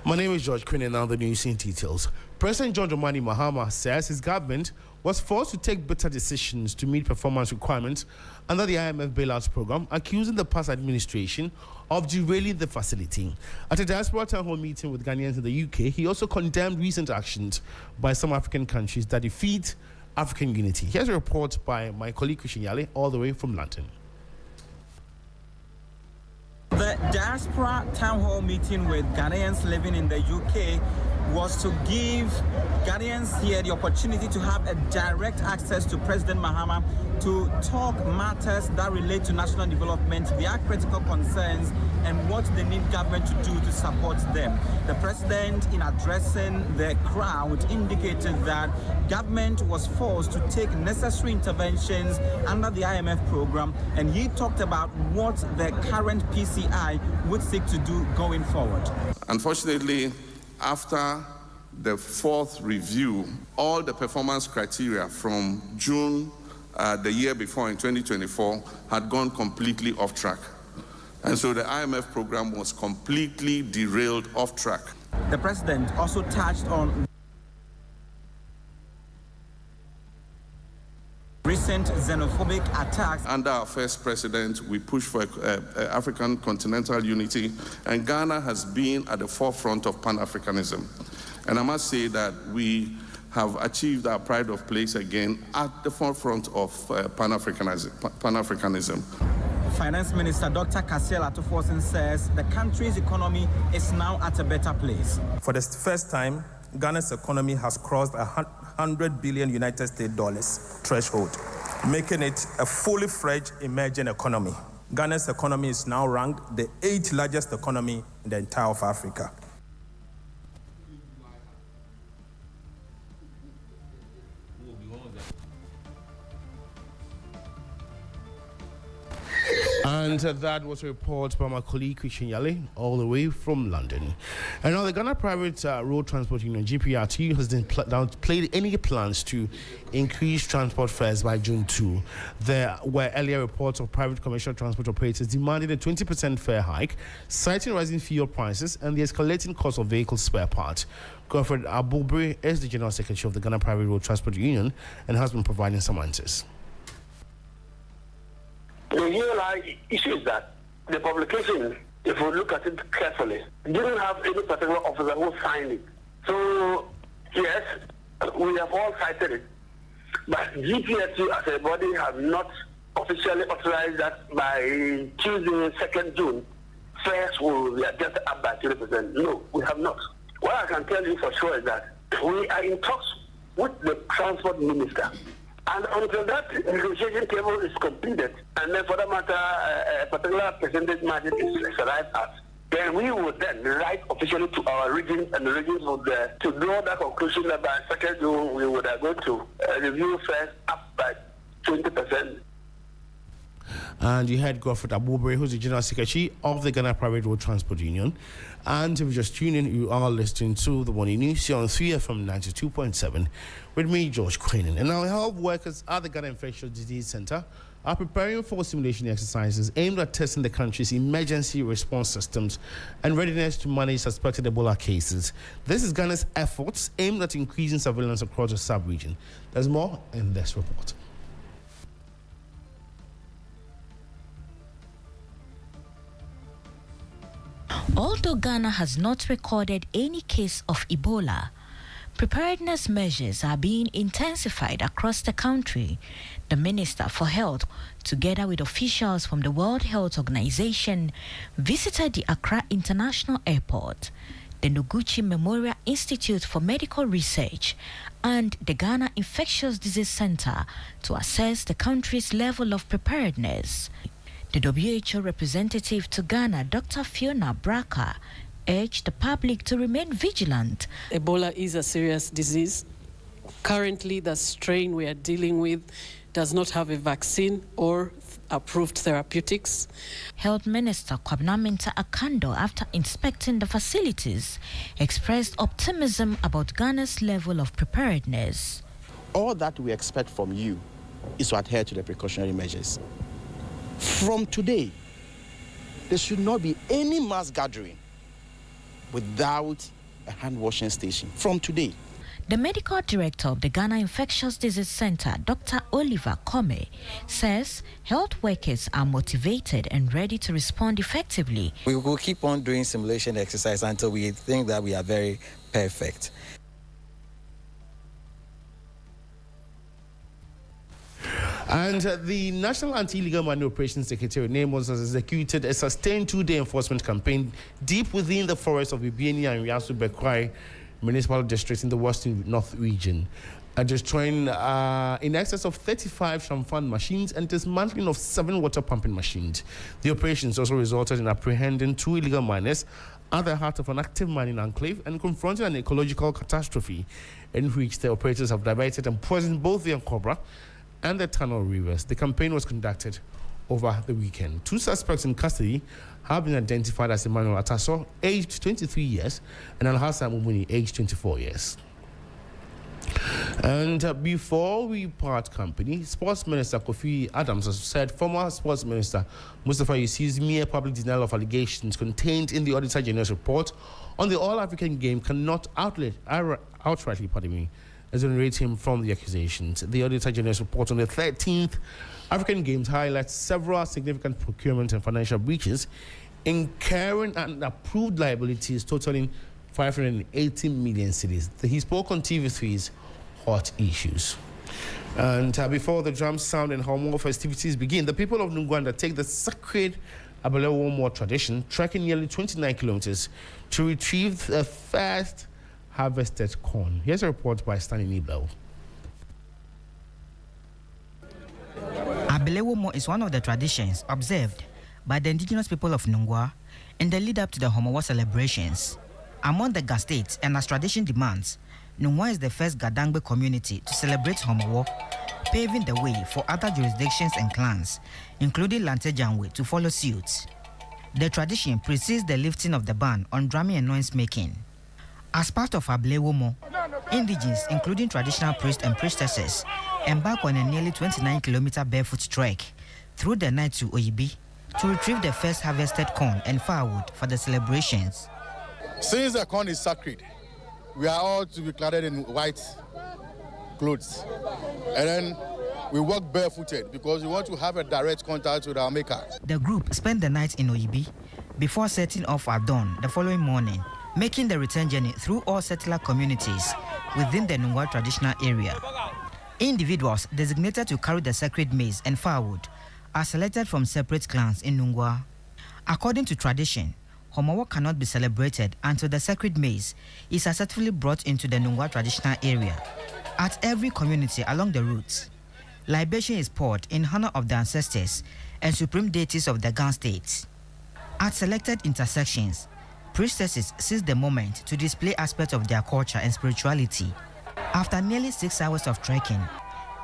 My name is George Quinn, and now the news in details. President John Dramani Mahama says his government was forced to take better decisions to meet performance requirements under the IMF bailout program, accusing the past administration of derailing the facility. At a diaspora town hall meeting with Ghanaians in the UK, he also condemned recent actions by some African countries that defeat African unity. Here's a report by my colleague Christian Yale, all the way from London. The diaspora town hall meeting with Ghanaians living in the UK was to give Ghanaians here the opportunity to have a direct access to President Mahama to talk matters that relate to national development, their critical concerns, and what they need government to do to support them. The president, in addressing the crowd, indicated that government was forced to take necessary interventions under the IMF program, and he talked about what the current PCI would seek to do going forward. Unfortunately, after the fourth review, all the performance criteria from June the year before in 2024 had gone completely off track. And so the IMF program was completely derailed off track. The president also touched on recent xenophobic attacks. Under our first president, we pushed for African continental unity, and Ghana has been at the forefront of Pan-Africanism. And I must say that we have achieved our pride of place again at the forefront of Pan-Africanism. Finance Minister Dr. Kasiel Atuforsen says the country's economy is now at a better place. For the first time, Ghana's economy has crossed $100 billion United States dollars threshold, making it a fully fledged emerging economy. Ghana's economy is now ranked the 8th largest economy in the entire of Africa. And that was a report by my colleague Christian Yale, all the way from London. And now the Ghana Private Road Transport Union, GPRT, has downplayed any plans to increase transport fares by June 2. There were earlier reports of private commercial transport operators demanding a 20% fare hike, citing rising fuel prices and the escalating cost of vehicle spare parts. Godfred Abubri is the General Secretary of the Ghana Private Road Transport Union and has been providing some answers. The real issue is that the publication, if we look at it carefully, didn't have any particular officer who signed it. So, yes, we have all cited it. But GPSU as a body have not officially authorized that by Tuesday, 2nd June, fares will be adjusted up by 20%. No, we have not. What I can tell you for sure is that we are in talks with the transport minister. And until that negotiation table is completed, and then for that matter, a particular percentage margin is arrived at, then we would then write officially to our regions, and the regions would to draw that conclusion that by 2nd June we would go to review fares up by 20%. And you heard Godfred Abubri, who's the General Secretary of the Ghana Private Road Transport Union. And if you're just tuning in, you are listening to the Morning News here on 3FM 92.7 with me, George Quinn. And now health workers at the Ghana Infectious Disease Center are preparing for simulation exercises aimed at testing the country's emergency response systems and readiness to manage suspected Ebola cases. This is Ghana's efforts aimed at increasing surveillance across the sub-region. There's more in this report. Although Ghana has not recorded any case of Ebola, preparedness measures are being intensified across the country. The Minister for Health, together with officials from the World Health Organization, visited the Accra International Airport, the Noguchi Memorial Institute for Medical Research, and the Ghana Infectious Disease Center to assess the country's level of preparedness. The WHO representative to Ghana, Dr. Fiona Braka, urged the public to remain vigilant. Ebola is a serious disease. Currently, the strain we are dealing with does not have a vaccine or approved therapeutics. Health Minister Kwabena Mintah Akando, after inspecting the facilities, expressed optimism about Ghana's level of preparedness. All that we expect from you is to adhere to the precautionary measures. From today, there should not be any mass gathering. without a hand washing station from today. The medical director of the Ghana Infectious Disease Center, Dr. Oliver Kome, says health workers are motivated and ready to respond effectively. We will keep on doing simulation exercise until we think that we are very perfect. And the National Anti-Illegal Money Operations Secretariat name was executed a sustained 2-day enforcement campaign deep within the forests of Ibiani and Yasu Bekwai municipal districts in the Western North region, destroying in excess of 35 champagne machines and dismantling of 7 water pumping machines. The operations also resulted in apprehending 2 illegal miners at the heart of an active mining enclave and confronting an ecological catastrophe in which the operators have diverted and poisoned both the Nkobra and the Tunnel rivers. The campaign was conducted over the weekend. 2 suspects in custody have been identified as Emmanuel Ataso, aged 23 years, and Al-Hassan Mumuni, aged 24 years. And before we part company, Sports Minister Kofi Adams has said former Sports Minister Mustafa Yussi's mere public denial of allegations contained in the Auditor General's report on the All-African Game cannot outrightly exonerate him from the accusations. The Auditor General's report on the 13th African Games highlights several significant procurement and financial breaches, incurring unapproved liabilities totaling 580 million cedis. He spoke on TV3's Hot Issues. And before the drums sound and Homo festivities begin, the people of Nungwanda take the sacred Abelewomo tradition, trekking nearly 29 kilometers to retrieve the first harvested corn. Here's a report by Stanley Niblo. Abelewomo is one of the traditions observed by the indigenous people of Nungwa in the lead-up to the Homowo celebrations. Among the Gastates and as tradition demands, Nungwa is the first Gadangbe community to celebrate Homowo, paving the way for other jurisdictions and clans, including Lantejanwe, to follow suit. The tradition precedes the lifting of the ban on drumming and noise making. As part of Abelewomo, indigenes, including traditional priests and priestesses, embark on a nearly 29-kilometer barefoot trek through the night to Oyibi to retrieve the first harvested corn and firewood for the celebrations. Since the corn is sacred, we are all to be clad in white clothes. And then we walk barefooted because we want to have a direct contact with our maker. The group spent the night in Oyibi before setting off at dawn the following morning, making the return journey through all settler communities within the Nungwa traditional area. Individuals designated to carry the sacred maize and firewood are selected from separate clans in Nungwa. According to tradition, Homowo cannot be celebrated until the sacred maize is successfully brought into the Nungwa traditional area. At every community along the routes, libation is poured in honor of the ancestors and supreme deities of the Gan states. At selected intersections, priestesses seize the moment to display aspects of their culture and spirituality. After nearly 6 hours of trekking,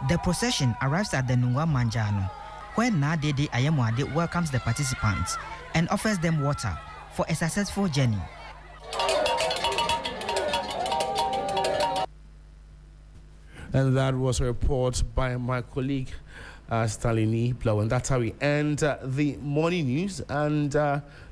the procession arrives at the Nungwa Manjano, where Nadede Ayemwade welcomes the participants and offers them water for a successful journey. And that was a report by my colleague Stalini Blow. And that's how we end the morning news. And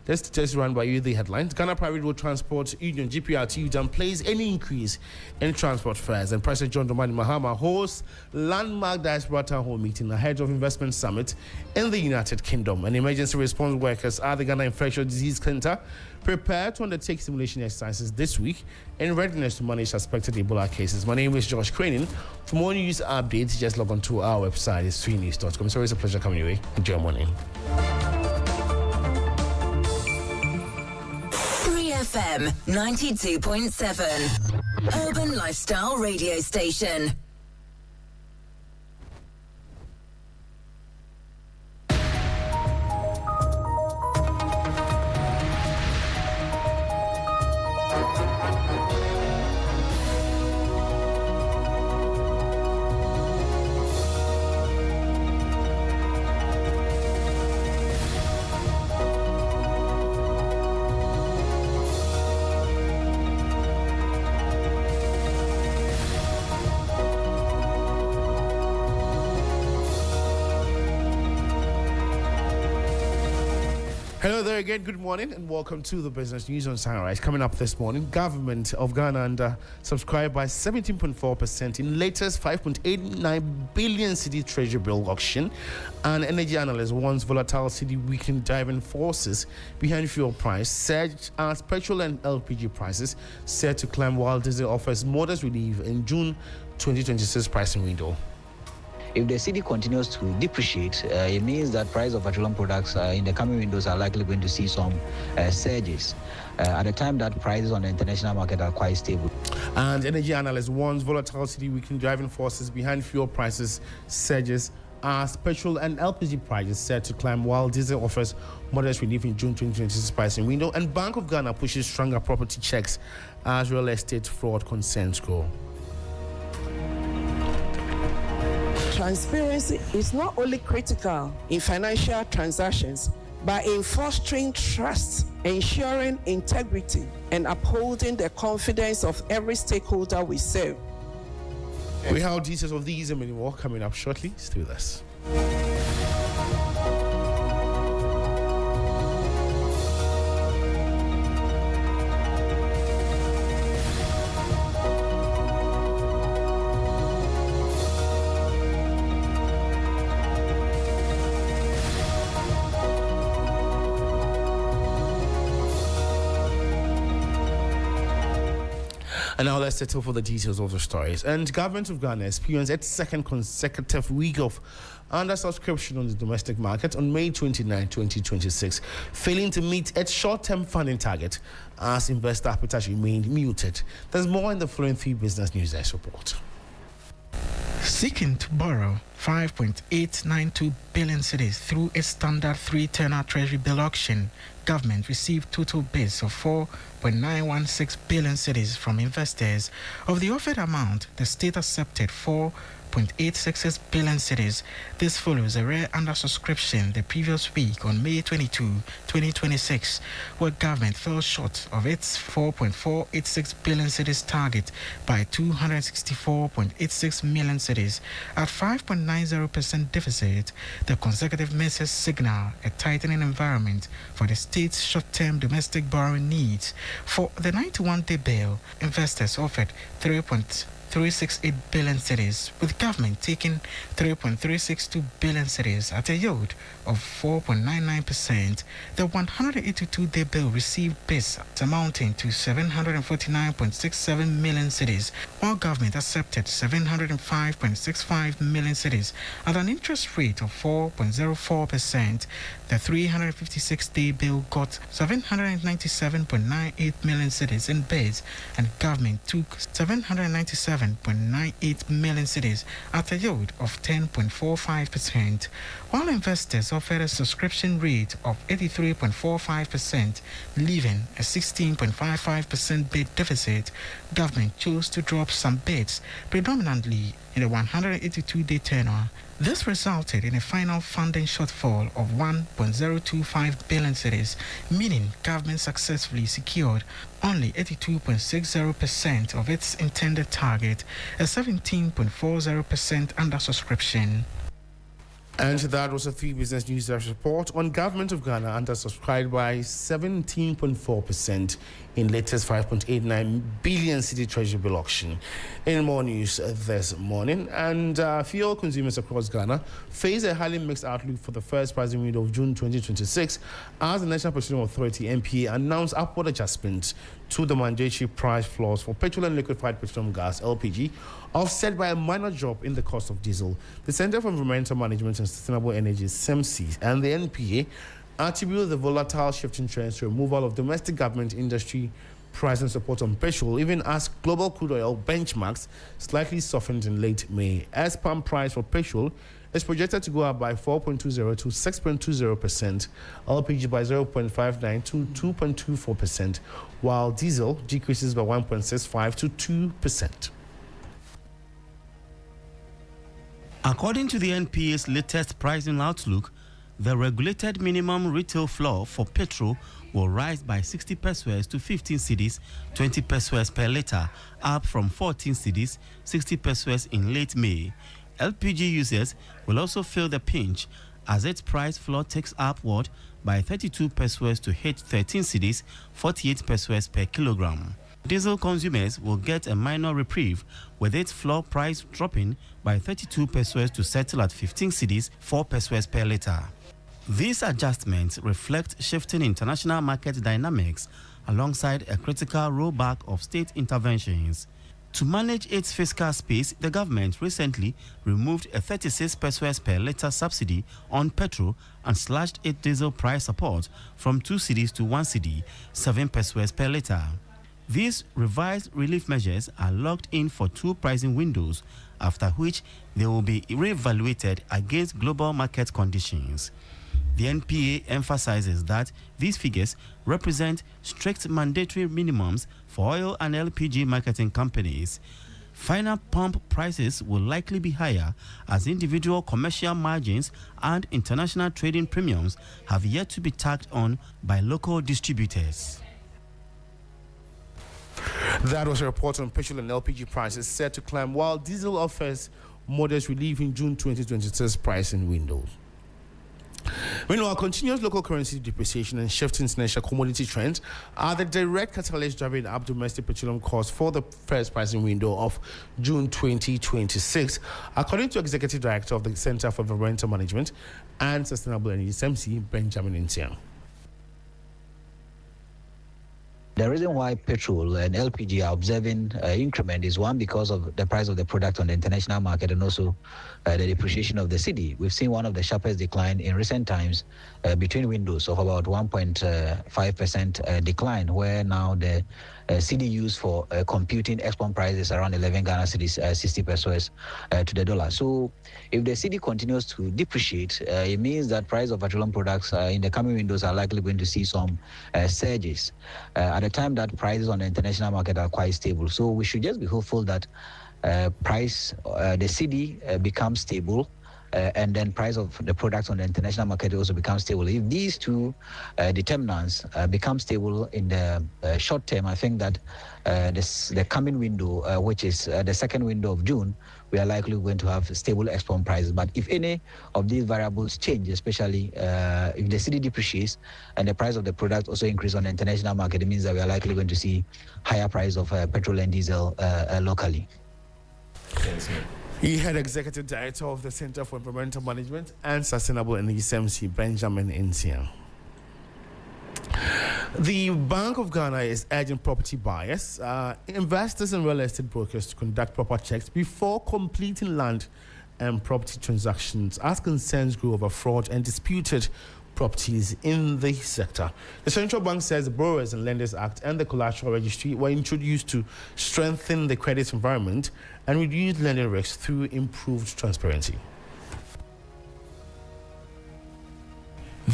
just run by you the headlines. Ghana Private Road Transport Union, GPRT, downplays any increase in transport fares. And President John Dramani Mahama hosts landmark diaspora town hall meeting ahead of investment summit in the United Kingdom. And emergency response workers at the Ghana Infectious Disease Center prepare to undertake simulation exercises this week in readiness to manage suspected Ebola cases. My name is Josh Cranin. For more news updates, just log on to our website, it's 3news.com. So it's a pleasure coming your way. Enjoy your morning. 3FM 92.7 Urban Lifestyle Radio Station. Hello there again, good morning and welcome to the Business News on Sunrise. Coming up this morning, Government of Ghana under subscribed by 17.4% in latest 5.89 billion city treasury bill auction. And energy analyst warns volatile city weakening driving forces behind fuel price surge as petrol and LPG prices set to climb while diesel offers modest relief in June 2026 pricing window. If the cedi continues to depreciate, it means that price of petroleum products in the coming windows are likely going to see some surges at a time that prices on the international market are quite stable. And energy analyst warns volatile cedi weakening driving forces behind fuel prices surges as petrol and LPG prices set to climb while diesel offers modest relief in June 2026 pricing window. And Bank of Ghana pushes stronger property checks as real estate fraud concerns grow. Transparency is not only critical in financial transactions, but in fostering trust, ensuring integrity, and upholding the confidence of every stakeholder we serve. We have details of these and many more coming up shortly. Stay with us. And now let's settle for the details of the stories. And Government of Ghana experienced its second consecutive week of under-subscription on the domestic market on May 29, 2026, failing to meet its short-term funding target as investor appetite remained muted. There's more in the following 3 Business News Desk report. Seeking to borrow 5.892 billion cedis through its standard 3-tenor treasury bill auction, government received total bids of 4.916 billion cedis from investors. Of the offered amount, the state accepted 4.866 billion cedis. This follows a rare undersubscription the previous week on May 22, 2026, where government fell short of its 4.486 billion cedis target by 264.86 million cedis. At 5.90% deficit, the consecutive measures signal a tightening environment for the state's short-term domestic borrowing needs. For the 91-day bill, investors offered 3.368 billion cedis, with government taking 3.362 billion cedis at a yield of 4.99%. The 182-day bill received bids amounting to 749.67 million cedis, while government accepted 705.65 million cedis at an interest rate of 4.04%. The 356-day bill got 797.98 million cedis in bids, and government took 797.98 million cedis at a yield of 10.45%, while investors offered a subscription rate of 83.45%, leaving a 16.55% bid deficit. Government chose to drop some bids, predominantly in the 182-day tenor. This resulted in a final funding shortfall of 1.025 billion cedis, meaning government successfully secured only 82.60% of its intended target, a 17.40% undersubscription. And that was a 3 Business News Desk report on Government of Ghana undersubscribed by 17.4% in latest 5.89 billion city treasury bill auction. In more news this morning, and fuel consumers across Ghana face a highly mixed outlook for the first pricing window of June 2026 as the National Petroleum Authority (NPA) announced upward adjustments to the mandatory price floors for petrol and liquefied petroleum gas (LPG), offset by a minor drop in the cost of diesel. The Center for Environmental Management and Sustainable Energy (CEMSI) and the NPA attribute the volatile shifting trends to removal of domestic government industry pricing support on petrol, even as global crude oil benchmarks slightly softened in late May. As pump price for petrol is projected to go up by 4.20 to 6.20%, LPG by 0.59 to 2.24%, while diesel decreases by 1.65 to 2%. According to the NPA's latest pricing outlook, the regulated minimum retail floor for petrol will rise by 60 pesos to 15 cedis, 20 pesos per litre, up from 14 cedis, 60 pesos in late May. LPG users will also feel the pinch as its price floor takes upward by 32 pesos to hit 13 cedis, 48 pesos per kilogram. Diesel consumers will get a minor reprieve, with its floor price dropping by 32 pesos to settle at 15 cedis, 4 pesos per litre. These adjustments reflect shifting international market dynamics alongside a critical rollback of state interventions. To manage its fiscal space, the government recently removed a 36 pesos per litre subsidy on petrol and slashed its diesel price support from 2 cedis to 1 cedi, 7 pesos per litre. These revised relief measures are locked in for 2 pricing windows, after which they will be re-evaluated against global market conditions. The NPA emphasizes that these figures represent strict mandatory minimums for oil and LPG marketing companies. Final pump prices will likely be higher as individual commercial margins and international trading premiums have yet to be tacked on by local distributors. That was a report on petrol and LPG prices set to climb, while diesel offers modest relief in June 2026 pricing window. Meanwhile, continuous local currency depreciation and shifting international commodity trends are the direct catalyst driving up domestic petroleum costs for the first pricing window of June 2026, according to Executive Director of the Center for Environmental Management and Sustainable Energy, SEMC, Benjamin Nsiang. The reason why petrol and LPG are observing increment is one, because of the price of the product on the international market, and also the depreciation of the cedi. We've seen one of the sharpest decline in recent times between windows of about 1.5% decline, where now the cedi used for computing export prices around 11 Ghana cedis, 60 pesos to the dollar. So if the cedi continues to depreciate, it means that price of petroleum products in the coming windows are likely going to see some surges. At the time that prices on the international market are quite stable. So we should just be hopeful that the cedi becomes stable, and then price of the products on the international market also becomes stable. If these two determinants become stable in the short term, I think that the coming window, which is the second window of June, we are likely going to have stable export prices. But if any of these variables change, especially if the cedi depreciates and the price of the product also increase on the international market, it means that we are likely going to see higher price of petrol and diesel locally. He had Executive Director of the Center for Environmental Management and Sustainable Energy, SEMC, Benjamin Nsiang. The Bank of Ghana is urging property buyers, investors and real estate brokers to conduct proper checks before completing land and property transactions, as concerns grow over fraud and disputed properties in the sector. The Central Bank says the Borrowers and Lenders Act and the Collateral Registry were introduced to strengthen the credit environment and reduce lending risks through improved transparency.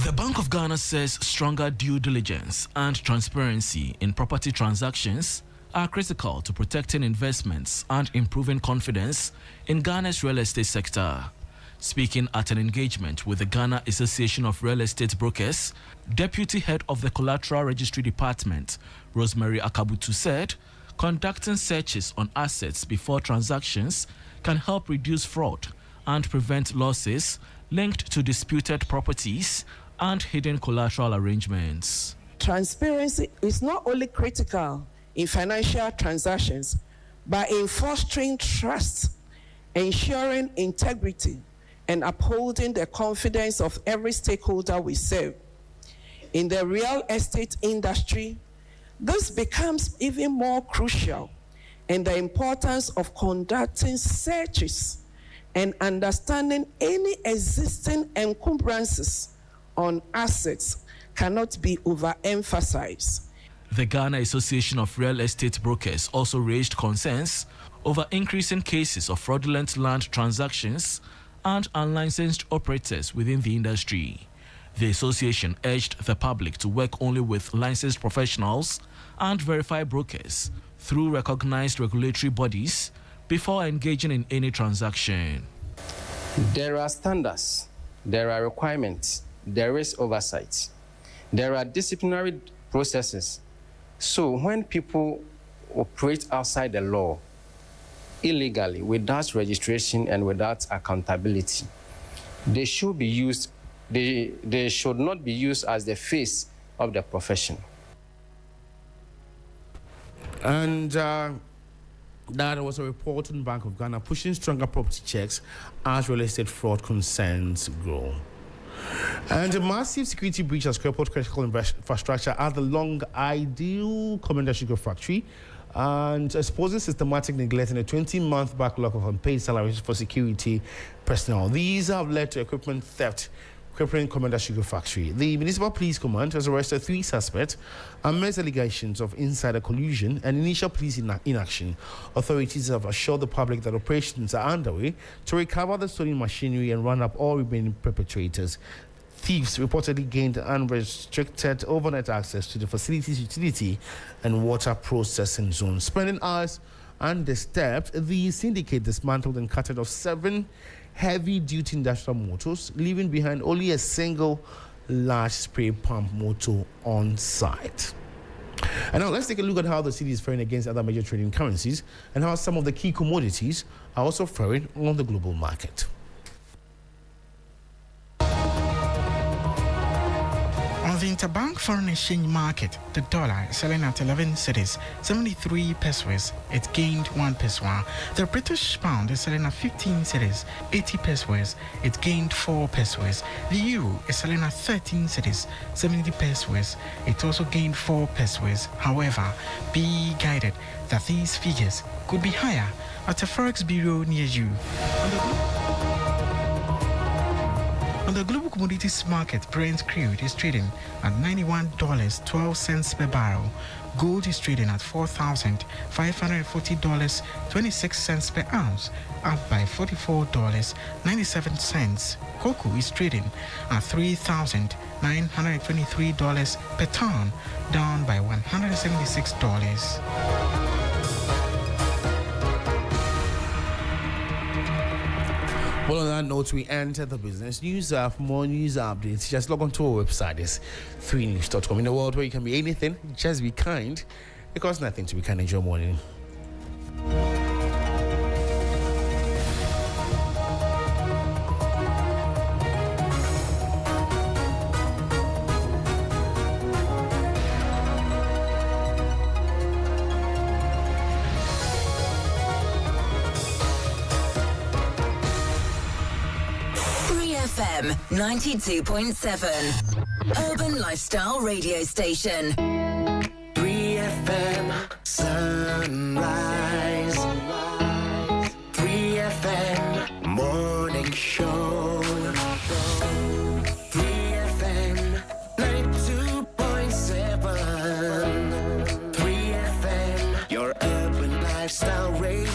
The Bank of Ghana says stronger due diligence and transparency in property transactions are critical to protecting investments and improving confidence in Ghana's real estate sector. Speaking at an engagement with the Ghana Association of Real Estate Brokers, Deputy Head of the Collateral Registry Department, Rosemary Akabutu, said conducting searches on assets before transactions can help reduce fraud and prevent losses linked to disputed properties and hidden collateral arrangements. Transparency is not only critical in financial transactions, but in fostering trust, ensuring integrity, and upholding the confidence of every stakeholder we serve. In the real estate industry, this becomes even more crucial, and the importance of conducting searches and understanding any existing encumbrances on assets cannot be overemphasized. The Ghana Association of Real Estate Brokers also raised concerns over increasing cases of fraudulent land transactions and unlicensed operators within the industry. The association urged the public to work only with licensed professionals and verified brokers through recognized regulatory bodies before engaging in any transaction. There are standards, there are requirements, there is oversight, there are disciplinary processes. So when people operate outside the law, illegally, without registration and without accountability, they should be used they should not be used as the face of the profession. And that was a report on Bank of Ghana pushing stronger property checks as real estate fraud concerns grow. And a massive security breach has crippled critical infrastructure at the Long Ideal Commander Sugar Factory and exposing systematic neglect and a 20-month backlog of unpaid salaries for security personnel. These have led to equipment theft crippling Commander Sugar Factory. The Municipal Police Command has arrested 3 suspects amidst allegations of insider collusion and initial police inaction. Authorities have assured the public that operations are underway to recover the stolen machinery and run up all remaining perpetrators. Thieves reportedly gained unrestricted overnight access to the facility's utility and water processing zones. Spending hours undisturbed, the syndicate dismantled and carted off 7 heavy-duty industrial motors, leaving behind only a single large spray pump motor on site. And now let's take a look at how the city is faring against other major trading currencies and how some of the key commodities are also faring on the global market. On the interbank foreign exchange market, the dollar is selling at 11 cedis, 73 pesos. It gained 1 peso. The British pound is selling at 15 cedis, 80 pesos. It gained 4 pesos. The euro is selling at 13 cedis, 70 pesos. It also gained 4 pesos. However, be guided that these figures could be higher at a forex bureau near you. On the global commodities market, Brent crude is trading at $91.12 per barrel. Gold is trading at $4,540.26 per ounce, up by $44.97. Cocoa is trading at $3,923 per ton, down by $176. Well, on that note, we enter the business news. For more news updates, just log on to our website. It's 3news.com. In a world where you can be anything, just be kind. It costs nothing to be kind. Enjoy morning. 92.7 Urban Lifestyle Radio Station. 3FM Sunrise. 3FM Morning Show. 3FM 92.7. 3FM, your urban lifestyle radio.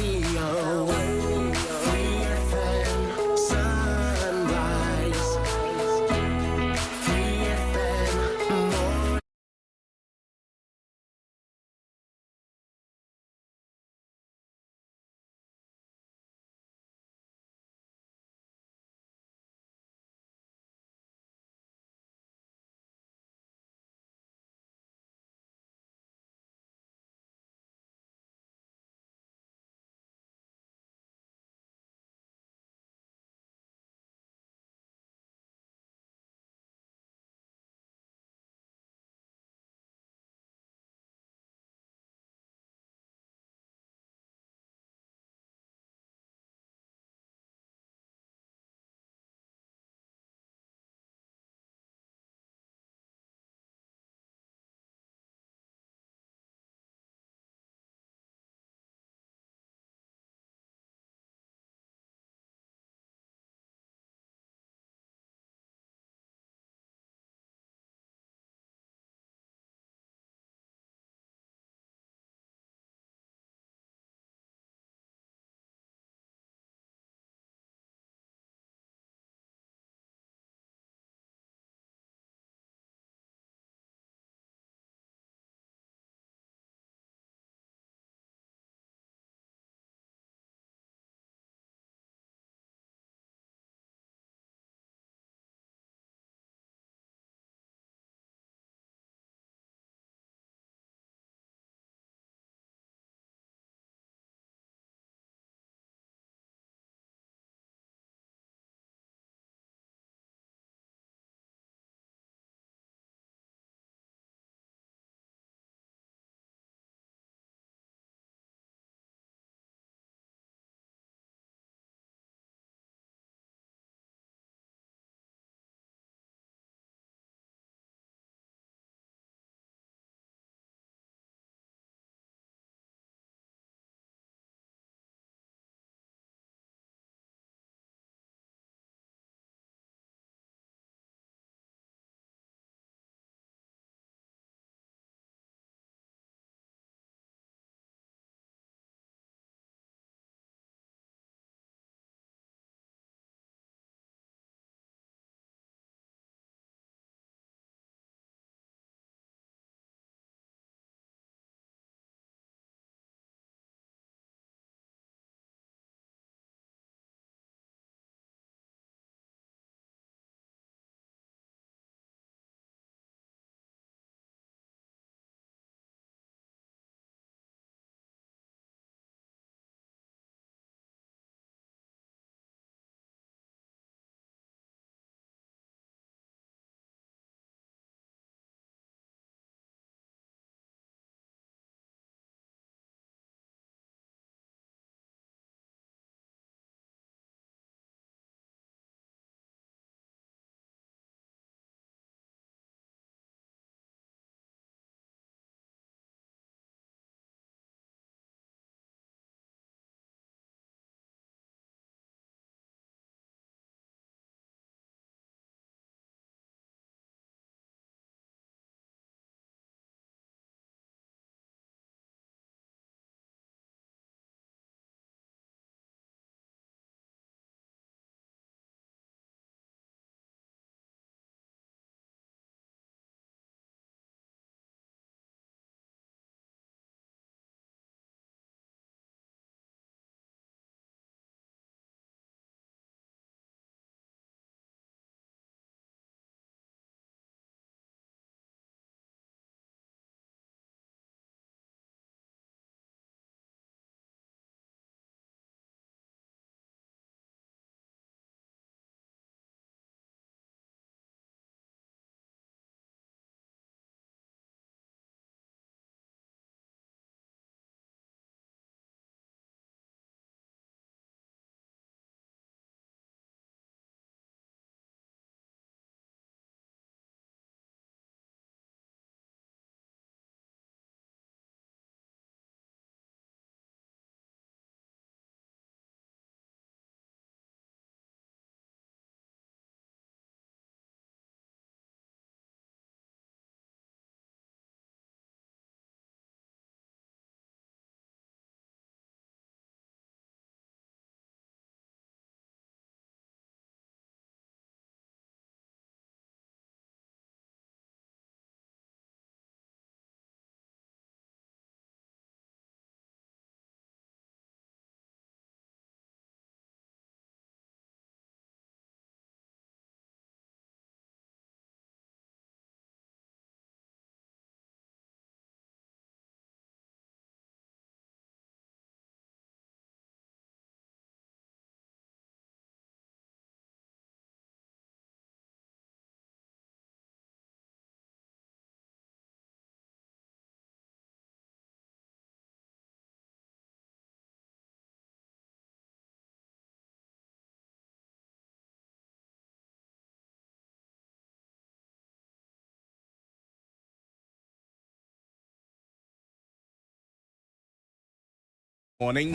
Morning.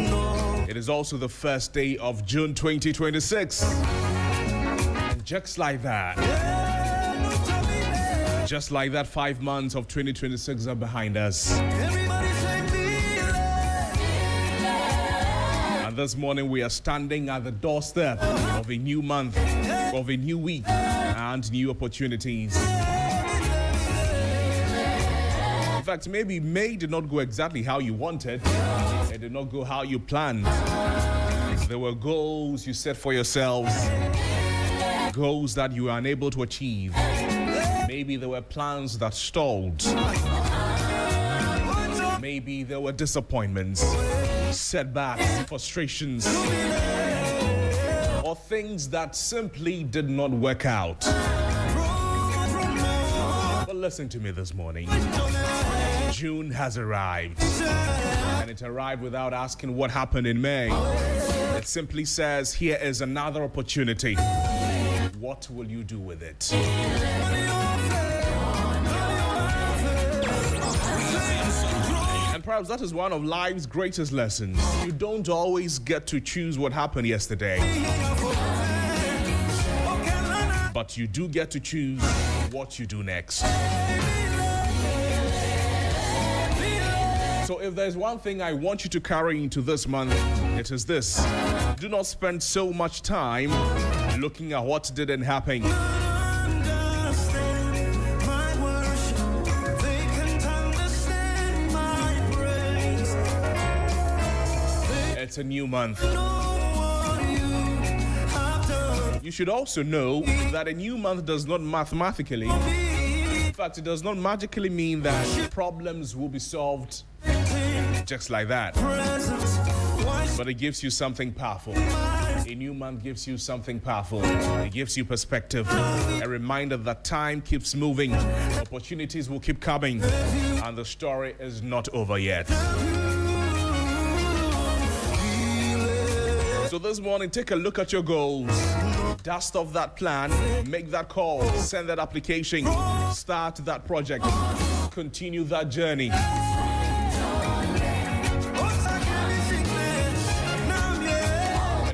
It is also the first day of June 2026. And just like that, 5 months of 2026 are behind us. And this morning we are standing at the doorstep of a new month, of a new week, and new opportunities. In fact, maybe May did not go exactly how you wanted. It did not go how you planned. There were goals you set for yourselves, goals that you were unable to achieve. Maybe there were plans that stalled. Maybe there were disappointments, setbacks, frustrations, or things that simply did not work out. But listen to me this morning. June has arrived, and it arrived without asking what happened in May. It simply says, here is another opportunity. What will you do with it? And perhaps that is one of life's greatest lessons. You don't always get to choose what happened yesterday, but you do get to choose what you do next. So if there's one thing I want you to carry into this month, it is this. Do not spend so much time looking at what didn't happen. It's a new month. You should also know that a new month does not mathematically, in fact, it does not magically mean that problems will be solved just like that. But it gives you something powerful. A new month gives you something powerful. It gives you perspective, a reminder that time keeps moving, opportunities will keep coming, and the story is not over yet. So this morning, take a look at your goals. Dust off that plan, make that call, send that application, start that project, continue that journey.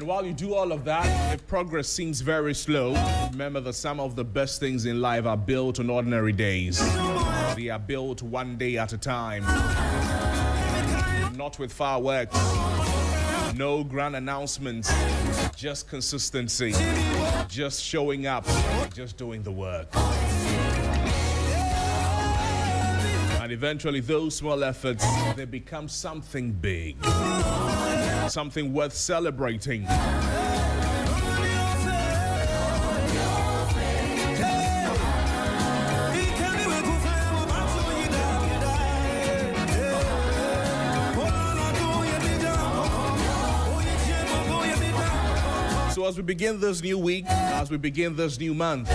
While you do all of that, if progress seems very slow, remember that some of the best things in life are built on ordinary days. They are built one day at a time. Not with fireworks, no grand announcements, just consistency, just showing up, just doing the work. And eventually those small efforts, they become something big. Something worth celebrating. So as we begin this new week, as we begin this new month,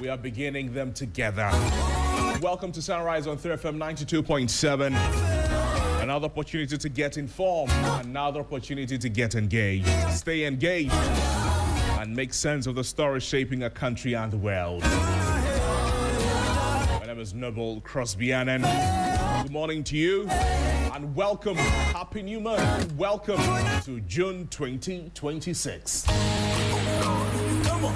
we are beginning them together. Welcome to Sunrise on 3FM 92.7. Another opportunity to get informed, another opportunity to get engaged. Stay engaged and make sense of the stories shaping our country and the world. My name is Noble Crosby Annan. Good morning to you and welcome. Happy New Month. Welcome to June 2026. Come on.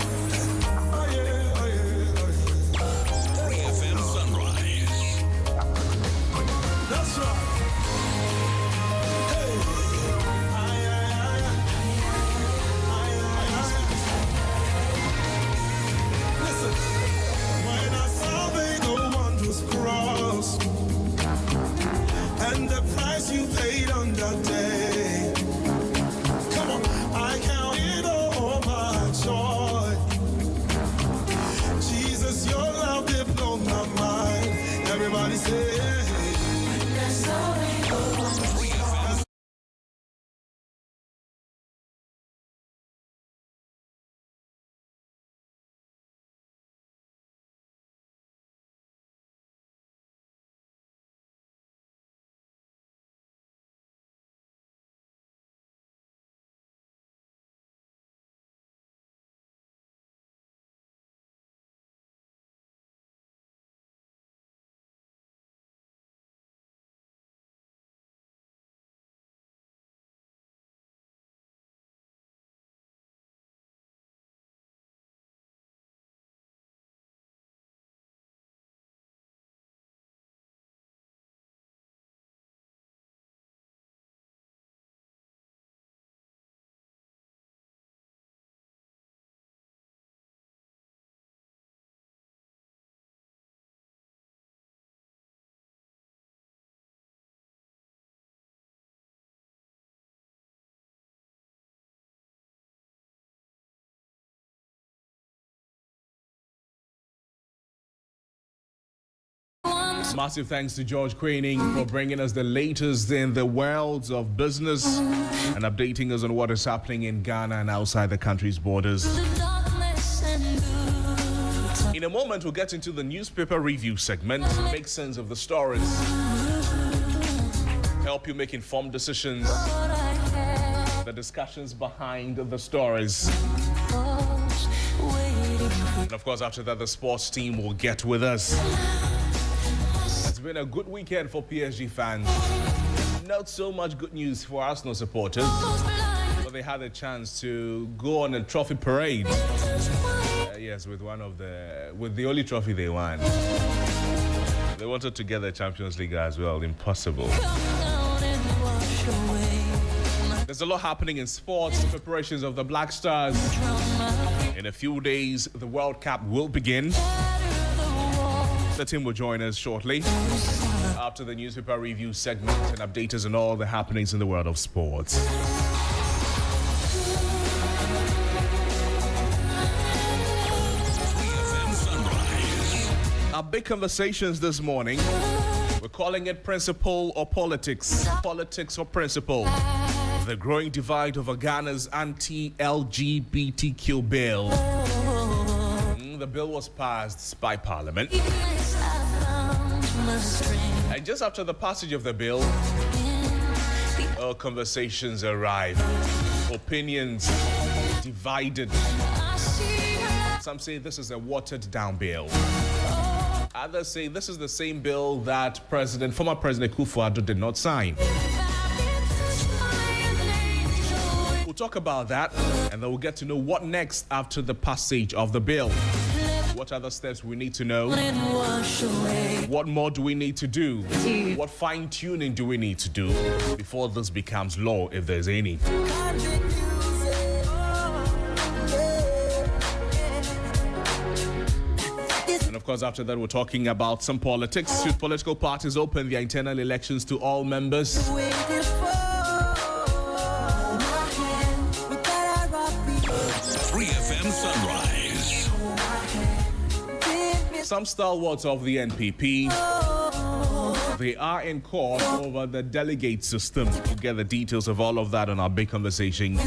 And the price you paid on that day. Come on, I count it all Massive thanks to George Quaining for bringing us the latest in the worlds of business and updating us on what is happening in Ghana and outside the country's borders. In a moment, we'll get into the newspaper review segment, make sense of the stories, help you make informed decisions, the discussions behind the stories. And of course, after that, the sports team will get with us. It's been a good weekend for PSG fans. Not so much good news for Arsenal supporters, but they had a chance to go on a trophy parade. Yes, with the only trophy they won. They wanted to get the Champions League as well. Impossible. There's a lot happening in sports, preparations of the Black Stars. In a few days, the World Cup will begin. The team will join us shortly after the newspaper review segment and update us on all the happenings in the world of sports. Our big conversations this morning, we're calling it principle or politics. Politics or principle. The growing divide over Ghana's anti-LGBTQ bill. The bill was passed by Parliament. And just after the passage of the bill, conversations arrived. Opinions divided. Some say this is a watered-down bill. Others say this is the same bill that former President Akufo-Addo did not sign. We'll talk about that, and then we'll get to know what next after the passage of the bill. What other steps we need to know? What more do we need to do? What fine-tuning do we need to do before this becomes law, if there's any? And of course, after that, we're talking about some politics. Should political parties open their internal elections to all members? 3FM Sunrise. Some stalwarts of the NPP, they are in court over the delegate system. We'll get the details of all of that on our big conversations.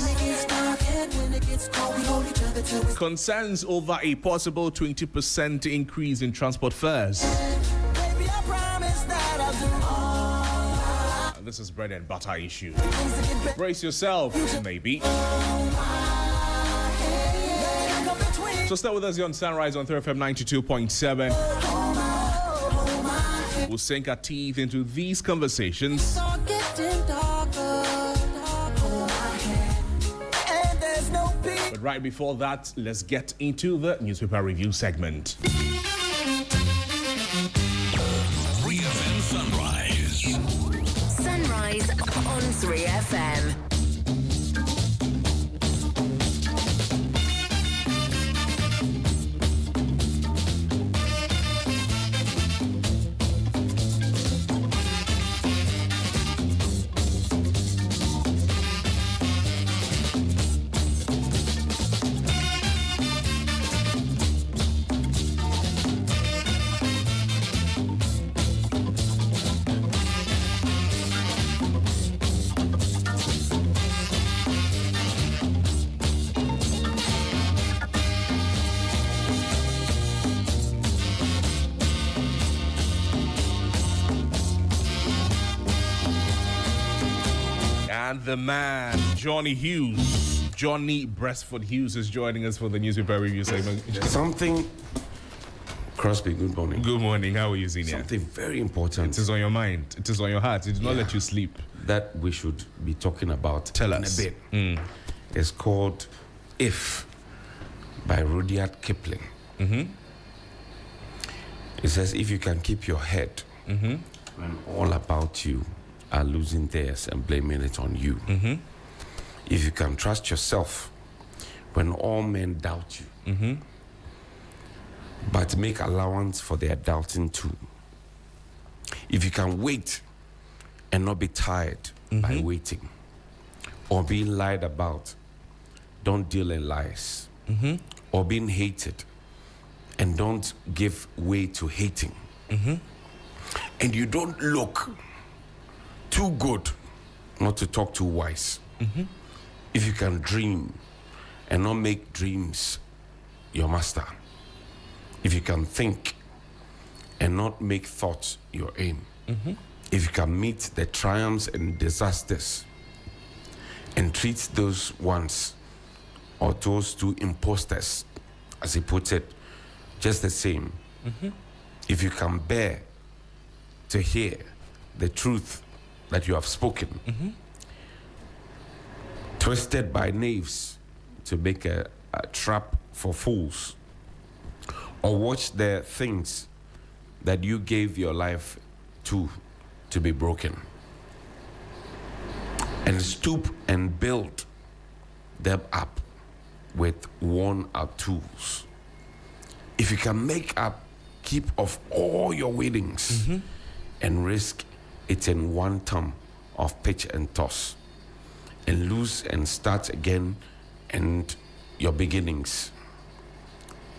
Concerns over a possible 20% increase in transport fares. And this is bread and butter issue. Brace yourself, maybe. So stay with us here on Sunrise on 3FM 92.7. We'll sink our teeth into these conversations. But right before that, let's get into the newspaper review segment. 3FM Sunrise. Sunrise on 3FM. And the man, Johnnie Hughes, Johnnie Breastford Hughes is joining us for the newspaper review segment. Something, Crosby, good morning. Good morning, how are you, Senior? Something very important. It is on your mind, it is on your heart, it did not let you sleep. That we should be talking about Tell us. in a bit. It's called If by Rudyard Kipling. It says, if you can keep your head when all about you are losing theirs and blaming it on you. If you can trust yourself when all men doubt you, but make allowance for their doubting too. If you can wait and not be tired by waiting or being lied about, don't deal in lies, or being hated and don't give way to hating. and you don't look too good not to talk too wise. If you can dream and not make dreams your master, if you can think and not make thoughts your aim, if you can meet the triumphs and disasters and treat those ones or those two imposters, as he puts it, just the same, if you can bear to hear the truth that you have spoken, twisted by knaves to make a trap for fools, or watch the things that you gave your life to be broken, and stoop and build them up with worn-out tools. If you can make up keep of all your winnings and risk it in one ton of pitch and toss, and lose and start again, and your beginnings,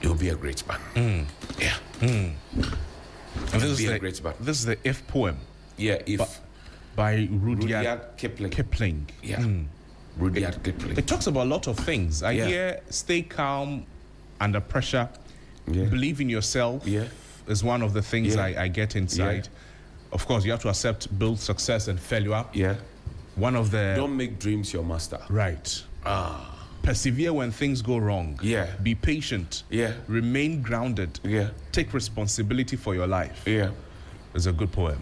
you'll be a great man. Yeah. And this This is the If poem. Yeah, If. By Rudyard Kipling. Yeah. Rudyard Kipling. It talks about a lot of things. I Yeah. hear stay calm under pressure. Believe in yourself is one of the things I get inside. Of course, you have to accept both success and failure. One of the... Don't make dreams your master. Right. Persevere when things go wrong. Be patient. Remain grounded. Take responsibility for your life. It's a good poem.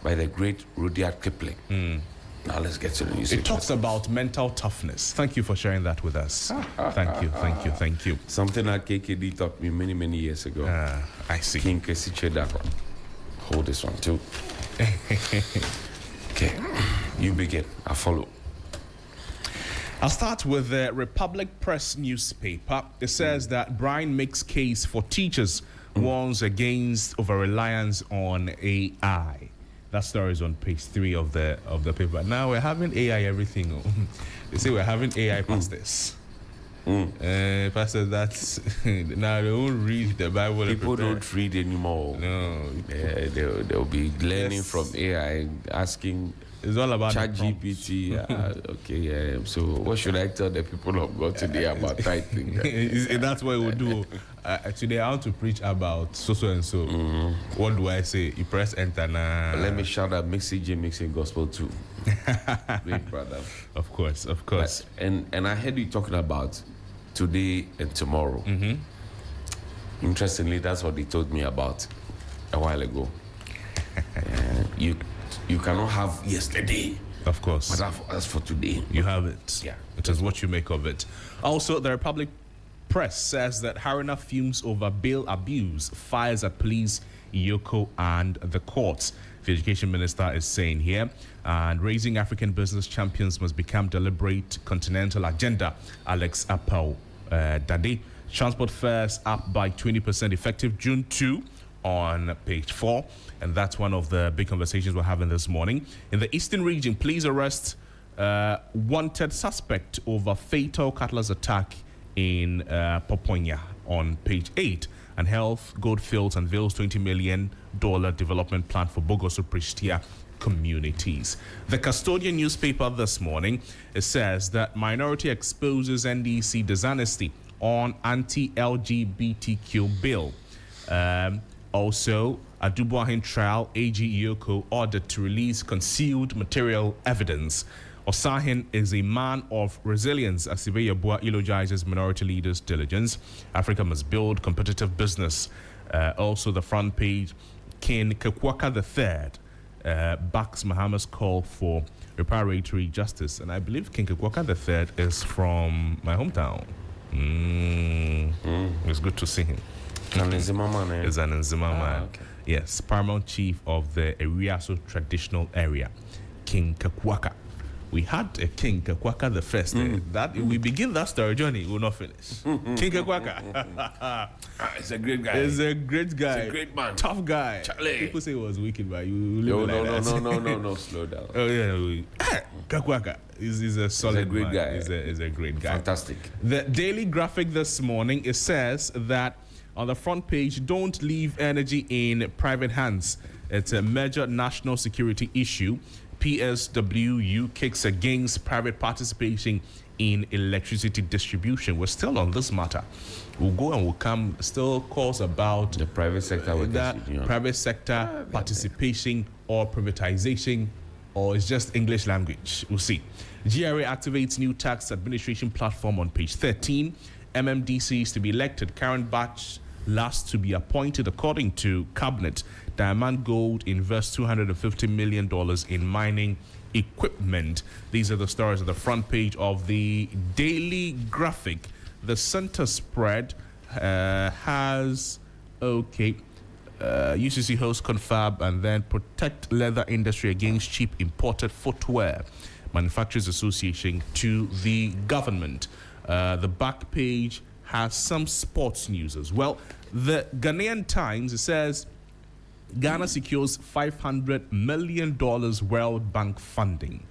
By the great Rudyard Kipling. Now let's get to the music. It talks about mental toughness. Thank you for sharing that with us. Thank you. Something that KKD taught me many, many years ago. I see. King Kesiche, that one. Hold this one too. Okay, you begin. I follow. I'll start with the Republic Press newspaper. It says that Brian makes case for teachers, warns against over-reliance on AI. That story is on page 3 of the paper. Now we're having AI everything. They say we're having AI pastors. Pastors, that's now they won't read the Bible. People don't read anymore. No, they'll be learning from AI, asking. It's all about ChatGPT. So what should I tell the people of God today about tithing? That's what we do. Today I want to preach about so and so. What do I say? You press enter now. Let me shout out mixing gospel too. Great brother. Of course. But, and I heard you talking about today and tomorrow. Interestingly, that's what they told me about a while ago. You cannot have yesterday. Of course. But as for today, you have it. Yeah. It is what you make of it. Also, the Republic Press says that Haruna fumes over bail abuse, fires at police, Yoko, and the courts. The education minister is saying here, and raising African business champions must become deliberate continental agenda. Alex Apau Dade. Transport fares up by 20% effective June 2 on page 4. And that's one of the big conversations we're having this morning. In the eastern region, police arrest wanted suspect over fatal cutlass attack in Poponia on page 8. And Health Goldfields unveils $20 million development plan for Bogoso Pristia communities. The Custodian newspaper this morning, it says that minority exposes NDC dishonesty on anti-LGBTQ bill. Also, Adubuahin trial, AG Yoko ordered to release concealed material evidence. Osahin is a man of resilience. Asibe Yabua eulogizes minority leaders' diligence. Africa must build competitive business. Also, the front page, King Kekwaka III backs Mahama's call for reparatory justice. And I believe King Kekwaka III is from my hometown. It's good to see him. An Nzima man, eh? Is an Nzima man. Okay. Yes, paramount chief of the Eriaso traditional area, King Kekwaka. We had a King Kekwaka the first. That we begin that story, Johnnie, we'll not finish. King Kekwaka. It's a great guy. He's a great guy. He's a great man. Tough guy. Charlie. People say he was wicked, but you No, live no, slow down. Oh yeah, Kekwaka is a solid great man. guy. He's a great guy. Fantastic. The Daily Graphic this morning, it says that On the front page, don't leave energy in private hands. It's a major national security issue. PSWU kicks against private participation in electricity distribution. We're still on this matter. We'll go and we'll come. Still calls about the private sector. Private sector participation or privatization, or it's just English language. We'll see. GRA activates new tax administration platform on page 13. MMDC is to be elected. Current batch last to be appointed according to cabinet. Diamond Gold invests $250 million in mining equipment. These are the stories at the front page of the Daily Graphic. The center spread has UCC hosts confab and then protect leather industry against cheap imported footwear. Manufacturers Association to the government. The back page has some sports news as well. The Ghanaian Times, it says Ghana secures $500 million World Bank funding.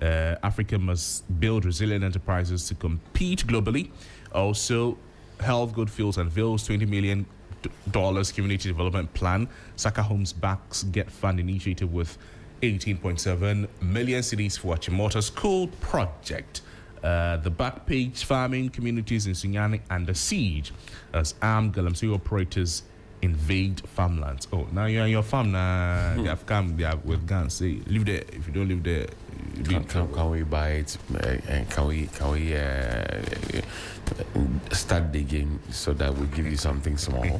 Africa must build resilient enterprises to compete globally. Also, Health Goodfields unveils $20 million community development plan. Saka Homes backs Get Fund initiative with 18.7 million cedis for Achimota School project. The back page, farming communities in Sunyani under siege as armed Galamsey operators invade farmlands. Oh, now you're on your farm now. They have come, they have with guns. Say, live there. If you don't live there, can we buy it? And can we start digging so that we give you something small?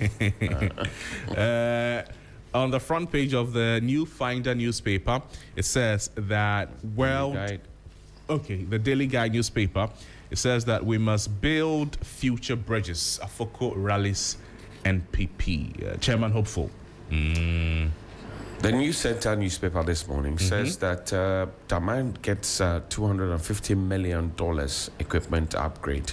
On the front page of the New Finder newspaper, it says that the Daily Guide newspaper. It says that we must build future bridges. Afoko rallies NPP. Chairman hopeful. The New Center newspaper this morning says that Taman gets $250 million equipment upgrade.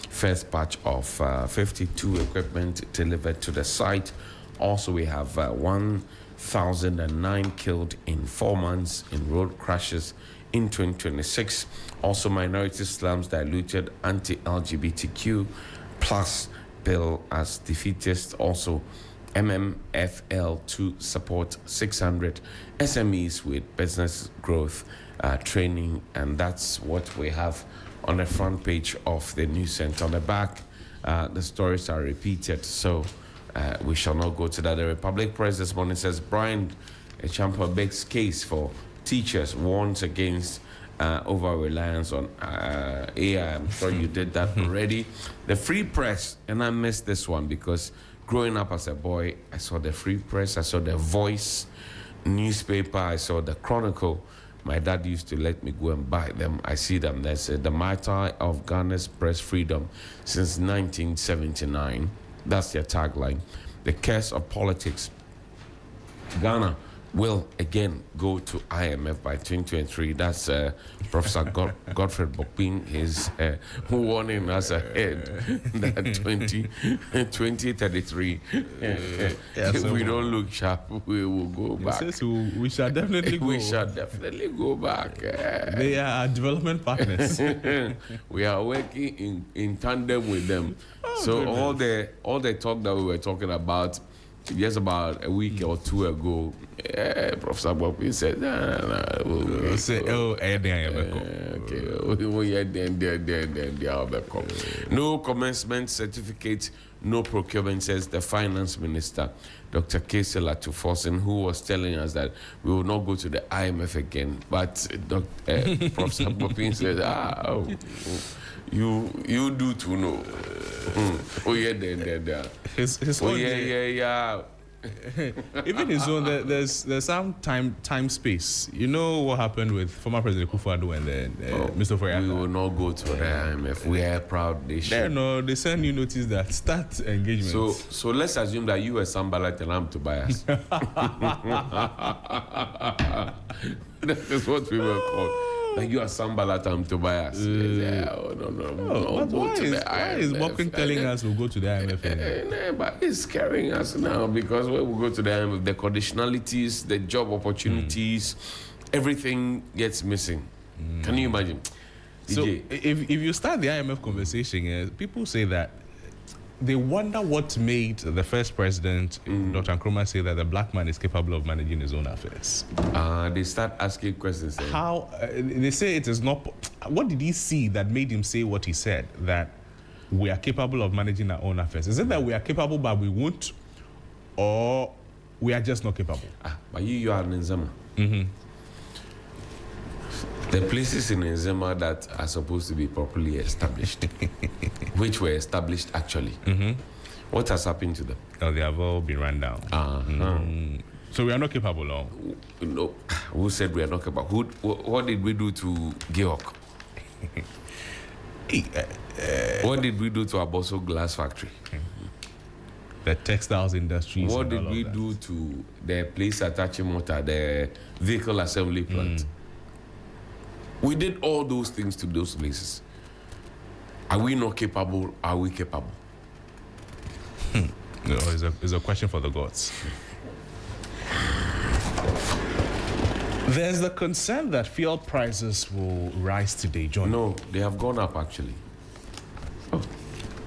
First batch of 52 equipment delivered to the site. Also, we have 1,009 killed in 4 months in road crashes in 2026. Also, minority slums diluted anti-LGBTQ plus bill as defeatist. Also, MMFL to support 600 SMEs with business growth training, and that's what we have on the front page of the news center. On the back, the stories are repeated, so we shall not go to that. The Republic Press this morning says Brian Echampa begs case for teachers, warns against over-reliance on AI. I'm sure you did that already. The Free Press, and I missed this one because growing up as a boy, I saw the Free Press, I saw the Voice newspaper, I saw the Chronicle. My dad used to let me go and buy them. I see them. They say the matter of Ghana's press freedom since 1979. That's their tagline. The curse of politics. Ghana will again go to IMF by 2023. That's Professor Godfred Bokpin is warning us ahead that 2033, if we don't look sharp, we will go back. We shall definitely go. We shall definitely go back. They are our development partners. We are working in tandem with them. So goodness. all the talk that we were talking about just about a week or two ago, Professor Bobby said, we'll say, no commencement certificate, no procurement, says the finance minister, Dr. Kesela Tufosin, who was telling us that we will not go to the IMF again. But Professor Bobby said, you do to know. Even his own, there's some time space. You know what happened with former President Kufuor and then Mr. Foyaka? We will not go to the IMF. We are a proud nation. They send you notice that start engagement. So let's assume that you were Sambalat and I'm Tobias. That is what we were called. Like you are Sambalat and Tobias. Why is Bopkin telling us we'll go to the IMF? But it's scaring us now because when we go to the IMF, the conditionalities, the job opportunities, everything gets missing. Can you imagine? So if you start the IMF conversation, people say that they wonder what made the first president, Dr. Nkrumah, say that the black man is capable of managing his own affairs. They start asking questions. How they say it is not. What did he see that made him say what he said, that we are capable of managing our own affairs? Is it that we are capable but we won't, or we are just not capable? But you are in Nzema. The places in Nzema that are supposed to be properly established, which were established actually, what has happened to them? Oh, they have all been run down. So we are not capable of? No. Who said we are not capable? What did we do to Georg? What did we do to Aboso Glass Factory? The textiles industries. What did we do to the place at Achimota, the vehicle assembly plant? We did all those things to those places. Are we not capable? Are we capable? No, it's a question for the gods. There's the concern that fuel prices will rise today, John. No, they have gone up actually. Oh,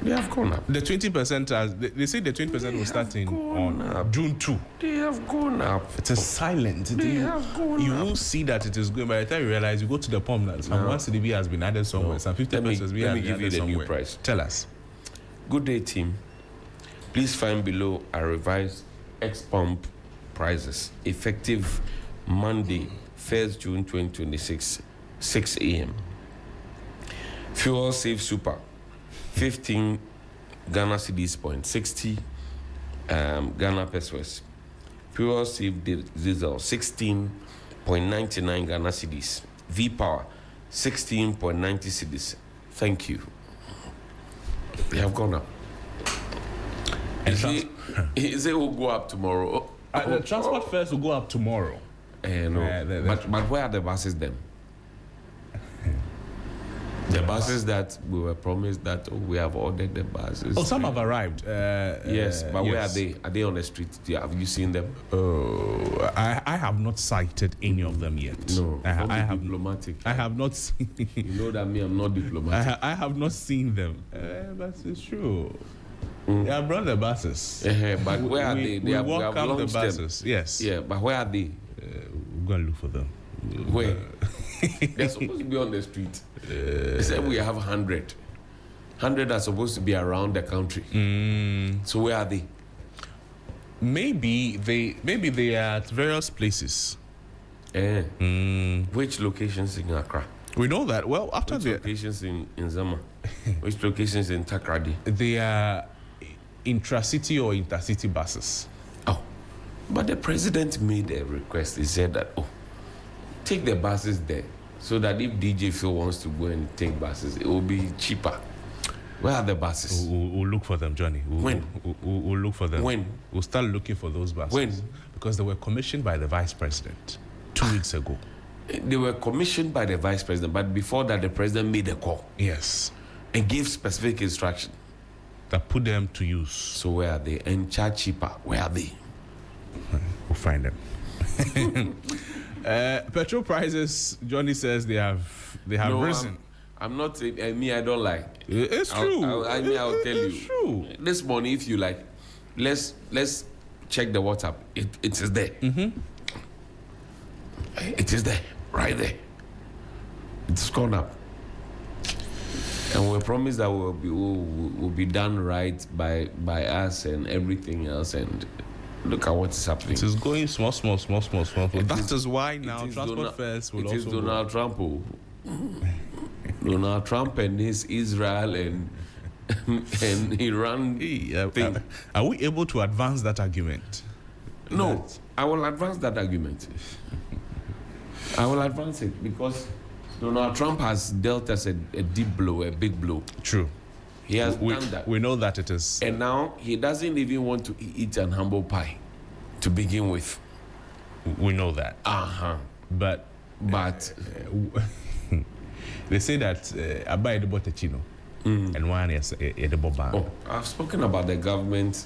they have gone up. The 20%, they say the 20% will start on June 2. They have gone up. It is silent. You won't see that it is going. By the time you realize, you go to the pump now, some 1 CDB has been added somewhere, some 50 pesos Let me give you the new price. Tell us. Good day, team. Please find below our revised ex-pump prices effective Monday, 1st June 2026, 6 a.m. Fuel Save Super, 15 Ghana cedis point, 60 Ghana pesos. Fuel Save Diesel, 16.99 Ghana cedis. V-Power, 16.90 cedis. Thank you. They have gone up. And it will go up tomorrow. The transport fares will go up tomorrow. No. But where are the buses then? The buses that we were promised that we have ordered the buses. Oh, some have arrived. Yes, but where are they? Are they on the street? Have you seen them? I have not sighted any of them yet. No, I have diplomatic. I have not seen. You know that I'm not diplomatic. I have not seen them. But it's true. They have brought the buses. But where are they? We welcome the buses. Them. Yes. Yeah, but where are they? We're going to look for them. Where? They're supposed to be on the street. They said we have 100. 100 are supposed to be around the country. So where are they? Maybe they are at various places. Which locations in Accra? We know that. Well, after which locations in Zama? Which locations in Takrady? They are intracity or intercity buses. Oh, but the president made a request. He said that, take the buses there, so that if DJ Phil wants to go and take buses, it will be cheaper. Where are the buses? We'll look for them, Johnny. When? We'll look for them. When? We'll start looking for those buses. When? Because they were commissioned by the vice president 2 weeks ago. They were commissioned by the vice president, but before that, the president made a call. Yes. And gave specific instruction. That put them to use. So where are they? And charge cheaper. Where are they? We'll find them. Petrol prices, Johnny says they have risen. I'm not. I don't like. It's true. I'll tell you. It's true. This morning, if you like, let's check the WhatsApp. It is there. It is there, right there. It's gone up, and we promise that we'll be done right by us and everything else. And look at what is happening. It is going small. That is why now transport fares will also. It is Donald Trump. Donald Trump and his Israel and Iran thing. Are we able to advance that argument? No, I will advance that argument. I will advance it because Donald Trump has dealt us a deep blow, a big blow. True. He has done that. We know that it is. And now he doesn't even want to eat an humble pie to begin with. We know that. But they say that I buy the botechino and one is the boba. Oh, I've spoken about the government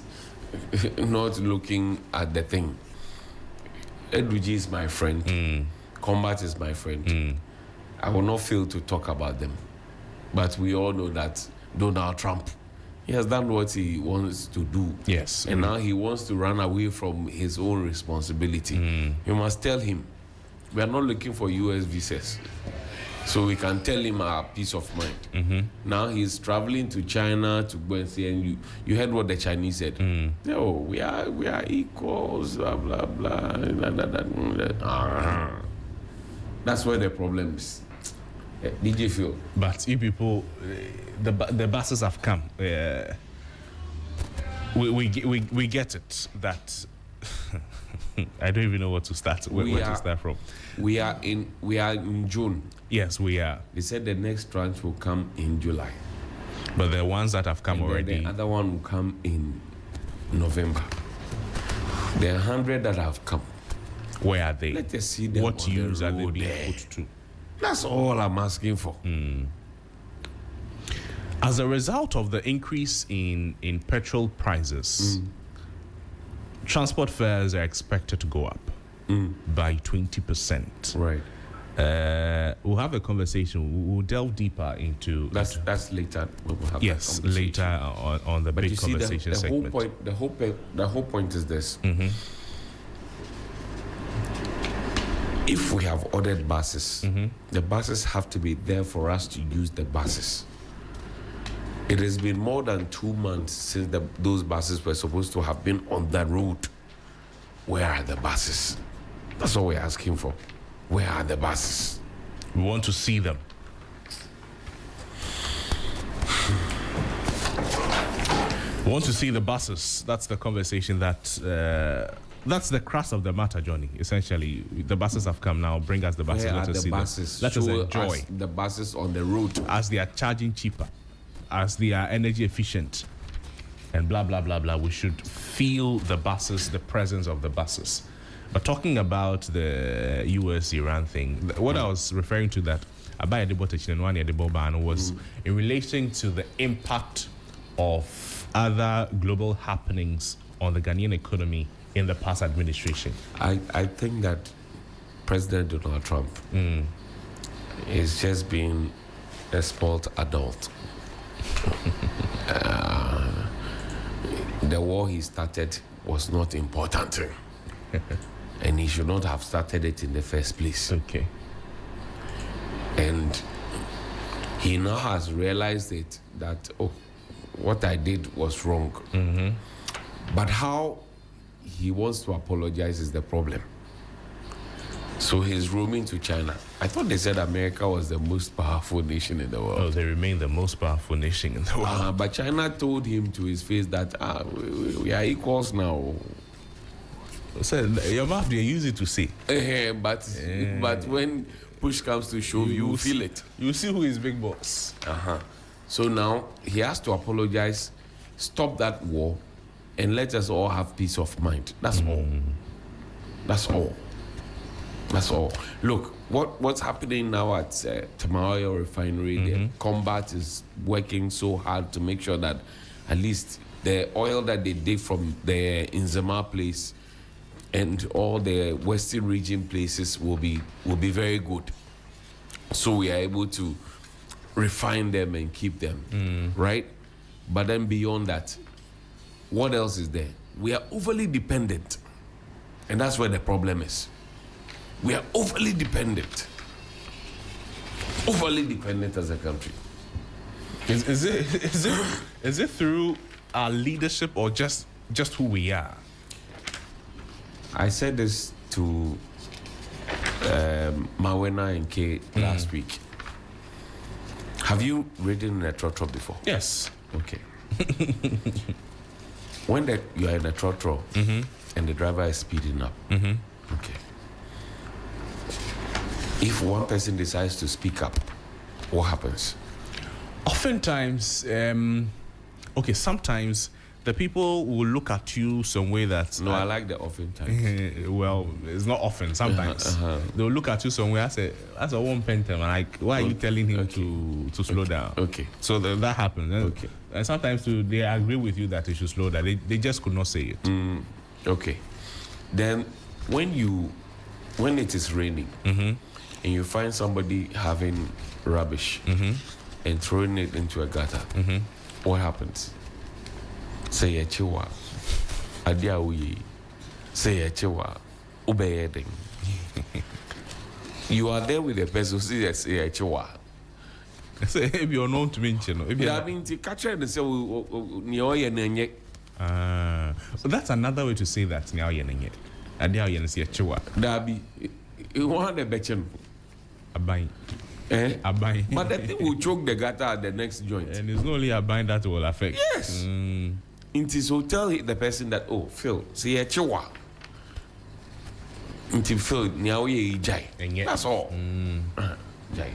not looking at the thing. Edwigi is my friend. Combat is my friend. I will not fail to talk about them. But we all know that Donald Trump He has done what he wants to do. Yes. And now he wants to run away from his own responsibility. You must tell him, we are not looking for US visas. So we can tell him our peace of mind. Now he's traveling to China to go and see, and you heard what the Chinese said. No, we are equals, blah, blah, blah. That's where the problem is. Did you feel? But you people, the buses have come. We get it. That I don't even know what to start. Where to start from? We are in June. Yes, we are. They said the next tranche will come in July. But the ones that have come already. The other one will come in November. There are 100 that have come. Where are they? Let us see them. What use are they being there. put to? That's all I'm asking for. As a result of the increase in petrol prices, transport fares are expected to go up by 20%. Right. We'll have a conversation. We'll delve deeper into that's later. We'll have yes, later on the big conversation segment. The whole point is this. If we have ordered buses, the buses have to be there for us to use the buses. It has been more than 2 months since those buses were supposed to have been on the road. Where are the buses? That's all we're asking for. Where are the buses? We want to see them. We want to see the buses. That's the conversation that's the crux of the matter, Johnny. Essentially, the buses have come now. Bring us the buses. Let us enjoy the buses on the road. As they are charging cheaper, as they are energy efficient, and blah, blah, blah, blah. We should feel the buses, the presence of the buses. But talking about the US-Iran thing, what I was referring to that was in relation to the impact of other global happenings on the Ghanaian economy in the past administration. I think that President Donald Trump is just being a spoiled adult. The war he started was not important. And he should not have started it in the first place. Okay. And he now has realized it that, what I did was wrong. But how he wants to apologize is the problem. So he's roaming to China. I thought they said America was the most powerful nation in the world. Oh, they remain the most powerful nation in the world. But China told him to his face that we are equals now. So your mouth, they use it to say. But when push comes to shove, you feel it. You see who is big boss. So now he has to apologize, stop that war, and let us all have peace of mind. That's all. That's all. That's all. Look, what's happening now at Tamale Oil Refinery, the combat is working so hard to make sure that at least the oil that they dig from the Inzama place and all the Western region places will be very good. So we are able to refine them and keep them, right? But then beyond that, what else is there? We are overly dependent. And that's where the problem is. We are overly dependent. Overly dependent as a country. Is it through our leadership or just who we are? I said this to Mawena and Kay last week. Have you ridden in a trotro before? Yes. Okay. When you are in a trotro and the driver is speeding up, okay. If one person decides to speak up, what happens? Oftentimes, sometimes the people will look at you some way that... No, I like the oftentimes. Well, it's not often. Sometimes they'll look at you some way. I say, that's a one pentem. Like, why are you telling him to slow down? Okay. So that happens. Okay. And sometimes they agree with you that he should slow down. They just could not say it. Okay. Then when it is raining and you find somebody having rubbish and throwing it into a gutter, what happens? say a chiwa. Adia we say a chiwa. Obeying. You are there with the person who says a chiwa. Say, if you're known to mention, if you're having to catch it and say, Nyoye. So that's another way to say that now Yenye. Adia Yensi a chiwa. Dabi, you want a betchen. A buying. A buying. But the thing will choke the gutter at the next joint. And it's not only a buying that will affect. Yes. It is so tell the person that, oh, Phil, see a chiwa. Until Phil, Nyoye jai. That's all. Jai.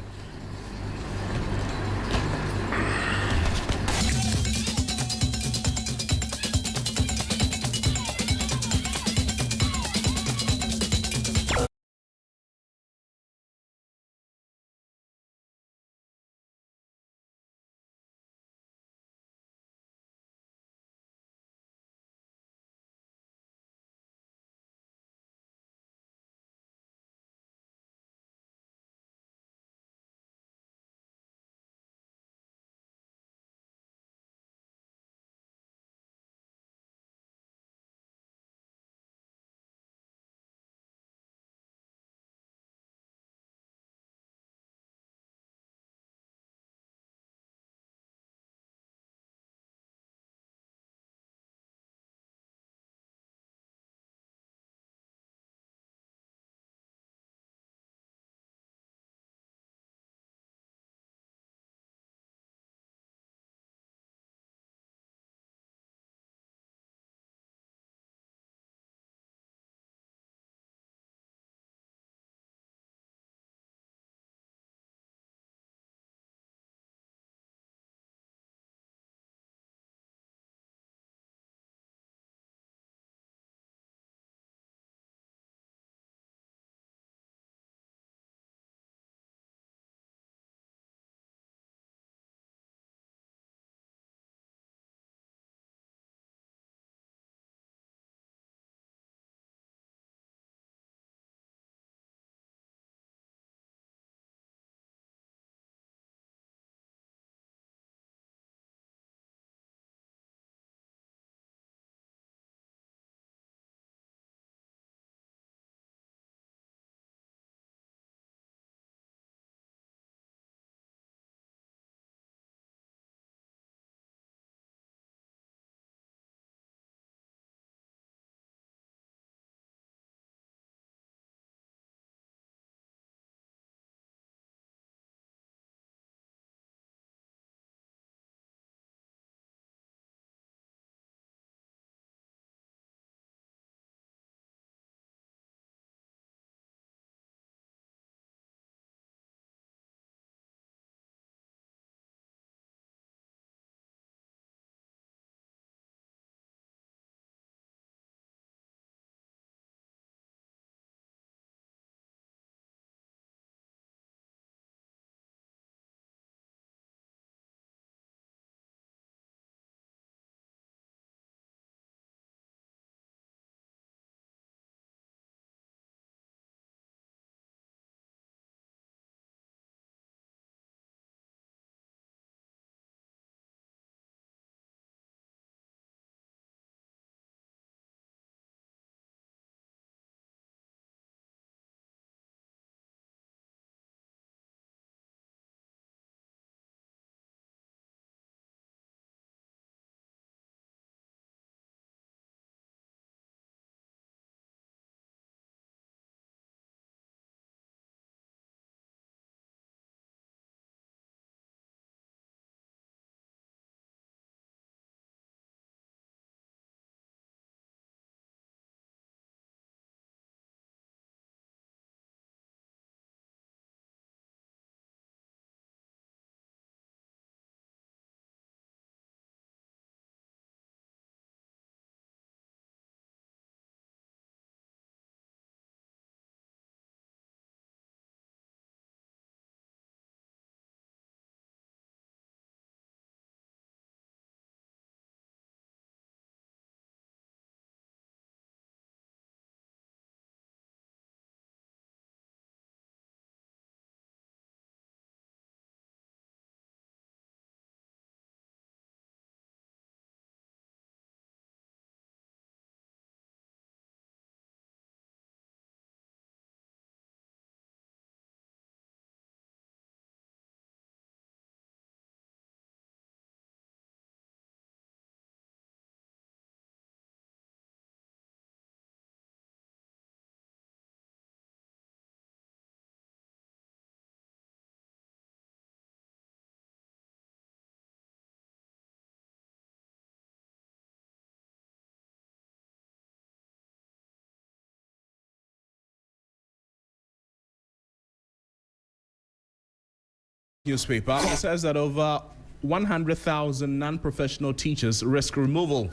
newspaper. It says that over 100,000 non-professional teachers risk removal,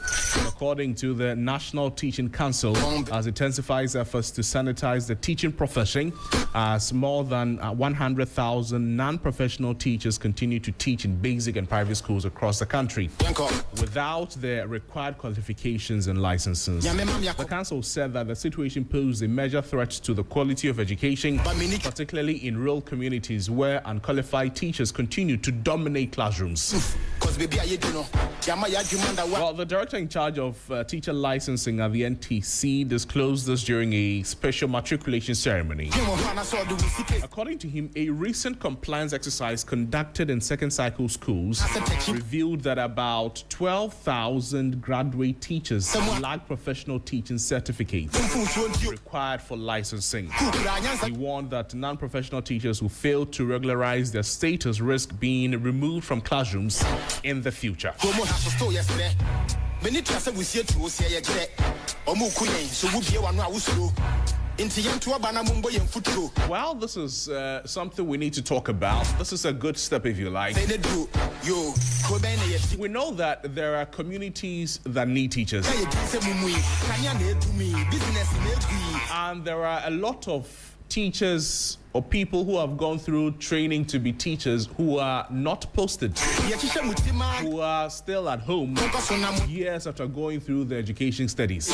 according to the National Teaching Council, as it intensifies efforts to sanitize the teaching profession, as more than 100,000 non-professional teachers continue to teach in basic and private schools across the country without the required qualifications and licenses. The council said that the situation poses a major threat to the quality of education, particularly in rural communities where unqualified teachers continue to dominate classrooms. Well, the director in charge of teacher licensing at the NTC disclosed this during a special matriculation ceremony. According to him, a recent compliance exercise conducted in second cycle schools revealed that about 12,000 graduate teachers lack professional teaching certificates required for licensing. He warned that non-professional teachers who fail to regularize their status risk being removed from classrooms in the future. Well, this is something we need to talk about. This is a good step, if you like. We know that there are communities that need teachers. And there are a lot of teachers or people who have gone through training to be teachers who are not posted, who are still at home years after going through the education studies.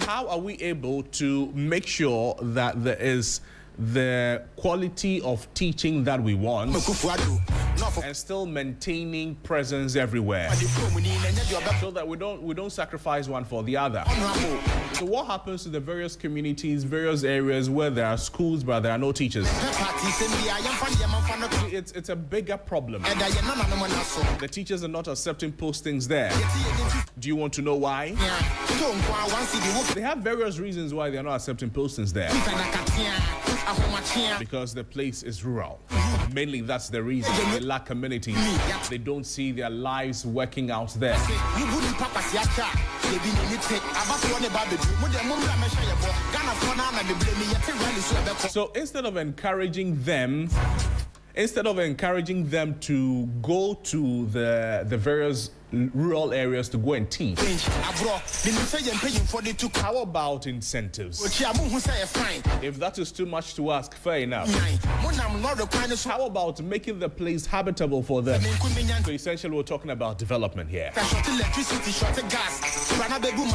How are we able to make sure that there is the quality of teaching that we want and still maintaining presence everywhere, so that we don't sacrifice one for the other? So what happens to the various communities, various areas where there are schools but there are no teachers? It's a bigger problem. The teachers are not accepting postings there. Do you want to know why? They have various reasons why they are not accepting postings there. Because the place is rural. Mainly that's the reason. They lack community. They don't see their lives working out there. So instead of encouraging them to go to the various rural areas to go and teach, how about incentives? If that is too much to ask, fair enough. How about making the place habitable for them? So essentially we're talking about development here.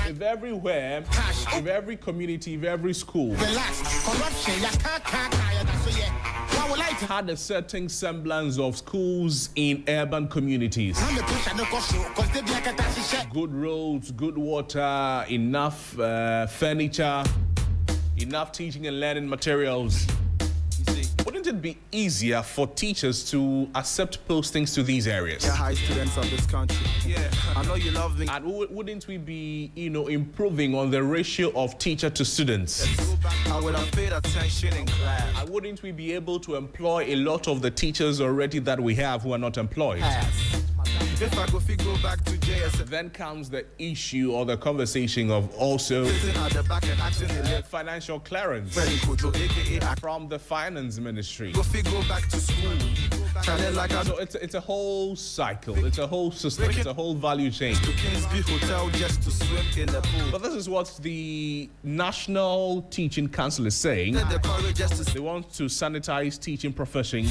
If everywhere, if every community, if every school had a certain semblance of schools in urban communities, good roads, good water, enough furniture, enough teaching and learning materials, wouldn't it be easier for teachers to accept postings to these areas? High students of this country. Yeah, I know you love me. And wouldn't we be, improving on the ratio of teacher to students? I would have paid attention in class. And wouldn't we be able to employ a lot of the teachers already that we have who are not employed? If I go back to JS, then comes the issue or the conversation of also financial clearance from the finance ministry. Go back to school. So it's a whole cycle, it's a whole system, it's a whole value chain. But this is what the National Teaching Council is saying. They want to sanitize teaching profession.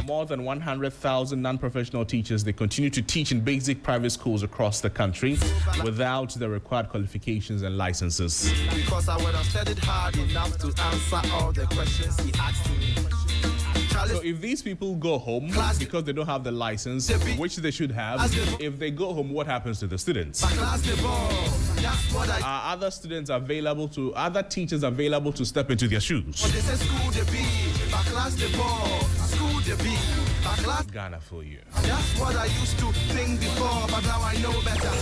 More than 100,000 non-professional teachers, they continue to teach in basic private schools across the country without the required qualifications and licenses. Because I would have studied hard enough to answer all the questions he asked me. So if these people go home because they don't have the license, which they should have, if they go home, what happens to the students? Are other students available to, other teachers available to step into their shoes? Ghana for you. That's what I used to think before, but now I know better.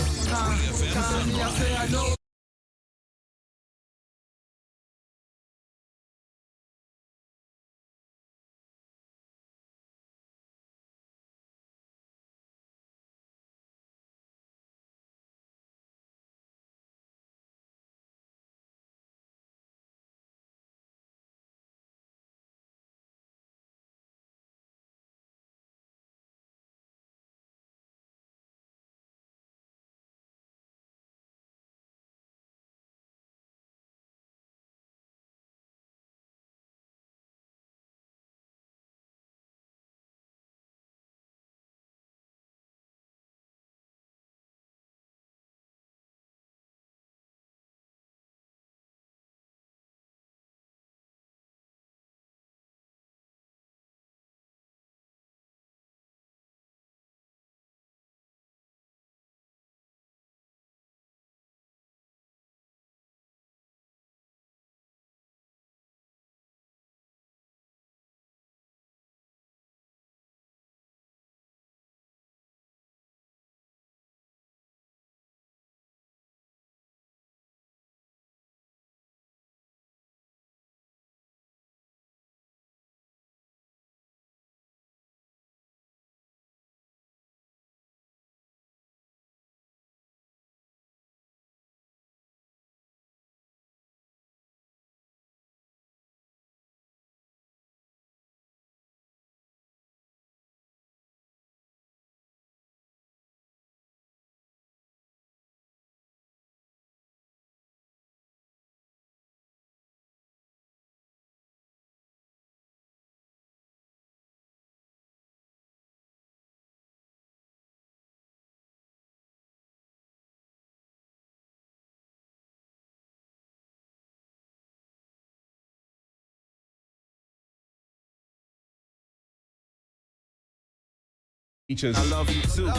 teachers. I love you too.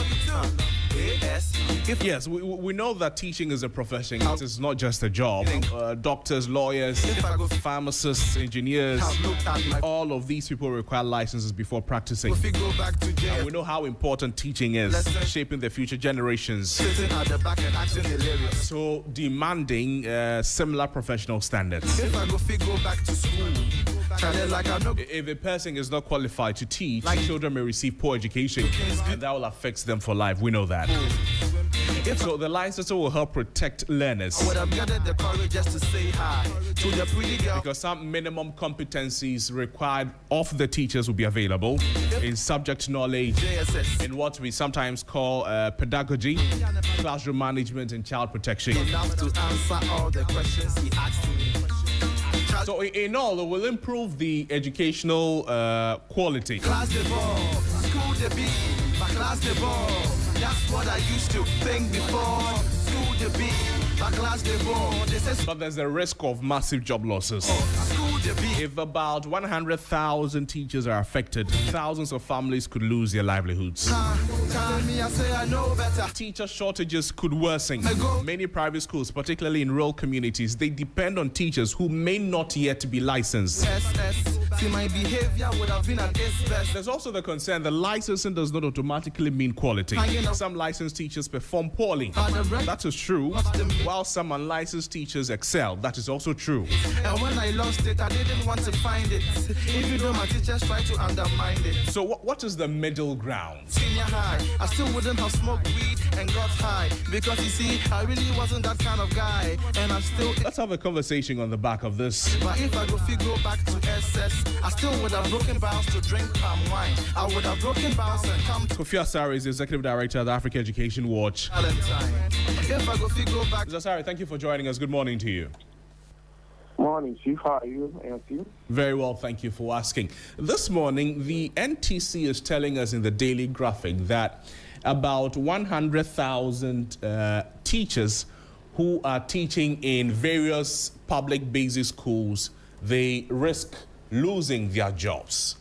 Yes, we know that teaching is a profession. It is not just a job. Doctors, lawyers, pharmacists, engineers, all of these people require licenses before practicing. And we know how important teaching is, shaping the future generations. So demanding similar professional standards. If I go back to school, if a person is not qualified to teach, children may receive poor education, and that will affect them for life. We know that. So the licensor will help protect learners. I would have gathered the courage just to say hi to the pretty girl. Because some minimum competencies required of the teachers will be available in subject knowledge, in what we sometimes call pedagogy, classroom management, and child protection. Enough to answer all the questions he asked me. So in all, it will improve the educational quality. Class the ball, school the beat, my class the ball. That's what I used to think before. School the beat, my class the ball. But there's a risk of massive job losses. If about 100,000 teachers are affected, thousands of families could lose their livelihoods. Teacher shortages could worsen. Many private schools, particularly in rural communities, they depend on teachers who may not yet be licensed. See, my behavior would have been at its best. There's also the concern that licensing does not automatically mean quality. Some licensed teachers perform poorly. That is true. While some unlicensed teachers excel. That is also true. And when I lost it, I didn't want to find it. Even though my teachers tried to undermine it. So what is the middle ground? Senior high, I still wouldn't have smoked weed and got high. Because you see, I really wasn't that kind of guy. And I'm still... Let's have a conversation on the back of this. But if I go back to SS, I still would have broken bounds to drink palm wine. I would have broken bounds and come to... Kofi Asare is the Executive Director of the Africa Education Watch. Valentine. If I go back... Mr. Asare, thank you for joining us. Good morning to you. Morning, Chief. How are you? And you? Very well, thank you for asking. This morning, the NTC is telling us in the Daily Graphic that about 100,000 teachers who are teaching in various public basic schools, they risk losing their jobs.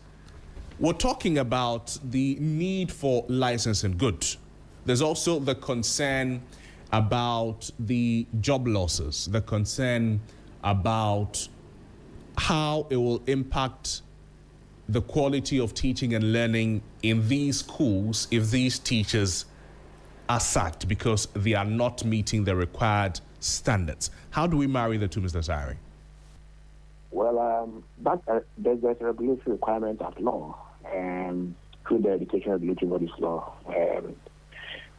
We're talking about the need for licensing. Good. There's also the concern about the job losses, the concern about how it will impact the quality of teaching and learning in these schools if these teachers are sacked because they are not meeting the required standards. How do we marry the two, Mr. Asare? Well, there's a regulatory requirement at law through the Education Regulatory Bodies Law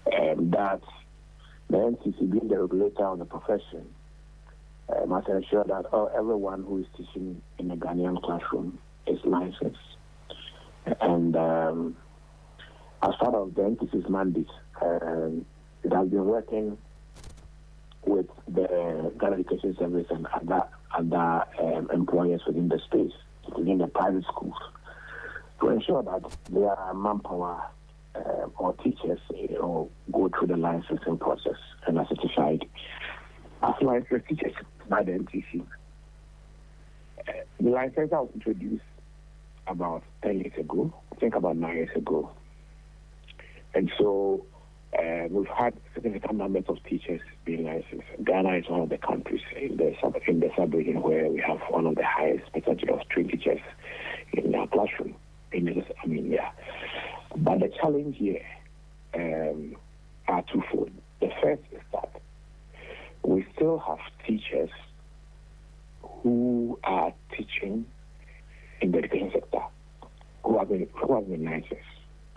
that the NCC, being the regulator of the profession, must ensure that everyone who is teaching in a Ghanaian classroom is licensed. And as part of the NCC's mandate, it has been working with the Ghana Education Service and other employers within the space, within the private schools, to ensure that their manpower or teachers go through the licensing process and are certified as licensed teachers by the NTC. The license was introduced about 10 years ago, I think about 9 years ago. And so we've had significant numbers of teachers being licensed. Ghana is one of the countries in the sub-region where we have one of the highest percentage of trained teachers in our classroom. But the challenge here are twofold. The first is that we still have teachers who are teaching in the education sector who have been licensed,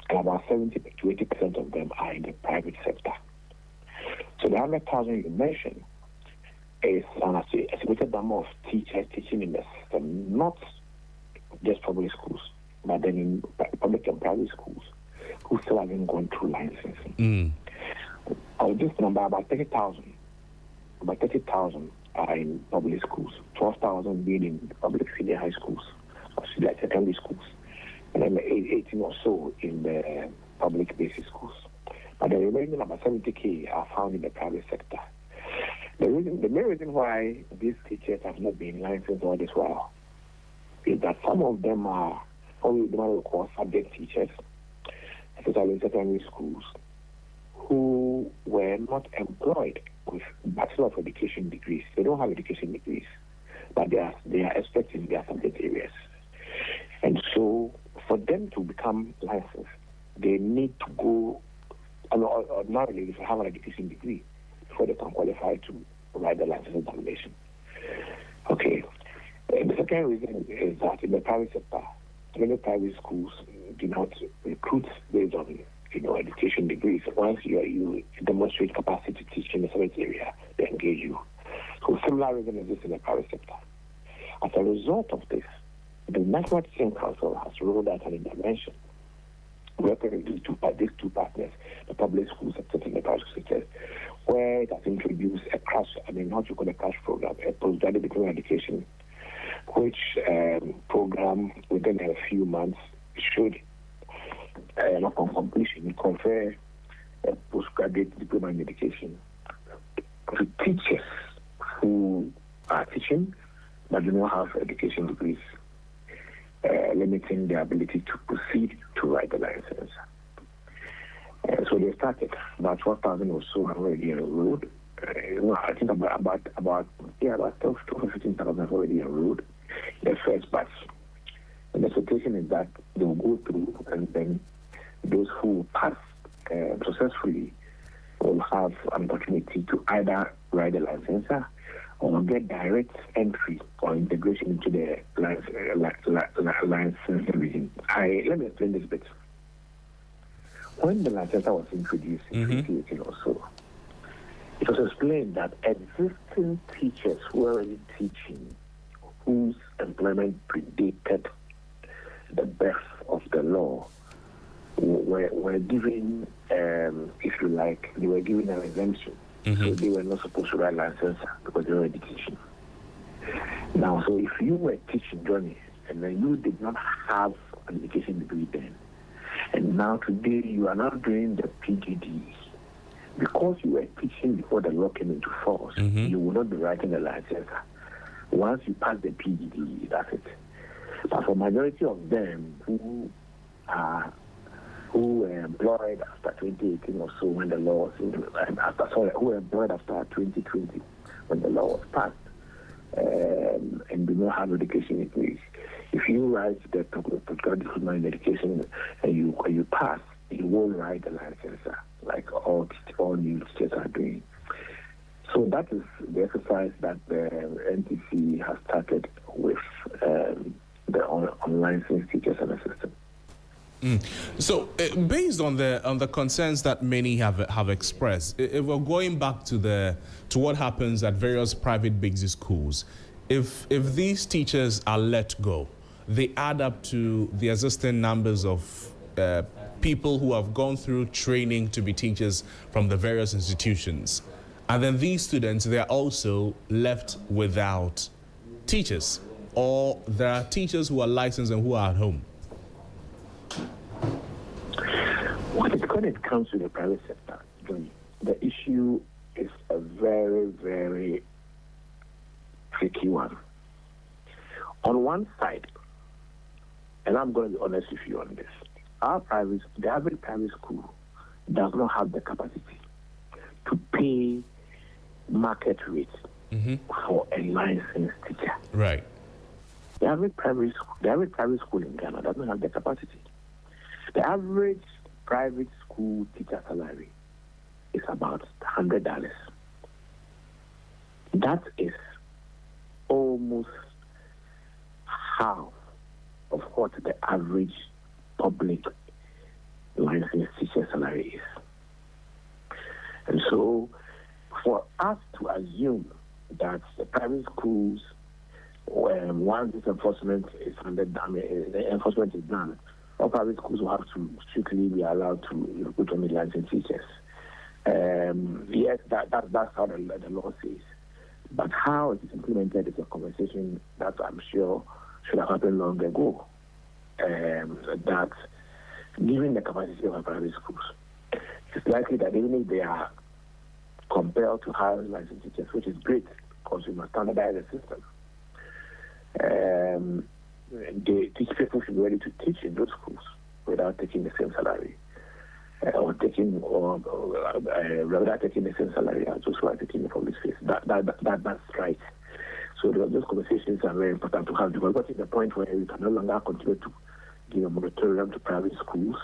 and about 70 to 80% of them are in the private sector. So the 100,000 you mentioned is an estimated number of teachers teaching in the system, not just public schools, but then in public and private schools, who still haven't gone through licensing. Of this number, about 30,000 are in public schools, 12,000 being in public senior high schools, or senior secondary schools, and then 18 or so in the public basic schools. But the remaining about 70K are found in the private sector. The main reason why these teachers have not been licensed all this while is that some of them are what we call subject teachers, especially in secondary schools, who were not employed with Bachelor of Education degrees. They don't have education degrees, but they are experts in their subject areas. And so for them to become licensed, they need to go, ordinarily they should have an education degree before they can qualify to write the license examination. Okay. And the second reason is that in the private sector, many private schools do not recruit based on education degrees. Once you demonstrate capacity to teach in a certain area, they engage you. So similar reason exists in the private sector. As a result of this, the National Teaching Council has rolled out an intervention working with these two partners, the public school sector and the private sector, where it has introduced a crash program, a postgraduate diploma education, which program within a few months should, upon completion, confer a postgraduate diploma in education to teachers who are teaching but do not have education degrees, limiting their ability to proceed to write the license. So they started. About 12,000 or so are already enrolled. I think about 12 to 15,000 have already enrolled in the first batch. And the expectation is that they will go through, and then those who pass successfully will have an opportunity to either write the license or get direct entry or integration into the licensing region. Let me explain this bit. When the license was introduced in 2018 or so, it was explained that existing teachers who were already teaching, whose employment predated the birth of the law, were given, if you like, they were given an exemption. So they were not supposed to write license because they were already teaching. Now, so if you were teaching, Johnnie, and then you did not have an education degree then, and now today you are now doing the PGD, because you were teaching before the law came into force, you will not be writing the license. Once you pass the PGD, that's it. But for majority of them who were employed after 2018 or so when the law was who were employed after 2020 when the law was passed, and do not have education degrees, if you write the postgraduate diploma in education and you pass, you won't write the license like all new teachers are doing. So that is the exercise that the NTC has started with the unlicensed teachers and assistants. So, based on the concerns that many have expressed, if we're going back to what happens at various private basic schools, if these teachers are let go, they add up to the existing numbers of people who have gone through training to be teachers from the various institutions, and then these students, they are also left without teachers, or there are teachers who are licensed and who are at home. When it comes to the private sector, the issue is a very, very tricky one. On one side, and I'm going to be honest with you on this, the average private school does not have the capacity to pay market rates for a licensed teacher. Right. The average private school in Ghana doesn't have the capacity. The average private school teacher salary is about $100. That is almost half of what the average public licensed teacher salary is. And so, for us to assume that the private schools, once this enforcement is the enforcement is done, all private schools will have to strictly be allowed to put on the licensed teachers. Yes, that's how the law says. But how it is implemented is a conversation that I'm sure should have happened long ago. That given the capacity of our private schools, it's likely that even if they are compelled to hire licensed teachers, which is great because we must standardize the system, the teaching people should be ready to teach in those schools without taking the same salary. or taking rather taking the same salary as those who are taking the public space. That's right. So those conversations are very important to have, because we're at the point where we can no longer continue to give a moratorium to private schools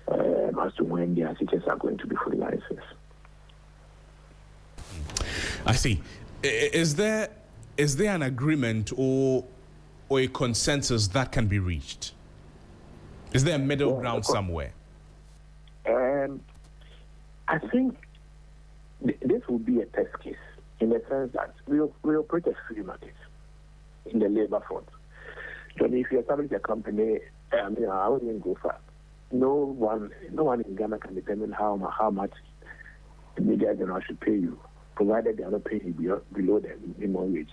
as to when their teachers are going to be fully licensed. I see. Is there an agreement or a consensus that can be reached? Is there a middle ground somewhere? I think this will be a test case in the sense that we operate a free market in the labor front. Johnnie, if you establish a company, I wouldn't even go far. No one in Ghana can determine how much the media general should pay you, provided they are not paying you below the minimum wage.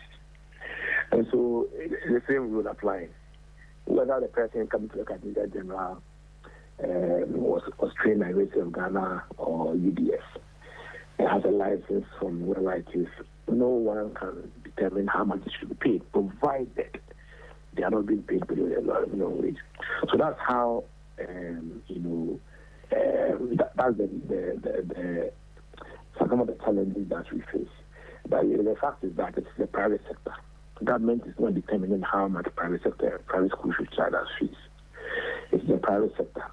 And so the same rule applies. Whether the person coming to look at media general was trained by University of Ghana or UDF, and has a license from wherever it is, no one can determine how much it should be paid, provided they are not being paid below the minimum wage. So that's how that's some of the challenges that we face. But the fact is that it's the private sector. Government is not determining how much private schools should charge as fees. It's the private sector.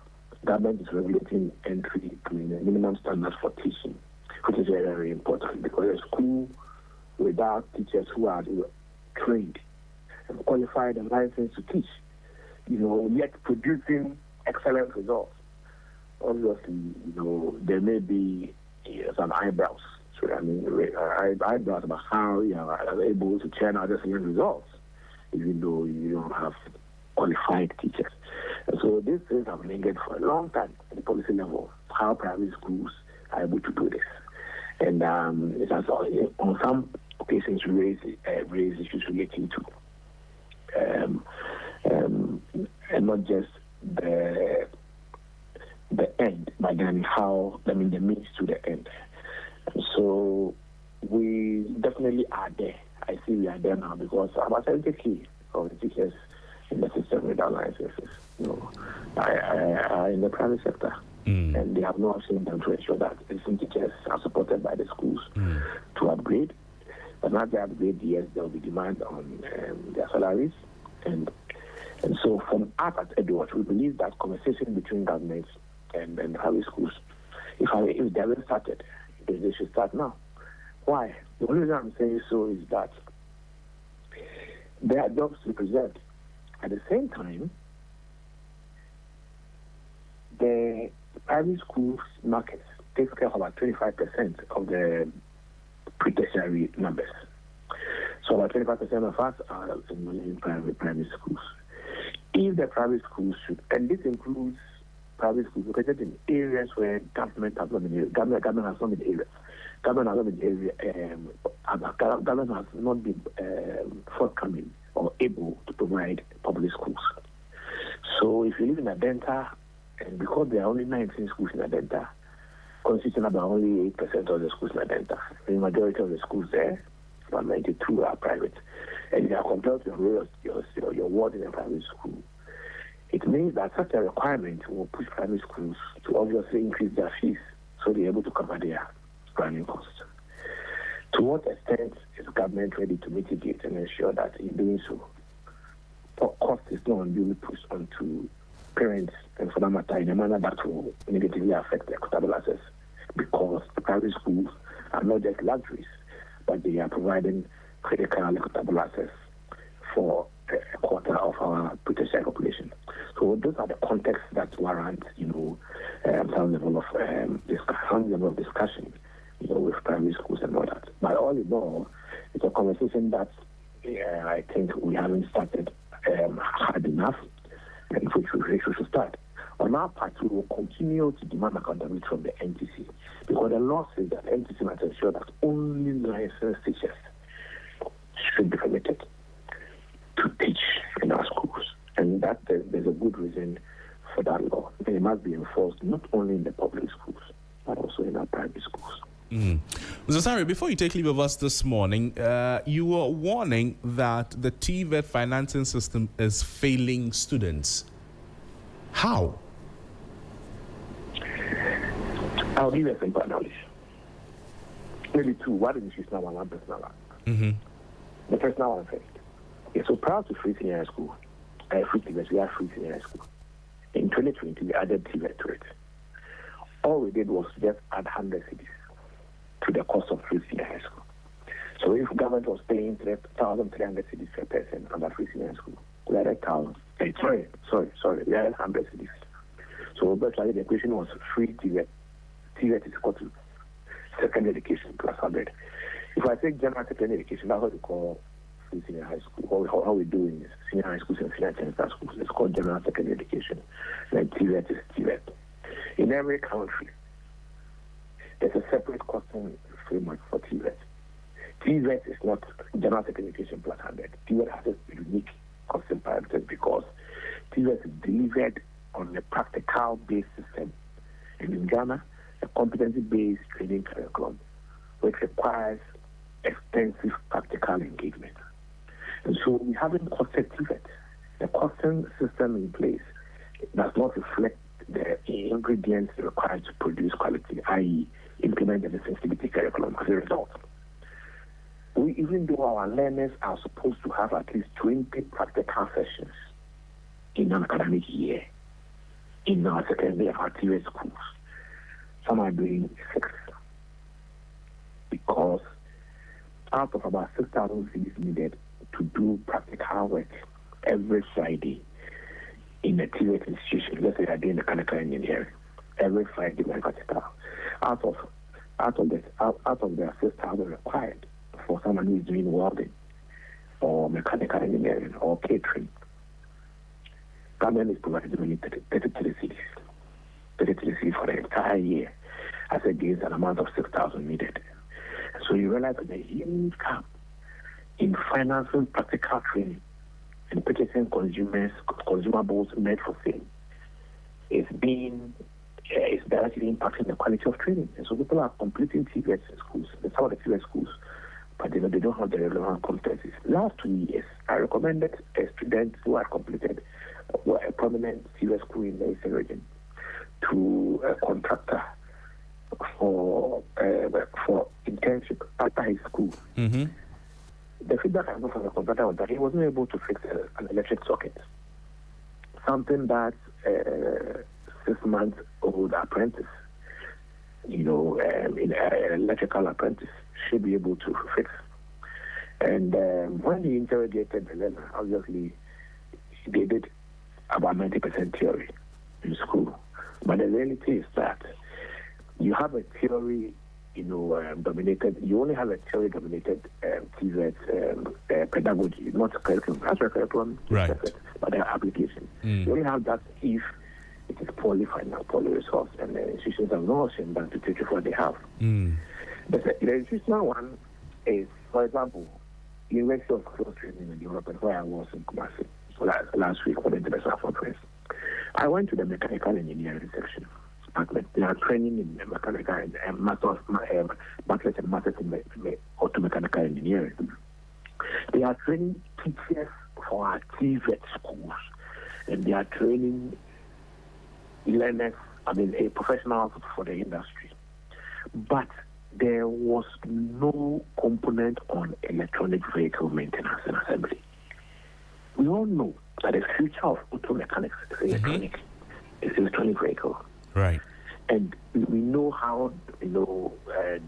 Government is regulating entry to the minimum standards for teaching, which is very, very important, because a school without teachers who are trained and qualified and licensed to teach, yet producing excellent results. Obviously, there may be some eyebrows. So eyebrows about how you are able to churn out excellent results, even though you don't have qualified teachers. And so these things have lingered for a long time at the policy level, how private schools are able to do this. And it has on some occasions raised issues relating to and not just the end, but then the means to the end. And so we definitely are there. I see we are there now, because about 70% of the teachers in the system without licenses, are in the private sector. And they have no option than to ensure that some teachers are supported by the schools to upgrade. But as they upgrade, yes, there will be demand on their salaries. And so from us at Edward, we believe that conversation between governments and private schools, if they haven't started, they should start now. Why? The only reason I'm saying so is that there are jobs to present. At the same time, the private schools market takes care of about 25% of the pre-tertiary numbers. So about 25% of us are in private schools. If the private schools should, and this includes private schools located in areas where government has not been forthcoming or able to provide public schools. So if you live in Adenta, and because there are only 19 schools in Adenta, consisting about only 8% of the schools in Adenta, the majority of the schools there, about 92 are private, and you are compelled to enroll your ward in a private school, it means that such a requirement will push private schools to obviously increase their fees so they're able to cover their running costs. To what extent is government ready to mitigate and ensure that in doing so, cost is not unduly pushed onto parents, and for that matter, in a manner that will negatively affect equitable access, because the private schools are not just luxuries, but they are providing critical equitable access for a quarter of our pre-tertiary population. So those are the contexts that warrant, some level of discussion, with primary schools and all that. But all in all, it's a conversation that I think we haven't started hard enough, and which we should start. On our part, we will continue to demand accountability from the NTC, because the law says that NTC must ensure that only licensed teachers should be permitted to teach in our schools, and that there's a good reason for that law. And it must be enforced not only in the public schools, but also in our private schools. Mr. Sari, before you take leave of us this morning, you were warning that the TVET financing system is failing students. How? give you a simple knowledge. Maybe two. One institutional one personal one. The personal one first. Okay, so prior to free senior high school, free TVET, we had free senior high school. In 2020, we added TVET to it. All we did was just add 100 cedis to the cost of free senior high school. So if government was paying 1,300 cedis per person under free senior high school, we added 1,000. Sorry, we added 100 cedis. So basically the equation was free TVET. TVET is equal to secondary education plus 100. If I take general secondary education, that's what we call free senior high school. How we do in senior high schools and senior technical schools, it's called general secondary education. Then TVET is TVET. In every country, there's a separate costing framework for TVET. TVET is not general secondary education plus 100. TVET has a unique costing parameters because TVET is delivered on a practical-based system. And in Ghana, a competency-based training curriculum, which requires extensive practical engagement. And so we haven't costed TVET. The costing system in place does not reflect the ingredients required to produce quality, i.e., implement the sensitivity curriculum as a result. Even though our learners are supposed to have at least 20 practical sessions in an academic year in our secondary and our TVET schools, some are doing 6. Because out of about 6,000 CDs needed to do practical work every Friday in a TVET institution, let's say I did mechanical engineering, every Friday my practical, out of the 6,000 required for someone who is doing welding or mechanical engineering or catering, government is providing only 33 CDs. 33 CDs for the entire year as against an amount of 6,000 needed. So you realize that the huge gap in financing practical training and purchasing consumables made for sale is directly impacting the quality of training. And so people are completing TVET in schools, some of the TVET schools, but they don't have the relevant competencies. Last 2 years, I recommended a student who had completed a prominent TVET school in the Eastern region to a contractor for internship after his school. The feedback I got from the contractor was that he wasn't able to fix an electric socket, something that 6-month-old apprentice, in an electrical apprentice, should be able to fix. And when he interrogated the learner, obviously they did about 90% theory in school. But the reality is that you have a theory, dominated. You only have a theory-dominated TVET pedagogy, not curriculum. That's a curriculum, right? But the application. You only have that if it is poorly financed, poorly resourced, and the institutions have no option than to teach you what they have. The institutional one is, for example, University of Close Training in Europe, and where I was in Kumasi last week for the International Conference. I went to the mechanical engineering section. They are training in mechanical and bachelor's and master's in automechanical engineering. They are training teachers for our TVET schools, and they are training learners, professionals for the industry. But there was no component on electronic vehicle maintenance and assembly. We all know that the future of auto mechanics is electronic vehicle. Right. And we know how,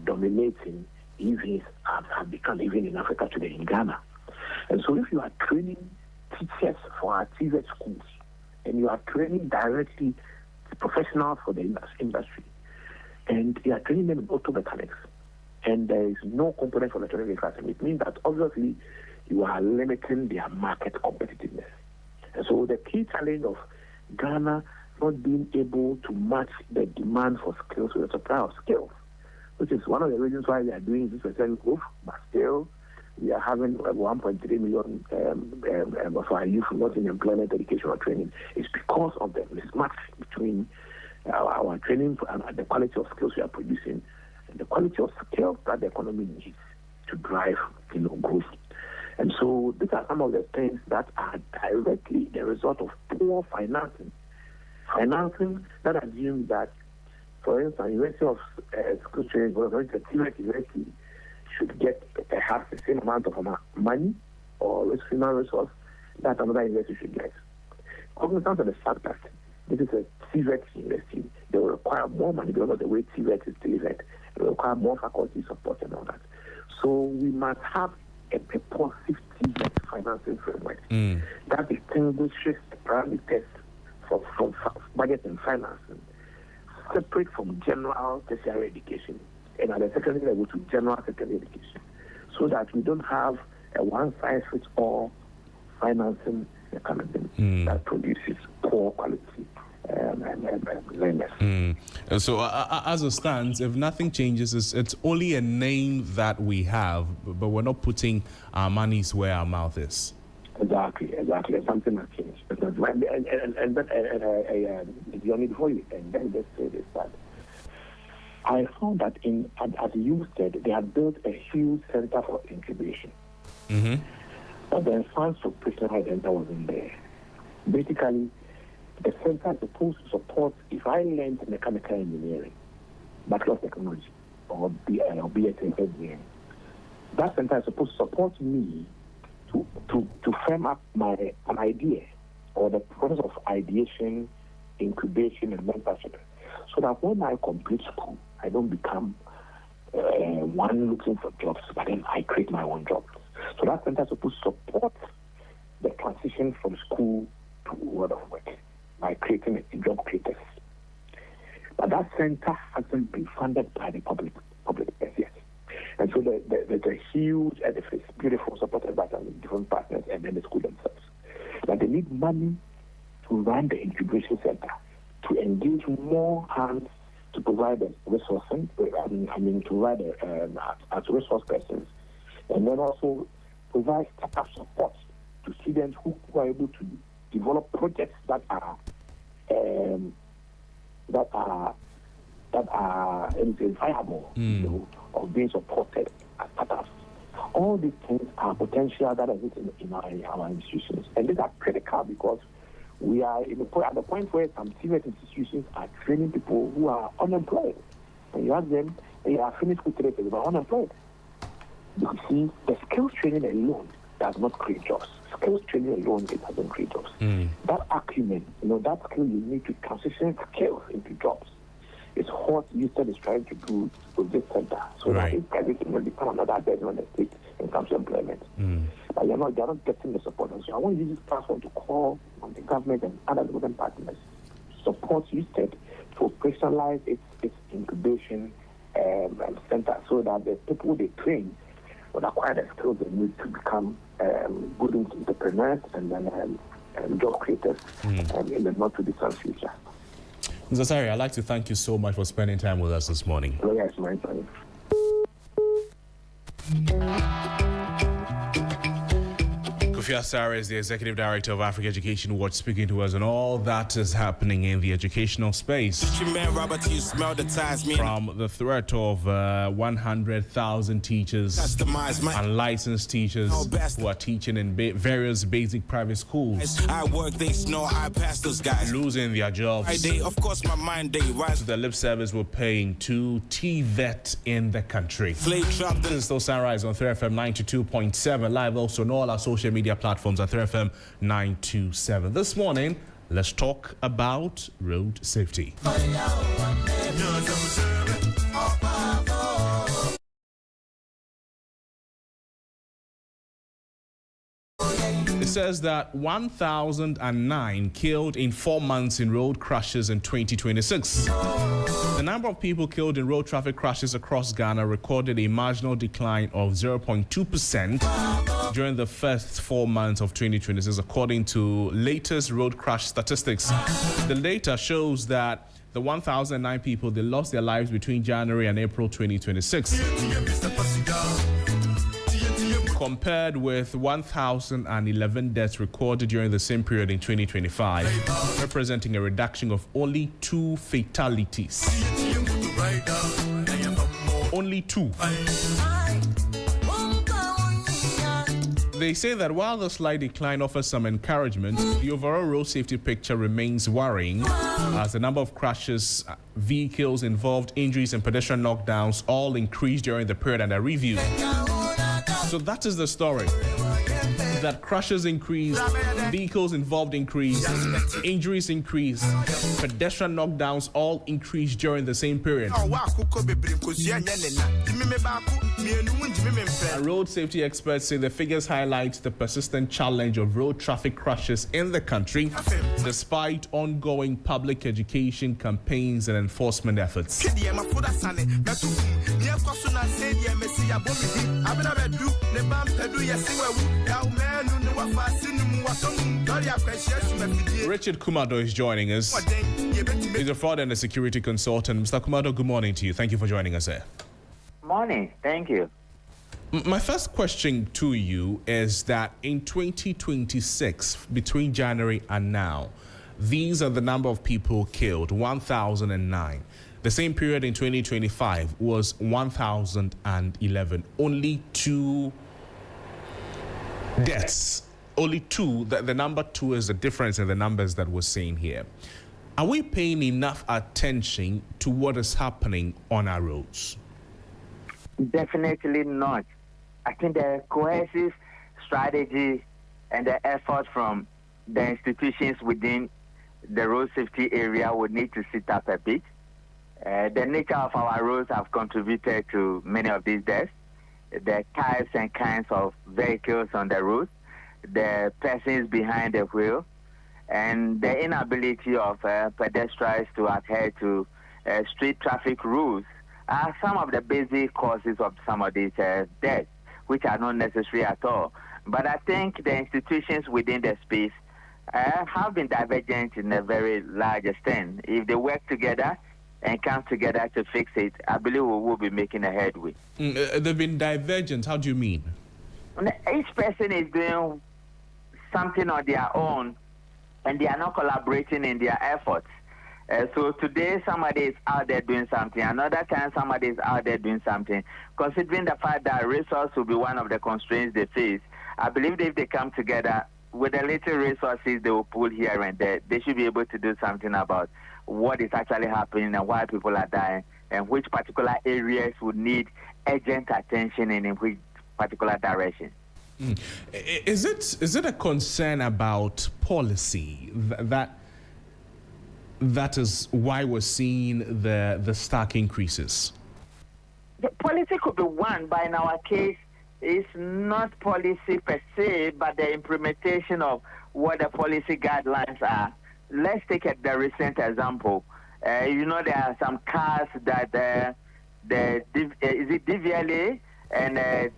dominating EVs have become even in Africa today, in Ghana. And so if you are training teachers for our TVET schools, and you are training directly professionals for the industry, and you are training them in auto mechanics, and there is no component for electronic vehicles, it means that obviously you are limiting their market competitiveness. And so the key challenge of Ghana not being able to match the demand for skills with the supply of skills, which is one of the reasons why we are doing this percent growth, but still we are having 1.3 million of our youth not in employment, education, or training. It's because of the mismatch between our training and the quality of skills we are producing and the quality of skills that the economy needs to drive growth. And so these are some of the things that are directly the result of poor financing. Financing that assumes that for instance, University of School Training, University should get perhaps the same amount of money or human resource that another university should get. Cognizant of the fact that this is a TVET university, they will require more money because of the way TVET is delivered. They will require more faculty support and all that. So we must have a purposive TVET financing framework that distinguishes the primary test from budget and financing, separate from general tertiary education, and at the secondary level to general secondary education, so that we don't have a one-size-fits-all financing mechanism that produces poor quality learners. So as it stands, if nothing changes, it's only a name that we have, but we're not putting our monies where our mouth is. Exactly. Something has changed. Johnnie, before you end, let me just say this, that I found that at Hughes said they had built a huge center for incubation. But the funds for personal center wasn't there. Basically, the center is supposed to support, if I learned mechanical engineering, bachelor's technology, or BS in engineering, that center is supposed to support me to frame up an idea or the process of ideation, incubation, and mentorship, so that when I complete school, I don't become one looking for jobs, but then I create my own jobs. So that center is supposed to support the transition from school to world of work by creating a job creators. But that center hasn't been funded by the public yet. And so there's a huge edifice, beautiful, supported by some different partners and then the school themselves. But they need money to run the incubation center, to engage more hands to provide the resourcing, to provide as resource persons, and then also provide startup support to students who are able to develop projects that are viable, of being supported as startups. All these things are potential that exist in our institutions, and these are critical because we are at the point where some serious institutions are training people who are unemployed. And you ask them, they are finished with trade, but unemployed. You see, the skills training alone does not create jobs. Skills training alone, it doesn't create jobs. That acumen, that skill you need to transition skills into jobs. It's what USAID is trying to do with this center, so that everything will become another burden on the state in terms of employment. But they're not getting the support. And so I want to use this platform to call on the government and other government partners to support USAID to operationalize its incubation center, so that the people they train will acquire the skills they need to become good entrepreneurs and then job creators in the not too distant future. Mr. Sari, I'd like to thank you so much for spending time with us this morning. Oh, yes, my friend. Kofi Asare is the Executive Director of Africa Education Watch, speaking to us on all that is happening in the educational space. From the threat of 100,000 teachers, unlicensed teachers who are teaching in various basic private schools, losing their jobs, to the lip service we're paying to TVET in the country. This is still Sunrise on 3FM 92.7, live also on all our social media platforms at 3FM 927. This morning, let's talk about road safety. It says that 1,009 killed in 4 months in road crashes in 2026. The number of people killed in road traffic crashes across Ghana recorded a marginal decline of 0.2% during the first 4 months of 2026, according to latest road crash statistics. The data shows that the 1,009 people, they lost their lives between January and April 2026. Compared with 1,011 deaths recorded during the same period in 2025, representing a reduction of only 2 fatalities. Only 2. They say that while the slight decline offers some encouragement, the overall road safety picture remains worrying as the number of crashes, vehicles involved, injuries and pedestrian knockdowns all increased during the period under review. So that is the story. That crashes increase, vehicles involved increase, injuries increase, pedestrian knockdowns all increase during the same period. And road safety experts say the figures highlight the persistent challenge of road traffic crashes in the country, despite ongoing public education campaigns and enforcement efforts. Richard Kumado is joining us. He's a fraud and a security consultant. Mr. Kumado, good morning to you. Thank you for joining us here. Morning. Thank you. My first question to you is that in 2026, between January and now, these are the number of people killed, 1,009. The same period in 2025 was 1,011. Only 2 deaths. Only 2. The number 2 is the difference in the numbers that we're seeing here. Are we paying enough attention to what is happening on our roads? Definitely not. I think the cohesive strategy and the effort from the institutions within the road safety area would need to sit up a bit. The nature of our roads have contributed to many of these deaths. The types and kinds of vehicles on the road, the persons behind the wheel, and the inability of pedestrians to adhere to street traffic rules are some of the basic causes of some of these deaths, which are not necessary at all. But I think the institutions within the space have been divergent in a very large extent. If they work together and come together to fix it, I believe we will be making a headway. They've been divergent. How do you mean? Each person is doing something on their own, and they are not collaborating in their efforts. So today somebody is out there doing something, another time somebody is out there doing something. Considering the fact that resource will be one of the constraints they face, I believe that if they come together with the little resources they will pull here and there, they should be able to do something about what is actually happening and why people are dying and which particular areas would need urgent attention and in which particular direction. Is it a concern about policy that is why we're seeing the stark increases? The policy could be one, but in our case, it's not policy per se, but the implementation of what the policy guidelines are. Let's take the recent example. There are some cars that is it DVLA and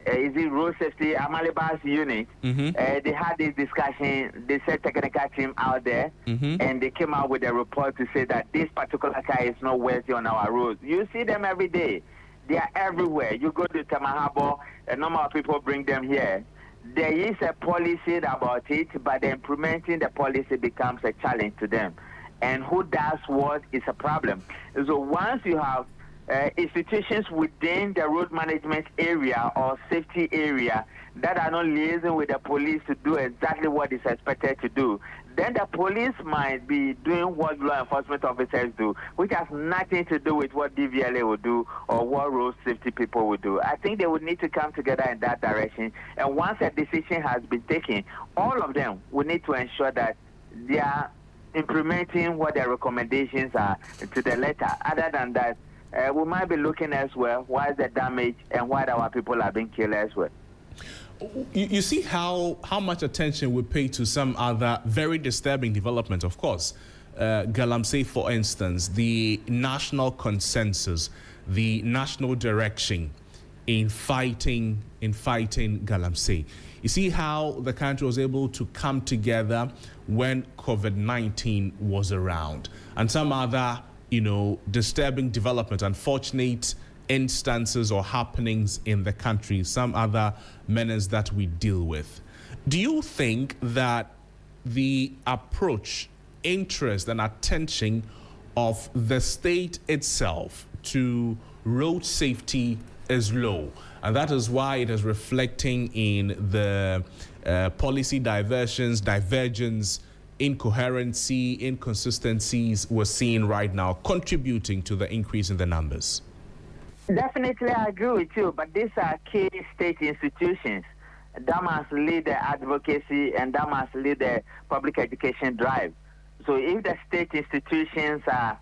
is it road safety Amalibas unit? They had this discussion. They said technical team out there, and they came out with a report to say that this particular car is not worthy on our roads. You see them every day. They are everywhere. You go to Tamahabo, a number of people bring them here. There is a policy about it, but implementing the policy becomes a challenge to them. And who does what is a problem. So once you have institutions within the road management area or safety area that are not liaising with the police to do exactly what is expected to do, then the police might be doing what law enforcement officers do, which has nothing to do with what DVLA would do or what road safety people would do. I think they would need to come together in that direction. And once a decision has been taken, all of them would need to ensure that they are implementing what their recommendations are to the letter. Other than that, we might be looking elsewhere. Why is the damage and why our people are being killed elsewhere? You see how much attention we pay to some other very disturbing development, of course. Galamsey, for instance, the national consensus, the national direction in fighting Galamsey. You see how the country was able to come together when COVID-19 was around, and some other, disturbing development, unfortunate instances or happenings in the country, some other menace that we deal with. Do you think that the approach, interest, and attention of the state itself to road safety is low, and that is why it is reflecting in the policy divergence, incoherency, inconsistencies we're seeing right now, contributing to the increase in the numbers. Definitely, I agree with you, but these are key state institutions that must lead the advocacy and that must lead the public education drive. So if the state institutions are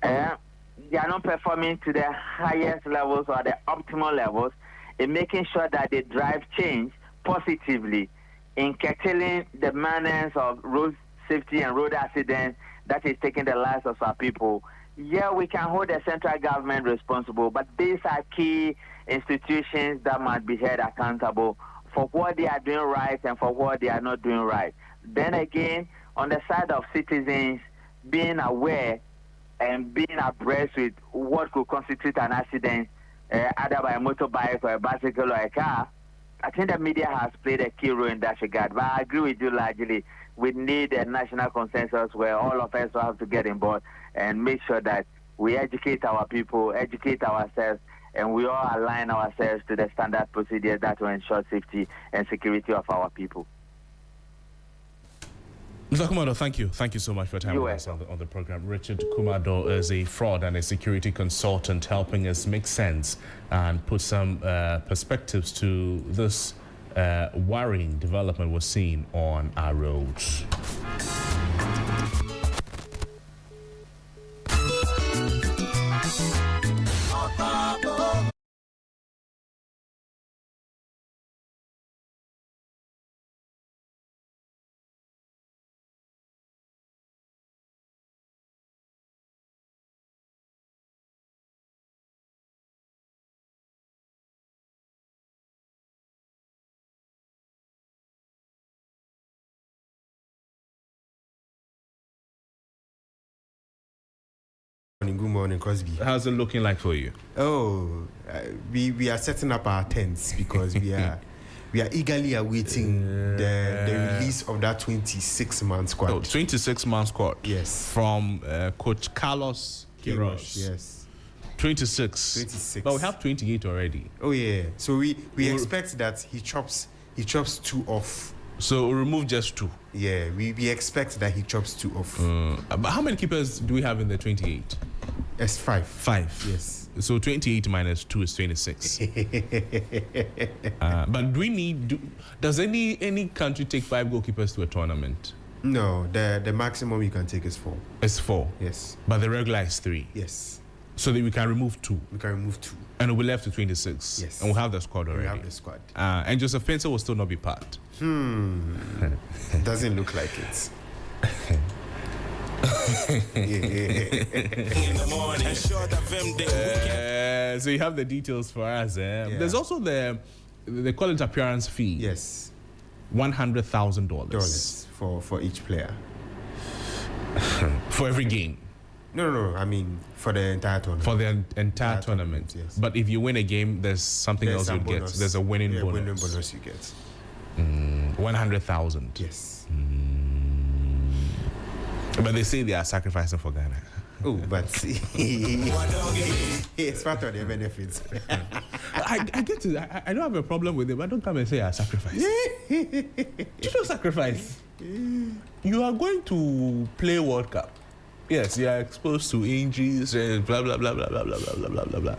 they are not performing to the highest levels or the optimal levels, in making sure that they drive change positively in curtailing the menace of road safety and road accidents that is taking the lives of our people. Yeah, we can hold the central government responsible, but these are key institutions that must be held accountable for what they are doing right and for what they are not doing right. Then again, on the side of citizens, being aware and being abreast with what could constitute an accident, either by a motorbike or a bicycle or a car, I think the media has played a key role in that regard. But I agree with you largely. We need a national consensus where all of us will have to get involved and make sure that we educate our people, educate ourselves, and we all align ourselves to the standard procedures that will ensure safety and security of our people. Mr. Kumado, thank you. Thank you so much for your time with us on the program. Richard Kumado is a fraud and a security consultant helping us make sense and put some perspectives to this worrying development we're seeing on our roads. Good morning, Crosby. How's it looking like for you? Oh, we are setting up our tents because we are eagerly awaiting the release of that 26-man squad. 26-man squad. Yes. From Coach Carlos Queiroz. Yes. 26. But we have 28 already. Oh yeah. So we expect that he chops 2 off. So we'll remove just 2. Yeah, we expect that he chops 2 off. But how many keepers do we have in the 28? It's 5. 5. Yes. So 28 minus 2 is 26. But do we need? Does any country take 5 goalkeepers to a tournament? No, the maximum you can take is 4. It's 4. Yes. But the regular is 3. Yes. So that we can remove 2. We can remove 2. And we'll be left with 26. Yes. And we'll have the squad already. We have the squad. And Joseph Pencil will still not be part. Doesn't look like it. In the morning. So you have the details for us. There's also the college appearance fee. Yes. $100,000 for each player. For every game. No. I mean, for the entire tournament. For the entire tournament. Yes. But if you win a game, there's something else you get. There's a winning bonus. Winning bonus you get. 100,000. Yes. But they say they are sacrificing for Ghana. Oh, but it's part of their benefits. I get it. I don't have a problem with it, but don't come and say I sacrifice. You don't sacrifice. You are going to play World Cup. Yes, you are exposed to injuries and blah blah blah blah blah blah blah blah blah blah.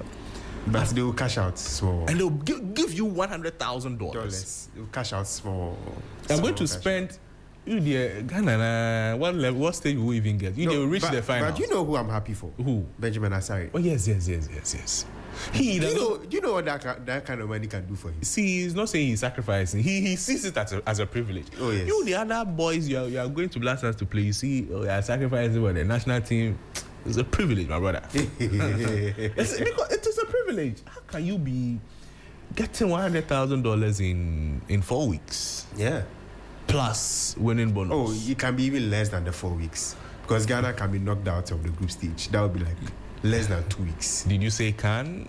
But they will cash out small. And they'll give you $100,000. They will cash out small. I'm going to spend. You dear Ghana, what stage will we even get? They will reach the final. But you know who I'm happy for? Who? Benjamin Asari. Oh yes. You know what that kind of money can do for him. See, he's not saying he's sacrificing. He sees it as a privilege. Oh yes. You the other boys you are going to blast us to play. You see, you are sacrificing for the national team. It's a privilege, my brother. Because it is a privilege. How can you be getting $100,000 in 4 weeks? Yeah. Plus winning bonus. Oh, it can be even less than the 4 weeks. Because Ghana can be knocked out of the group stage. That would be like less than 2 weeks. Did you say can?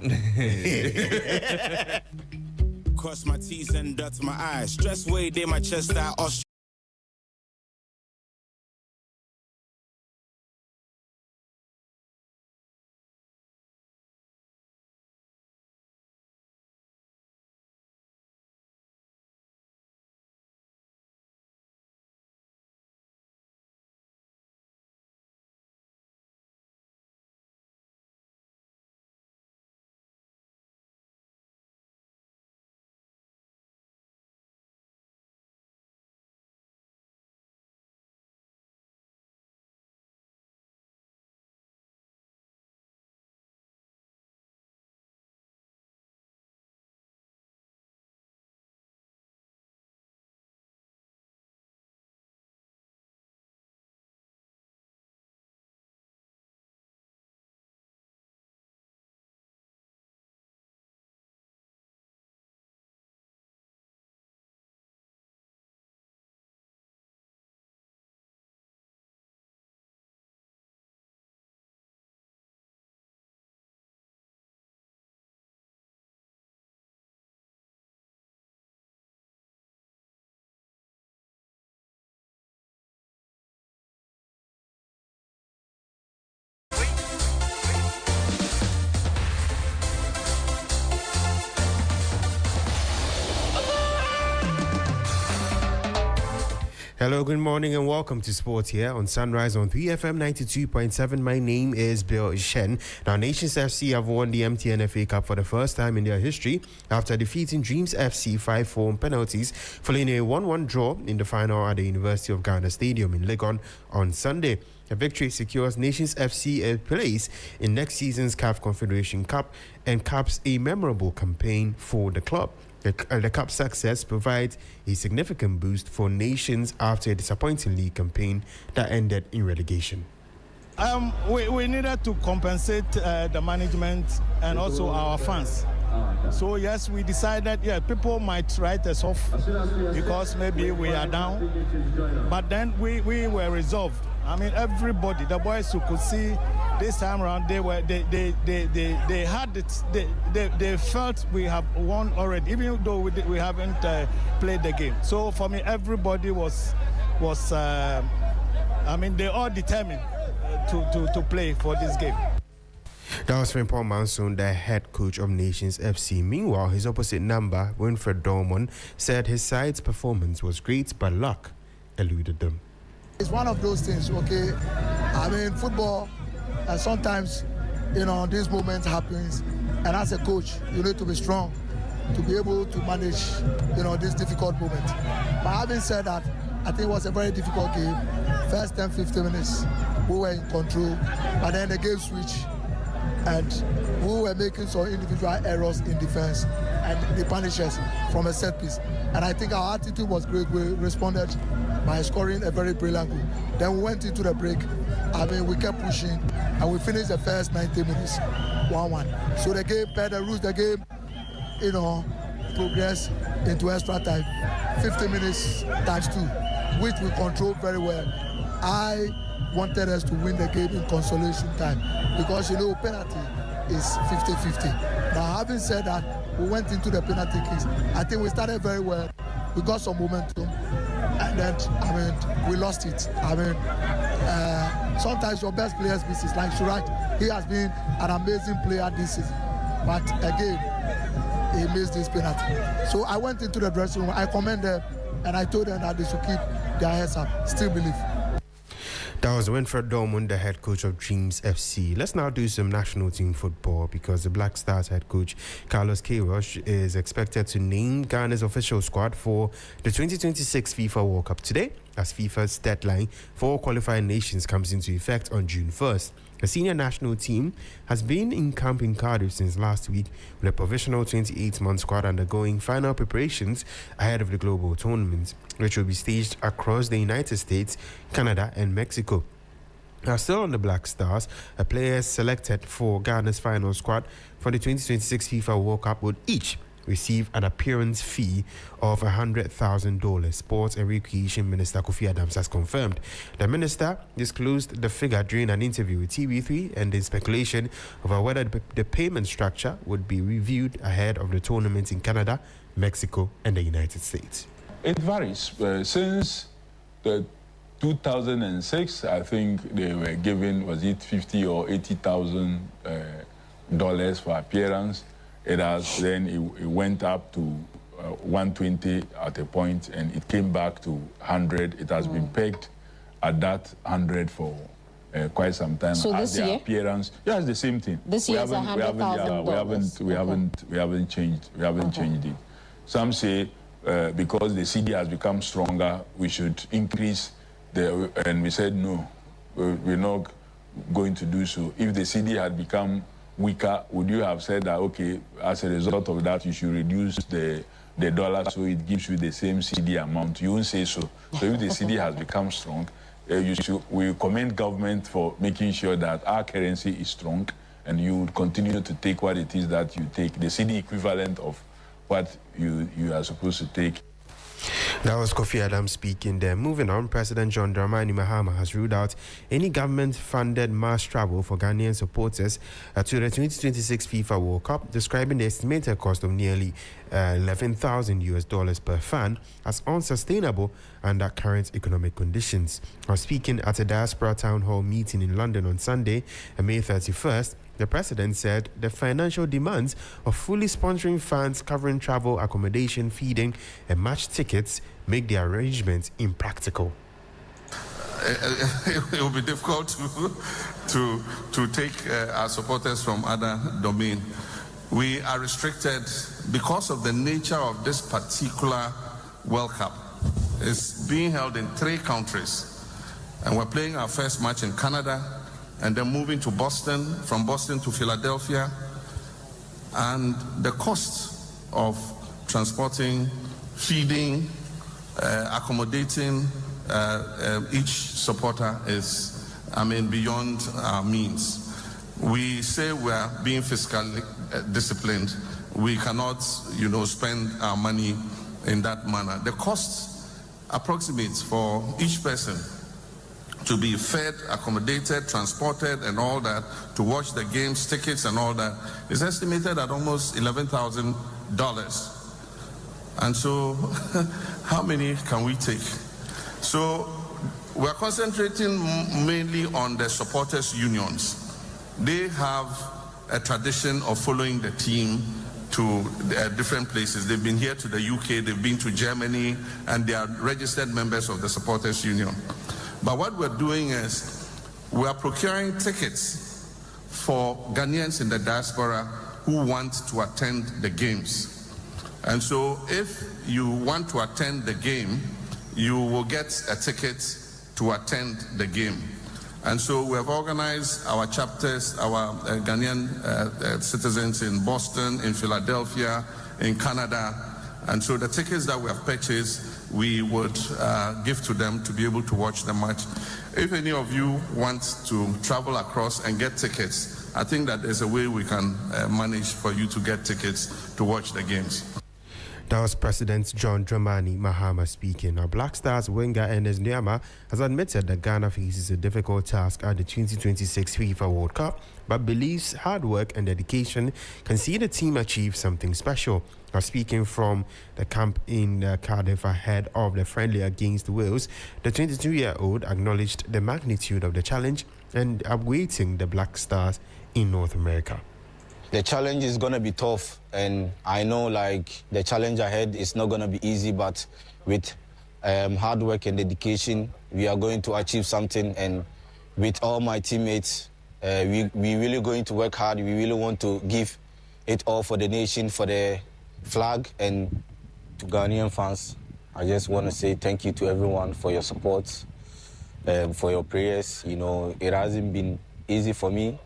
Cross my T's and dot my eyes. Stress way in my chest out. Hello, good morning and welcome to Sports here on Sunrise on 3FM 92.7. My name is Bill Shen. Now, Nations FC have won the MTN FA Cup for the first time in their history after defeating Dreams FC 5-4 on penalties following a 1-1 draw in the final at the University of Ghana Stadium in Legon on Sunday. A victory secures Nations FC a place in next season's CAF Confederation Cup and caps a memorable campaign for the club. The Cup success provides a significant boost for Nations after a disappointing league campaign that ended in relegation. We needed to compensate the management and also our fans. So yes, we decided, people might write us off because maybe we are down, but then we were resolved. I mean, everybody, the boys who could see this time around, they had it. They felt we have won already, even though we haven't played the game. So for me, everybody was they all determined to play for this game. That was Paul Manson, the head coach of Nations FC. Meanwhile, his opposite number, Winfred Dorman, said his side's performance was great, but luck eluded them. It's one of those things, okay? I mean, football, sometimes, this moment happens, and as a coach, you need to be strong to be able to manage, this difficult moment. But having said that, I think it was a very difficult game. First 10, 15 minutes, we were in control, but then the game switched, and we were making some individual errors in defense, and they punished us from a set piece. And I think our attitude was great. We responded by scoring a very brilliant goal. Then we went into the break. We kept pushing, and we finished the first 90 minutes 1-1. So the game, per the rules, the game, progressed into extra time, 50 minutes times 2, which we controlled very well. I wanted us to win the game in consolation time because, penalty is 50-50. Now, having said that, we went into the penalty kicks. I think we started very well. We got some momentum, and then, we lost it. Sometimes your best players miss it. Like Suraj, he has been an amazing player this season, but again, he missed this penalty. So I went into the dressing room, I commended them, and I told them that they should keep their heads up, still believe. That was Winfred Dorman, the head coach of Dreams FC. Let's now do some national team football because the Black Stars head coach Carlos Queiroz is expected to name Ghana's official squad for the 2026 FIFA World Cup today, as FIFA's deadline for qualifying nations comes into effect on June 1st. The senior national team has been in camp in Cardiff since last week with a provisional 28-man squad undergoing final preparations ahead of the global tournament, which will be staged across the United States, Canada and Mexico. Now, still on the Black Stars, the players selected for Ghana's final squad for the 2026 FIFA World Cup would each receive an appearance fee of $100,000. Sports and Recreation Minister Kofi Adams has confirmed. The minister disclosed the figure during an interview with TV3 and the speculation over whether the payment structure would be reviewed ahead of the tournament in Canada, Mexico and the United States. It varies. Since the 2006, I think they were given, was it $50,000 or $80,000 for appearance. It has then it went up to 120 at a point, and it came back to 100. It has been pegged at that 100 for quite some time. So this year, appearance, yeah, it's the same thing. This year is $100,000. We haven't changed. We haven't changed it. Some say because the CD has become stronger, we should increase and we said no, we're not going to do so. If the CD had become weaker, would you have said that, okay, as a result of that, you should reduce the dollar so it gives you the same CD amount? You won't say so. So if the CD has become strong, we commend government for making sure that our currency is strong, and you would continue to take what it is that you take, the CD equivalent of what you are supposed to take. That was Kofi Adams speaking there. Moving on, President John Dramani Mahama has ruled out any government-funded mass travel for Ghanaian supporters to the 2026 FIFA World Cup, describing the estimated cost of nearly $11,000 per fan as unsustainable under current economic conditions. While speaking at a diaspora town hall meeting in London on Sunday, May 31st, The president said the financial demands of fully sponsoring fans covering travel, accommodation, feeding, and match tickets make the arrangements impractical. It will be difficult to take our supporters from other domain. We are restricted because of the nature of this particular World Cup. It's being held in 3 countries, and we're playing our first match in Canada, and then moving to Boston, from Boston to Philadelphia, and the cost of transporting, feeding, accommodating each supporter is, beyond our means. We say we are being fiscally disciplined. We cannot, spend our money in that manner. The cost approximates for each person to be fed, accommodated, transported, and all that, to watch the games, tickets, and all that, is estimated at almost $11,000. And so, how many can we take? So, we're concentrating mainly on the supporters' unions. They have a tradition of following the team to different places. They've been here to the UK, they've been to Germany, and they are registered members of the supporters' union. But what we're doing is we are procuring tickets for Ghanaians in the diaspora who want to attend the games. And so if you want to attend the game, you will get a ticket to attend the game. And so we have organized our chapters, our Ghanaian citizens in Boston, in Philadelphia, in Canada. And so the tickets that we have purchased, we would give to them to be able to watch the match. If any of you want to travel across and get tickets, I think that there's a way we can manage for you to get tickets to watch the games. That was President John Dramani Mahama speaking. Now, Black Stars winger Ernest Nuama has admitted that Ghana faces a difficult task at the 2026 FIFA World Cup, but believes hard work and dedication can see the team achieve something special. Now, speaking from the camp in Cardiff ahead of the friendly against Wales, the 22-year-old acknowledged the magnitude of the challenge and awaiting the Black Stars in North America. The challenge is going to be tough, and I know the challenge ahead is not going to be easy, but with hard work and dedication, we are going to achieve something. And with all my teammates, we really going to work hard. We really want to give it all for the nation, for the flag. And to Ghanaian fans, I just want to say thank you to everyone for your support, for your prayers. It hasn't been easy for me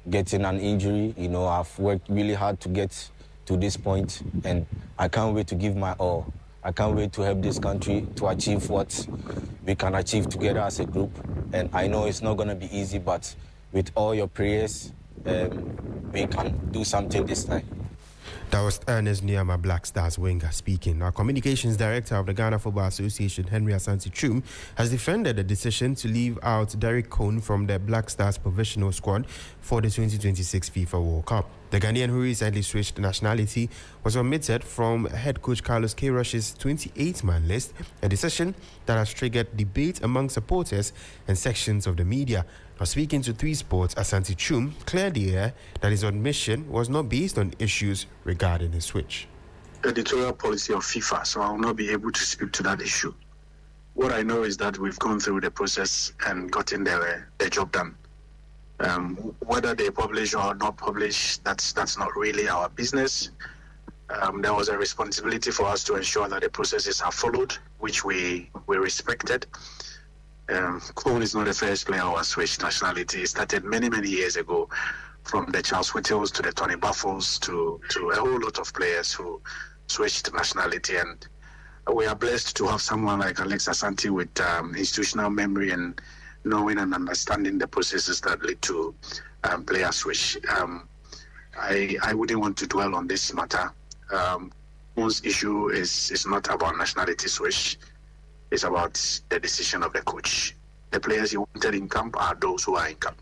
getting an injury. I've worked really hard to get to this point, and I can't wait to give my all. I can't wait to help this country to achieve what we can achieve together as a group. And I know it's not going to be easy, but with all your prayers, we can do something this time. That was Ernest Nuama, Black Stars winger, speaking. Our communications director of the Ghana Football Association, Henry Asante Chum, has defended the decision to leave out Derek Cohn from the Black Stars provisional squad for the 2026 FIFA World Cup. The Ghanaian who recently switched nationality was omitted from head coach Carlos Queiroz's 28-man list, a decision that has triggered debate among supporters and sections of the media. Now, speaking to 3 Sports, Asante Chum cleared the air that his admission was not based on issues regarding his switch. Editorial policy of FIFA, so I will not be able to speak to that issue. What I know is that we've gone through the process and gotten the job done. Whether they publish or not publish, that's not really our business. There was a responsibility for us to ensure that the processes are followed, which we respected. Cohn is not the first player who has switched nationality. It started many years ago, from the Charles Whittles to the Tony Buffles to a whole lot of players who switched nationality. And we are blessed to have someone like Alex Asante with institutional memory and knowing and understanding the processes that lead to player switch. I wouldn't want to dwell on this matter. Cohn's issue is not about nationality switch. It's about the decision of the coach. The players he wanted in camp are those who are in camp.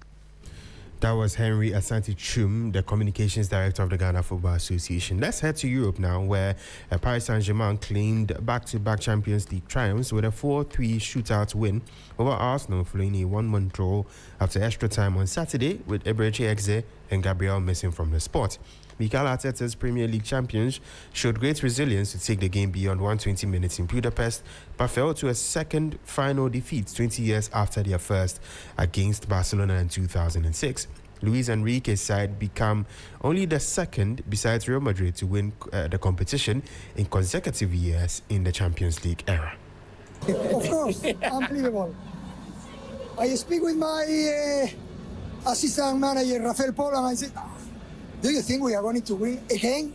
That was Henry Asante Chum, the Communications Director of the Ghana Football Association. Let's head to Europe now, where Paris Saint-Germain claimed back-to-back Champions League triumphs with a 4-3 shootout win over Arsenal following a 1-1 draw after extra time on Saturday, with Eberechi Eze and Gabriel missing from the spot. Mikel Arteta's Premier League champions showed great resilience to take the game beyond 120 minutes in Budapest, but fell to a second final defeat 20 years after their first against Barcelona in 2006. Luis Enrique's side become only the second, besides Real Madrid, to win the competition in consecutive years in the Champions League era. Of course, unbelievable. I speak with my assistant manager, Rafael Paul, and I said, do you think we are going to win again?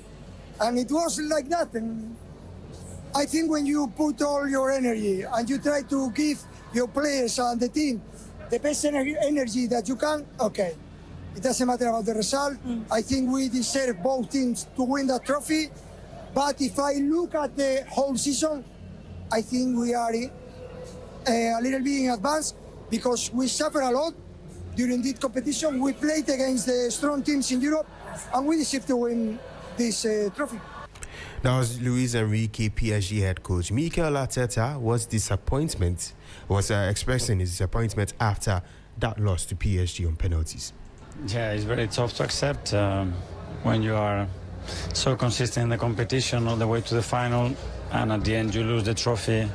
And it was like that. And I think when you put all your energy and you try to give your players and the team the best energy that you can, okay. It doesn't matter about the result. I think we deserve both teams to win that trophy. But if I look at the whole season, I think we are a little bit in advance because we suffer a lot during this competition. We played against the strong teams in Europe, and we deserve to win this trophy. That was Luis Enrique, PSG head coach. Mikel Arteta was expressing his disappointment after that loss to PSG on penalties. Yeah, it's very tough to accept when you are so consistent in the competition all the way to the final, and at the end you lose the trophy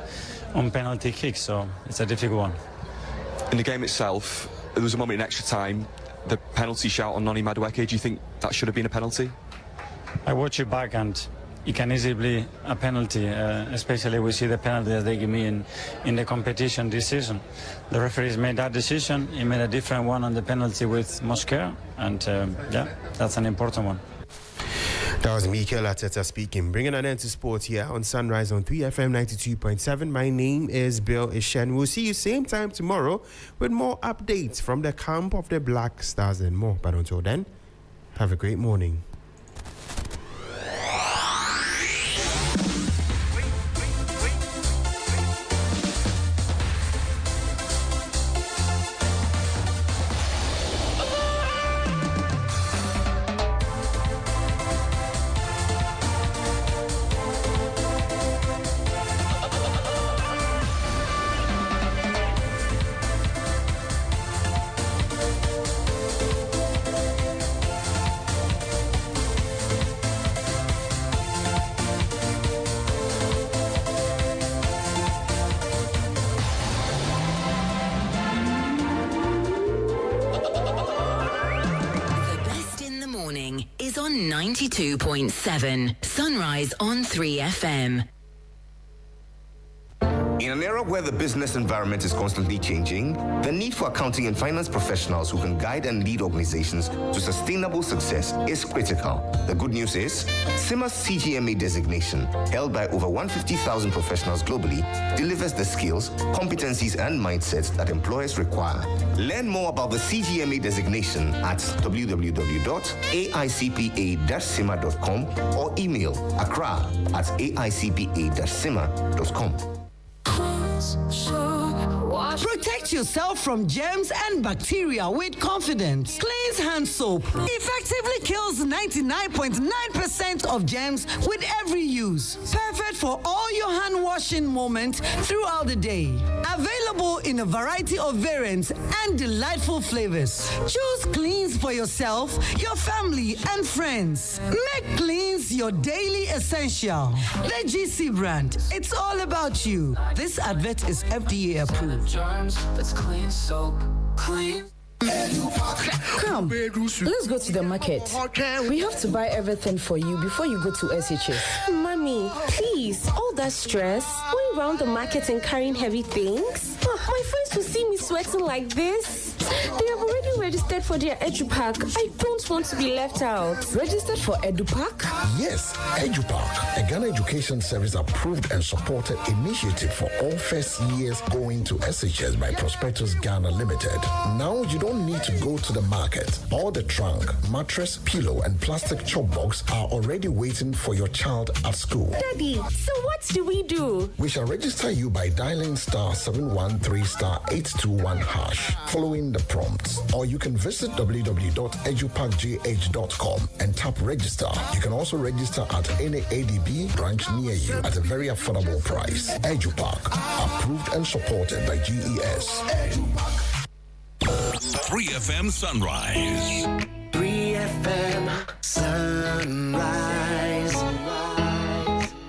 on penalty kicks, so it's a difficult one. In the game itself, there was a moment in extra time, the penalty shout on Noni Madueke. Do you think that should have been a penalty? I watch it back and it can easily be a penalty, especially we see the penalty that they give me in the competition this season. The referees made that decision. He made a different one on the penalty with Mosquera, and yeah, that's an important one. That was Mikel Arteta speaking. Bringing an end to sports here on Sunrise on 3FM 92.7. My name is Bill Ishen. We'll see you same time tomorrow with more updates from the camp of the Black Stars and more. But until then, have a great morning. Is on 92.7 Sunrise on 3FM. In an era where the business environment is constantly changing, the need for accounting and finance professionals who can guide and lead organizations to sustainable success is critical. The good news is, CIMA's CGMA designation, held by over 150,000 professionals globally, delivers the skills, competencies, and mindsets that employers require. Learn more about the CGMA designation at www.aicpa-cima.com or email accra@aicpa-cima.com. Protect yourself from germs and bacteria with confidence. Cleanse hand soap effectively kills 99.9% of germs with every use. Perfect for all your hand washing moments throughout the day. Available in a variety of variants and delightful flavors. Choose Cleanse for yourself, your family, and friends. Make Cleanse your daily essential. The GC brand. It's all about you. This advert is FDA approved. Let's clean soap, clean. Come, let's go to the market. We have to buy everything for you before you go to SHS. Mommy, please, all that stress, going around the market and carrying heavy things. My friends will see me sweating like this. They have already registered for their EduPack. I don't want to be left out. Registered for EduPack? Yes, EduPark, a Ghana Education Service approved and supported initiative for all first years going to SHS by Prospectus Ghana Limited. Now you don't need to go to the market. All the trunk, mattress, pillow, and plastic chop box are already waiting for your child at school. Daddy, so what do we do? We shall register you by dialing *713*821# following the prompts. Or you can visit www.eduparkgh.com and tap register. You can also register at any ADB branch near you at a very affordable price. EduPark, approved and supported by GES. 3FM Sunrise. 3FM Sunrise.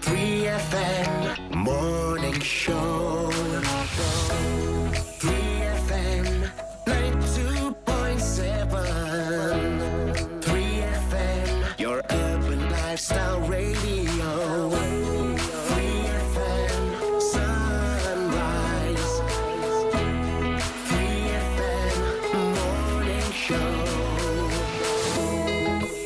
3FM Morning Show. 3FM 92.7. 3FM, your urban lifestyle radio. 3FM Sunrise. 3FM Morning Show.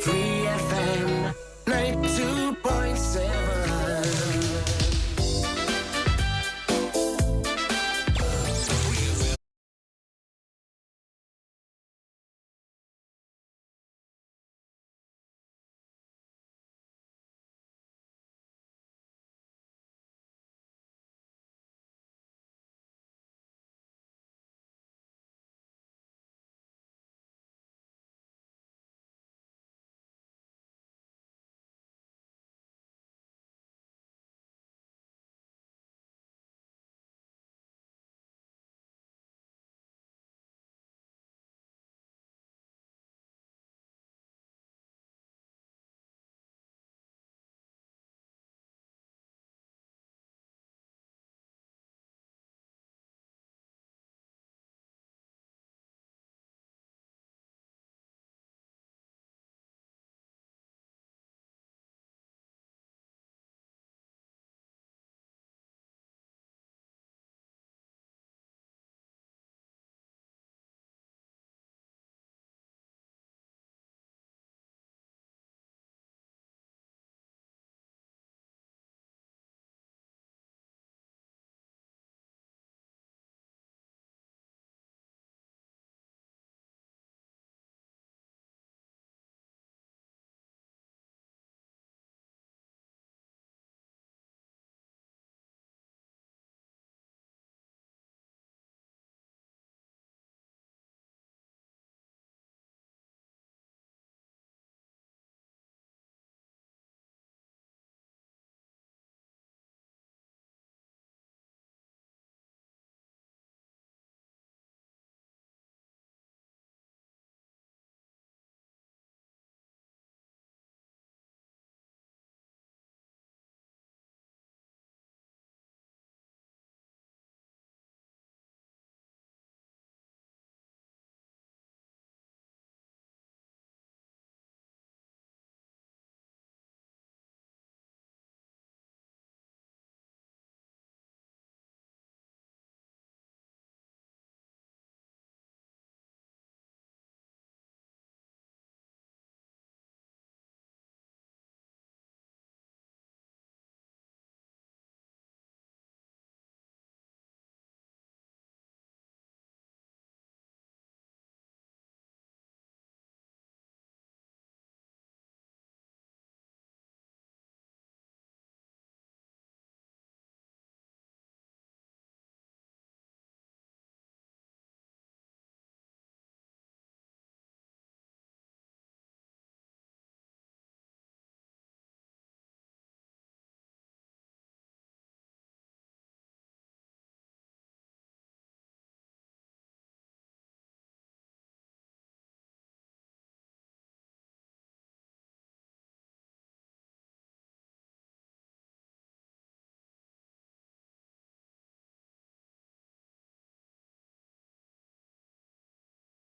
3FM 92.7.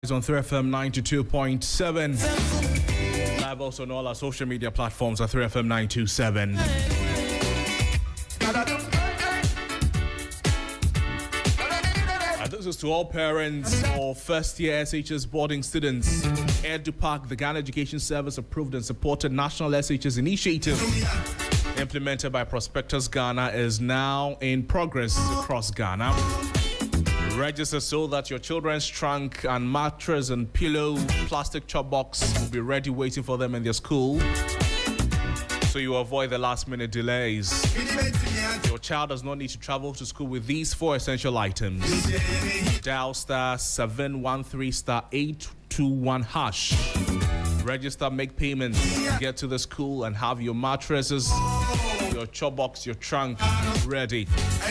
It's on 3FM 92.7. Live also on all our social media platforms at 3FM 927. This Notice to all parents or first-year SHS boarding students. EduPark, the Ghana Education Service approved and supported national SHS initiative implemented by Prospectus Ghana is now in progress across Ghana. Register so that your children's trunk and mattress and pillow plastic chop box will be ready waiting for them in their school, so you avoid the last-minute delays. Your child does not need to travel to school with these 4 essential items. Dial *713*821#. Register, make payments, get to the school and have your mattresses, your chop box, your trunk ready.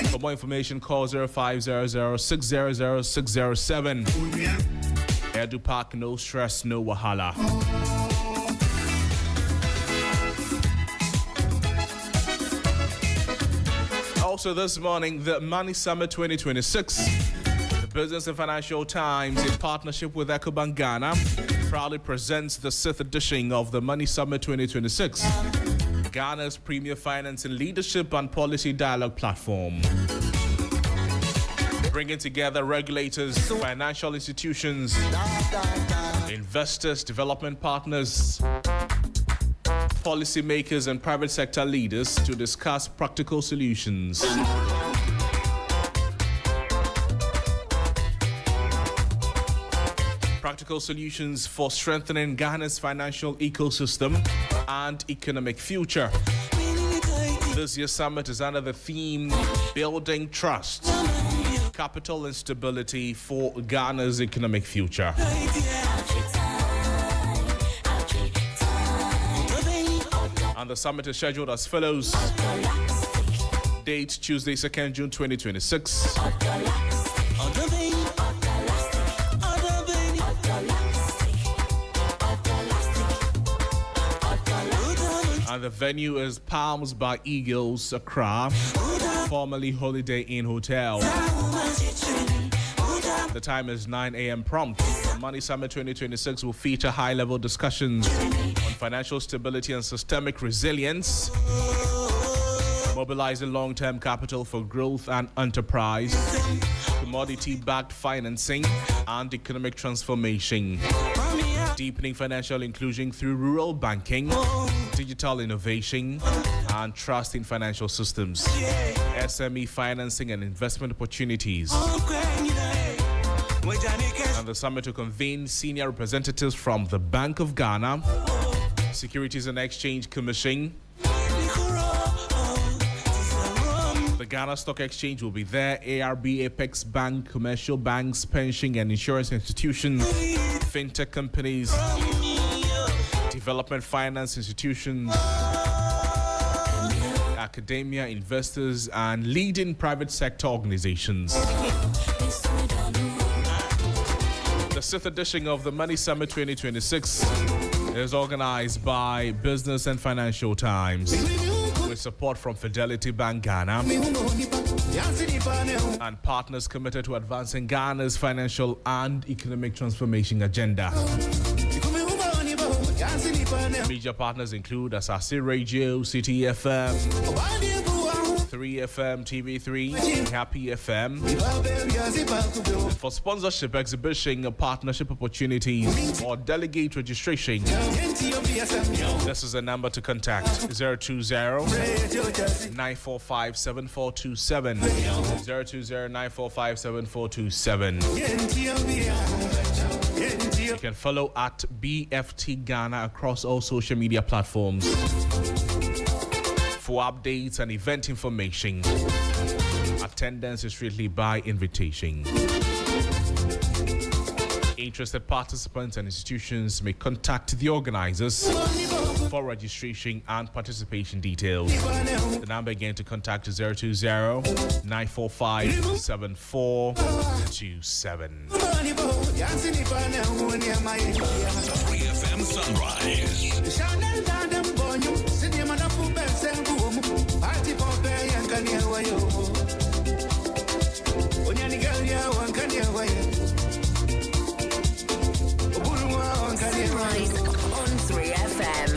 For more information, call 0500-600-607. EduPark, no stress, no wahala. Also this morning, the Money Summit 2026. The Business and Financial Times, in partnership with EcoBank Ghana, proudly presents the 6th edition of the Money Summit 2026, Ghana's premier finance and leadership and policy dialogue platform. Bringing together regulators, financial institutions, investors, development partners, policymakers and private sector leaders to discuss practical solutions. Practical solutions for strengthening Ghana's financial ecosystem and economic future. This year's summit is under the theme Building Trust, Capital and Stability for Ghana's Economic Future. And the summit is scheduled as follows. Date Tuesday, 2nd June 2026. And the venue is Palms by Eagles, Accra, formerly Holiday Inn Hotel. The time is 9 a.m. prompt. The Money Summit 2026 will feature high-level discussions on financial stability and systemic resilience, mobilizing long-term capital for growth and enterprise, commodity-backed financing, and economic transformation, deepening financial inclusion through rural banking, digital innovation, and trust in financial systems, SME financing and investment opportunities. And the summit will convene senior representatives from the Bank of Ghana, Securities and Exchange Commission. The Ghana Stock Exchange will be there, ARB, Apex Bank, commercial banks, pension and insurance institutions, fintech companies, development finance institutions, academia, investors, and leading private sector organizations. The 6th edition of the Money Summit 2026 is organized by Business and Financial Times with support from Fidelity Bank Ghana and partners committed to advancing Ghana's financial and economic transformation agenda. Media partners include Asasi Radio, City FM, 3FM, TV3, Happy FM. For sponsorship, exhibition, partnership opportunities, or delegate registration, this is the number to contact: 020-945-7427. 020-945-7427. You can follow at BFT Ghana across all social media platforms for updates and event information. Attendance is strictly by invitation. Interested participants and institutions may contact the organizers for registration and participation details. The number again to contact is 020-945-7427. 3FM Sunrise. Sunrise on 3FM.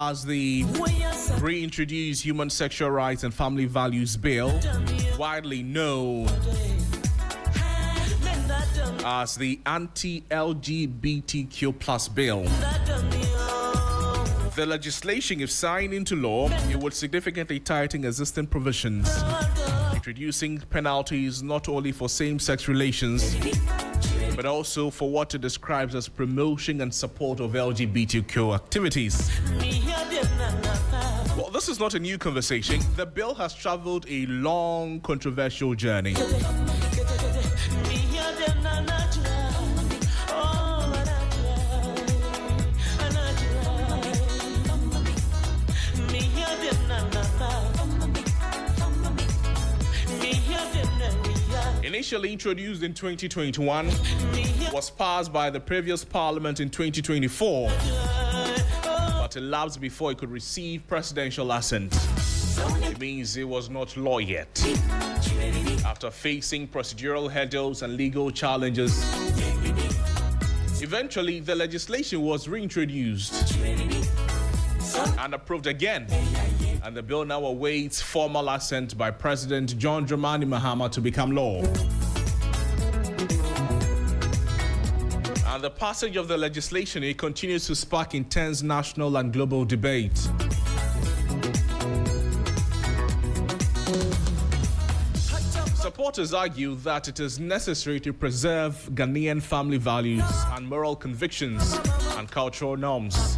As the reintroduced Human Sexual Rights and Family Values Bill, widely known as the Anti-LGBTQ Plus Bill. The legislation, if signed into law, it would significantly tighten existing provisions, introducing penalties not only for same-sex relations, but also for what it describes as promotion and support of LGBTQ activities. Well, this is not a new conversation. The bill has traveled a long, controversial journey. Initially introduced in 2021, was passed by the previous parliament in 2024, but elapsed before it could receive presidential assent. It means it was not law yet. After facing procedural hurdles and legal challenges, eventually the legislation was reintroduced and approved again, and the bill now awaits formal assent by President John Dramani Mahama to become law. And the passage of the legislation, it continues to spark intense national and global debate. Supporters argue that it is necessary to preserve Ghanaian family values and moral convictions and cultural norms.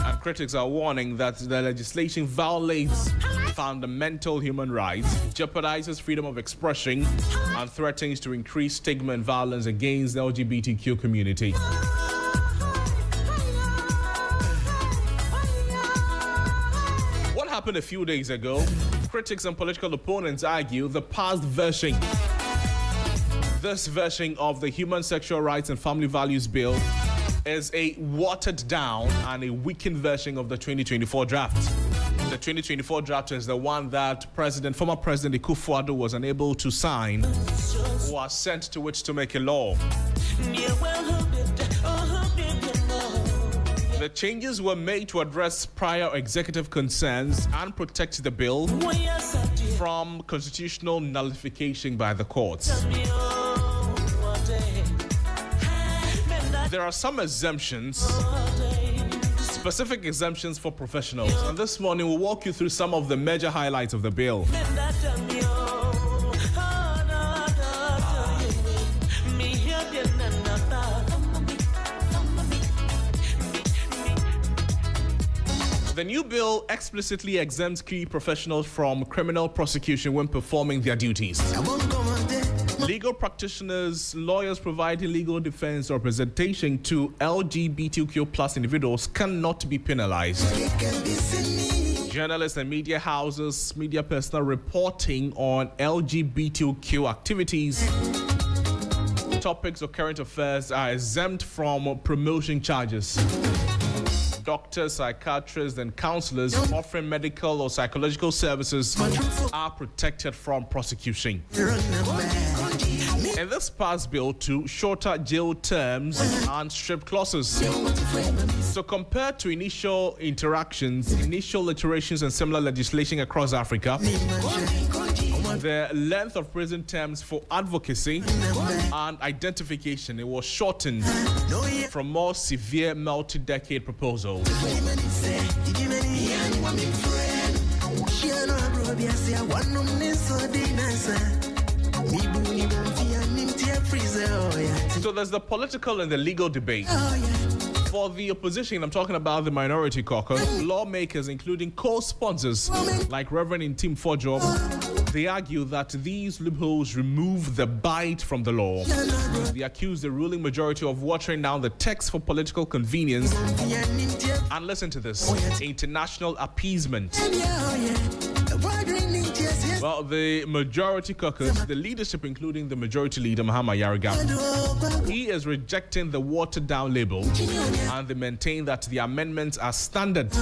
And critics are warning that the legislation violates fundamental human rights, jeopardizes freedom of expression, and threatens to increase stigma and violence against the LGBTQ community. What happened a few days ago? Critics and political opponents argue the this version of the Human Sexual Rights and Family Values Bill is a watered down and a weakened version of the 2024 draft. The 2024 draft is the one that former President Akufo-Addo was unable to sign, was sent to it to make a law. The changes were made to address prior executive concerns and protect the bill from constitutional nullification by the courts. There are some exemptions, specific exemptions for professionals, and this morning we'll walk you through some of the major highlights of the bill. The new bill explicitly exempts key professionals from criminal prosecution when performing their duties. Legal practitioners, lawyers providing legal defense or representation to LGBTQ plus individuals cannot be penalized. Journalists and media houses, media personnel reporting on LGBTQ activities, topics or current affairs are exempt from promotion charges. Doctors, psychiatrists, and counselors offering medical or psychological services are protected from prosecution. In this past bill, too, shorter jail terms and strict clauses. So compared to initial interactions, initial iterations, and similar legislation across Africa, the length of prison terms for advocacy and identification, it was shortened from more severe multi-decade proposals. So there's the political and the legal debate. For the opposition, I'm talking about the minority caucus, lawmakers, including co-sponsors like Reverend Intim Fojo, they argue that these loopholes remove the bite from the law. They accuse the ruling majority of watering down the text for political convenience. And listen to this, international appeasement. Well, the majority caucus, the leadership, including the majority leader, Mahama Yariga, he is rejecting the watered-down label, and they maintain that the amendments are standard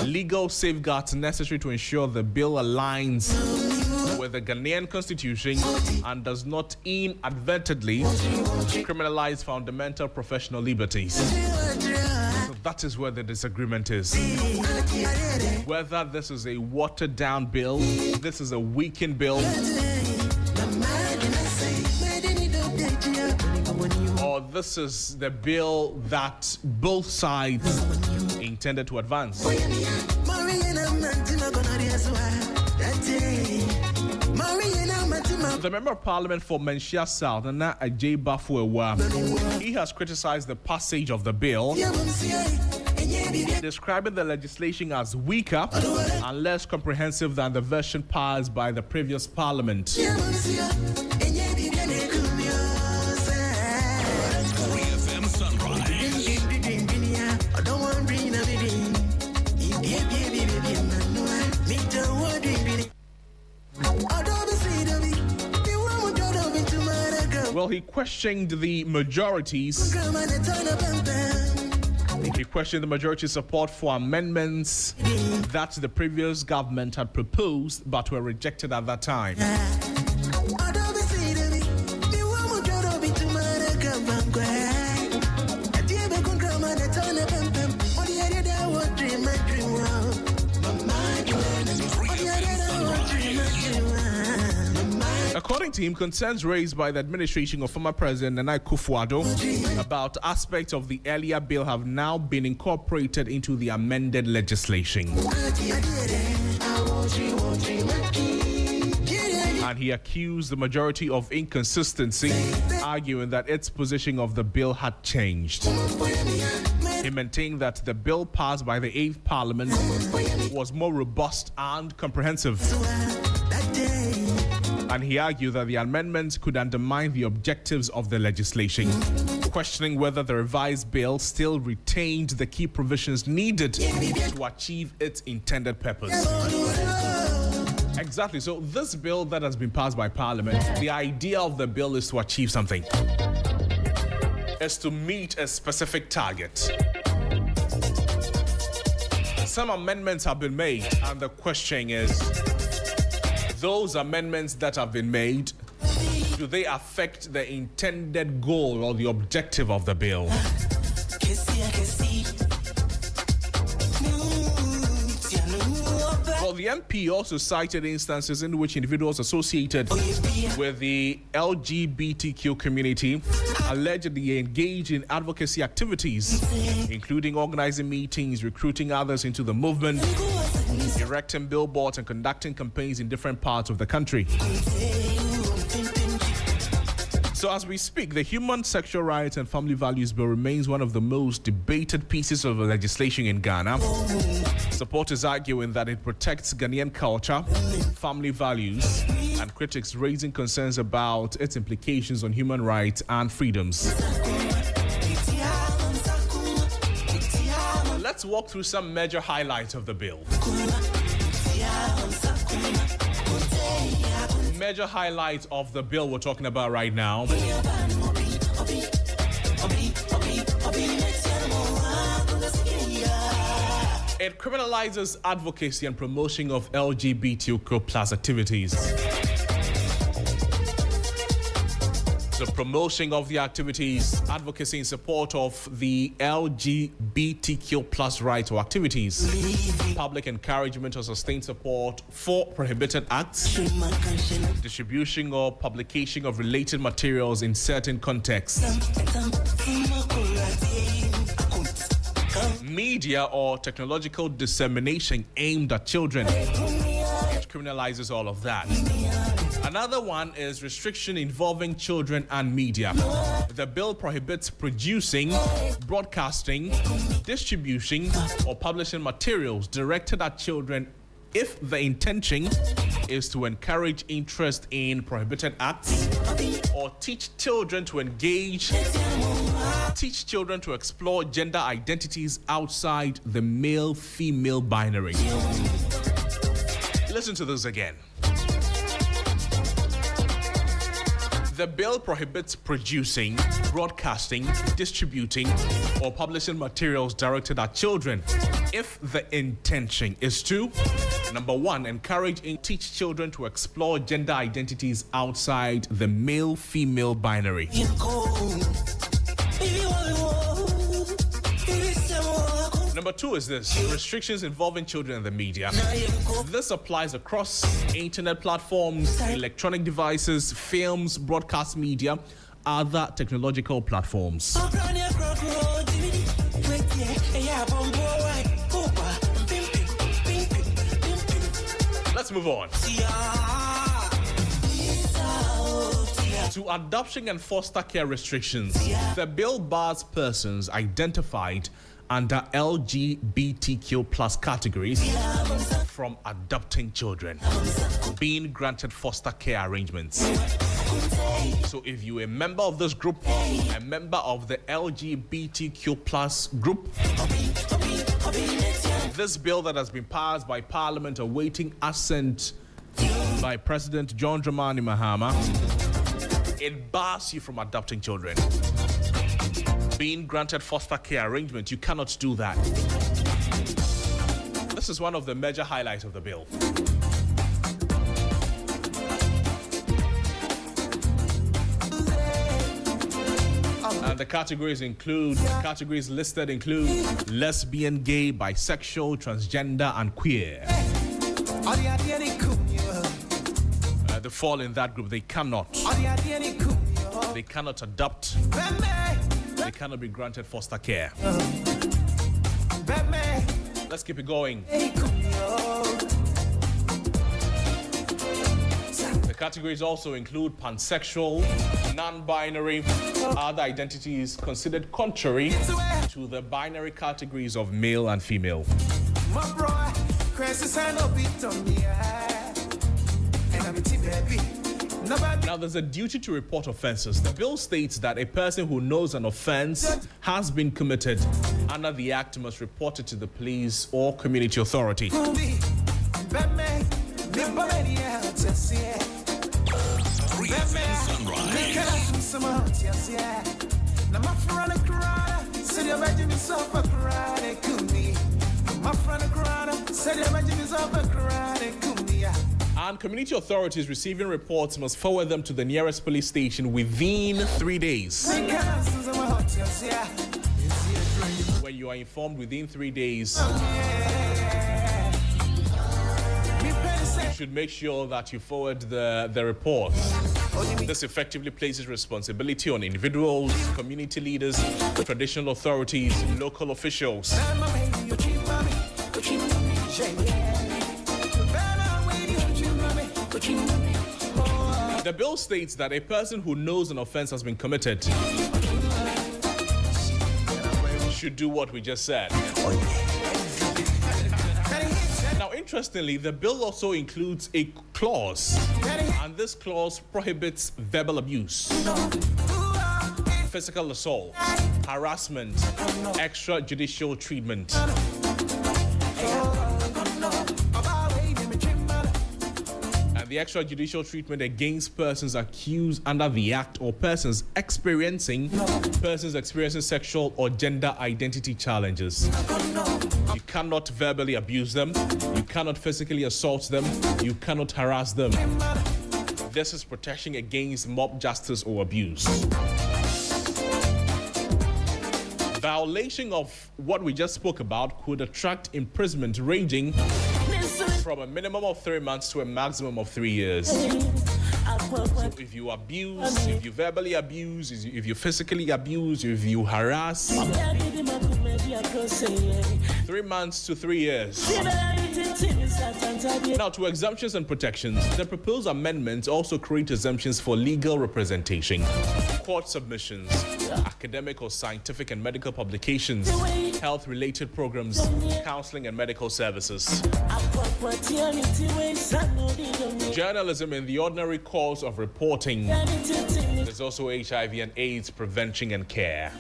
legal safeguards necessary to ensure the bill aligns with the Ghanaian constitution and does not inadvertently criminalize fundamental professional liberties. So that is where the disagreement is. Whether this is a watered-down bill, this is a weakened bill, or this is the bill that both sides intended to advance. The Member of Parliament for Menchia South, Nana Ajay Bafuewa, he has criticized the passage of the bill, describing the legislation as weaker and less comprehensive than the version passed by the previous Parliament. Well, he questioned the majorities. He questioned the majority's support for amendments that the previous government had proposed but were rejected at that time. According to him, concerns raised by the administration of former President Nana Akufo-Addo about aspects of the earlier bill have now been incorporated into the amended legislation. And he accused the majority of inconsistency, arguing that its position of the bill had changed. He maintained that the bill passed by the 8th Parliament was more robust and comprehensive. And he argued that the amendments could undermine the objectives of the legislation, questioning whether the revised bill still retained the key provisions needed to achieve its intended purpose. Exactly. So this bill that has been passed by Parliament, the idea of the bill is to achieve something. Is to meet a specific target. Some amendments have been made, and the question is, those amendments that have been made, do they affect the intended goal or the objective of the bill? Well, the MP also cited instances in which individuals associated with the LGBTQ community allegedly engage in advocacy activities, including organizing meetings, recruiting others into the movement, erecting billboards, and conducting campaigns in different parts of the country. So as we speak, the Human Sexual Rights and Family Values Bill remains one of the most debated pieces of legislation in Ghana. Supporters arguing that it protects Ghanaian culture, family values, and critics raising concerns about its implications on human rights and freedoms. Let's walk through some major highlights of the bill. Major highlights of the bill we're talking about right now. It criminalizes advocacy and promotion of LGBTQ plus activities. The promotion of the activities, advocacy in support of the LGBTQ plus rights or activities, public encouragement or sustained support for prohibited acts, distribution or publication of related materials in certain contexts, media or technological dissemination aimed at children. It criminalizes all of that. Another one is restriction involving children and media. The bill prohibits producing, broadcasting, distribution, or publishing materials directed at children if the intention is to encourage interest in prohibited acts or teach children to engage, teach children to explore gender identities outside the male-female binary. Listen to this again. The bill prohibits producing, broadcasting, distributing, or publishing materials directed at children if the intention is to, number one, encourage and teach children to explore gender identities outside the male-female binary. Number two is this: restrictions involving children in the media. This applies across internet platforms, electronic devices, films, broadcast media, other technological platforms. Let's move on to adoption and foster care restrictions. The bill bars persons identified under LGBTQ plus categories from adopting children, being granted foster care arrangements. So if you're a member of this group, a member of the LGBTQ plus group, this bill that has been passed by Parliament awaiting assent by President John Dramani Mahama, it bars you from adopting children. Being granted foster care arrangement, you cannot do that. This is one of the major highlights of the bill. And the categories listed include lesbian, gay, bisexual, transgender, and queer. They fall in that group. They cannot adopt. They cannot be granted foster care. Let's keep it going. The categories also include pansexual, non-binary, other identities considered contrary to the binary categories of male and female. Now, there's a duty to report offenses. The bill states that a person who knows an offense has been committed under the act must report it to the police or community authority. 3 FM Sunrise. And community authorities receiving reports must forward them to the nearest police station within 3 days. When you are informed within 3 days, you should make sure that you forward the reports. This effectively places responsibility on individuals, community leaders, traditional authorities, local officials. The bill states that a person who knows an offense has been committed should do what we just said. Now, interestingly, the bill also includes a clause, and this clause prohibits verbal abuse, physical assault, harassment, extrajudicial treatment. The extrajudicial treatment against persons accused under the Act or persons experiencing sexual or gender identity challenges. You cannot verbally abuse them. You cannot physically assault them. You cannot harass them. This is protection against mob justice or abuse. Violation of what we just spoke about could attract imprisonment ranging from a minimum of 3 months to a maximum of 3 years. So if you abuse, if you verbally abuse, if you physically abuse, if you harass, 3 months to 3 years. Now, to exemptions and protections, the proposed amendments also create exemptions for legal representation, court submissions, academic or scientific and medical publications, health-related programs, counseling and medical services. Journalism in the ordinary course of reporting. There's also HIV and AIDS prevention and care.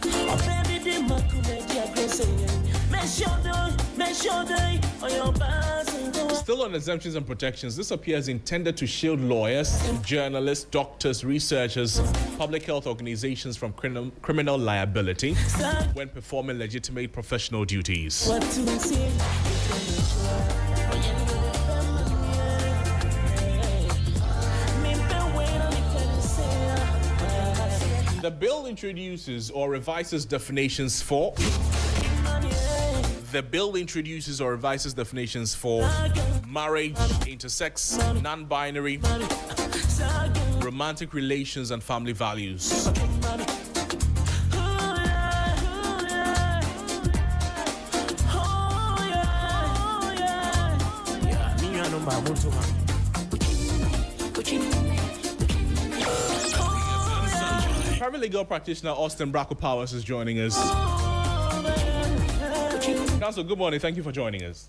Still on exemptions and protections, this appears intended to shield lawyers, journalists, doctors, researchers, public health organizations from criminal liability when performing legitimate professional duties. The bill introduces or revises definitions for marriage, intersex, non-binary, romantic relations, and family values. Paralegal practitioner Austin Bracco Powers is joining us. Counsel, good morning. Thank you for joining us.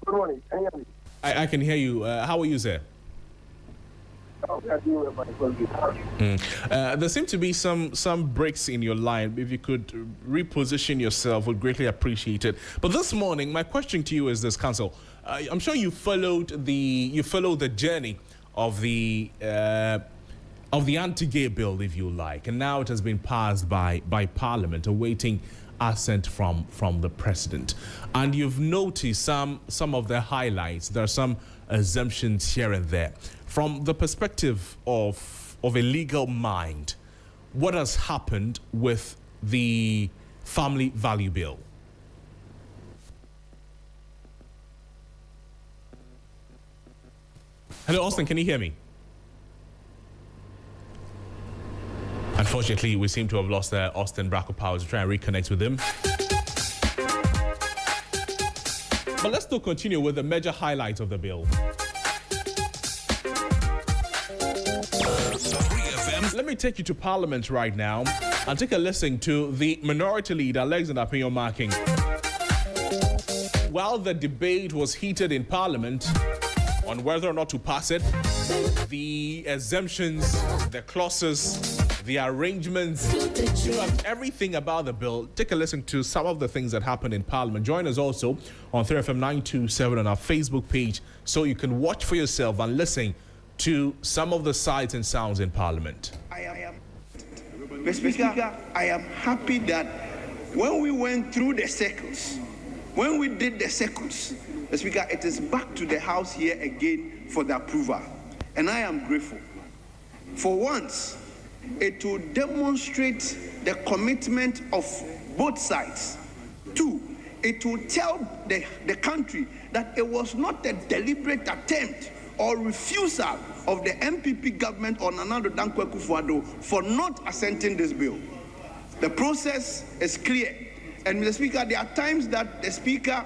Good morning. Can you hear me? I can hear you. How are you, sir? There seem to be some breaks in your line. If you could reposition yourself, would greatly appreciate it. But this morning, my question to you is this, Counsel. I'm sure you followed the journey of the anti-gay bill, if you like, and now it has been passed by Parliament, awaiting assent from the President. And you've noticed some of the highlights. There are some exemptions here and there. From the perspective of a legal mind, what has happened with the Family Value Bill? Hello, Austin, can you hear me? Unfortunately, we seem to have lost Austin Bracco Powers. Try and reconnect with him. But let's still continue with the major highlights of the bill. Let me take you to Parliament right now and take a listen to the Minority Leader, Alexander Pino-Marking. While the debate was heated in Parliament on whether or not to pass it, the exemptions, the clauses, the arrangements, everything about the bill. Take a listen to some of the things that happened in Parliament. Join us also on 3FM 927 on our Facebook page so you can watch for yourself and listen to some of the sights and sounds in Parliament. Mr. Speaker, I am happy that when we went through the circles, When we did the circuits, Mr. Speaker, it is back to the House here again for the approval. And I am grateful. For once, it will demonstrate the commitment of both sides. Two, it will tell the country that it was not a deliberate attempt or refusal of the MPP government or Nana Addo Dankwa Akufo-Addo for not assenting this bill. The process is clear. And Mr. Speaker, there are times that the Speaker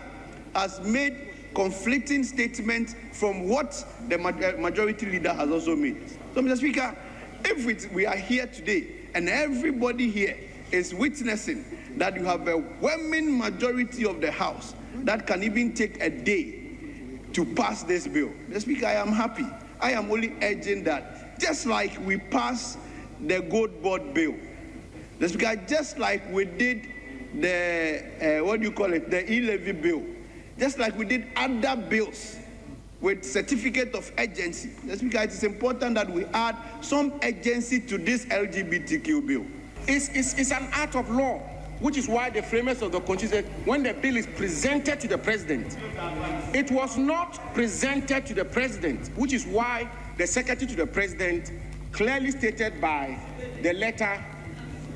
has made conflicting statements from what the majority leader has also made. So, Mr. Speaker, if we are here today and everybody here is witnessing that you have a overwhelming majority of the House that can even take a day to pass this bill, Mr. Speaker, I am happy. I am only urging that just like we passed the gold board bill, Mr. Speaker, just like we did the, the e-levy bill, just like we did other bills with certificate of urgency. Mr. Speaker, it is important that we add some urgency to this LGBTQ bill. It's an act of law, which is why the framers of the Constitution said when the bill is presented to the President, it was not presented to the President, which is why the Secretary to the President clearly stated by the letter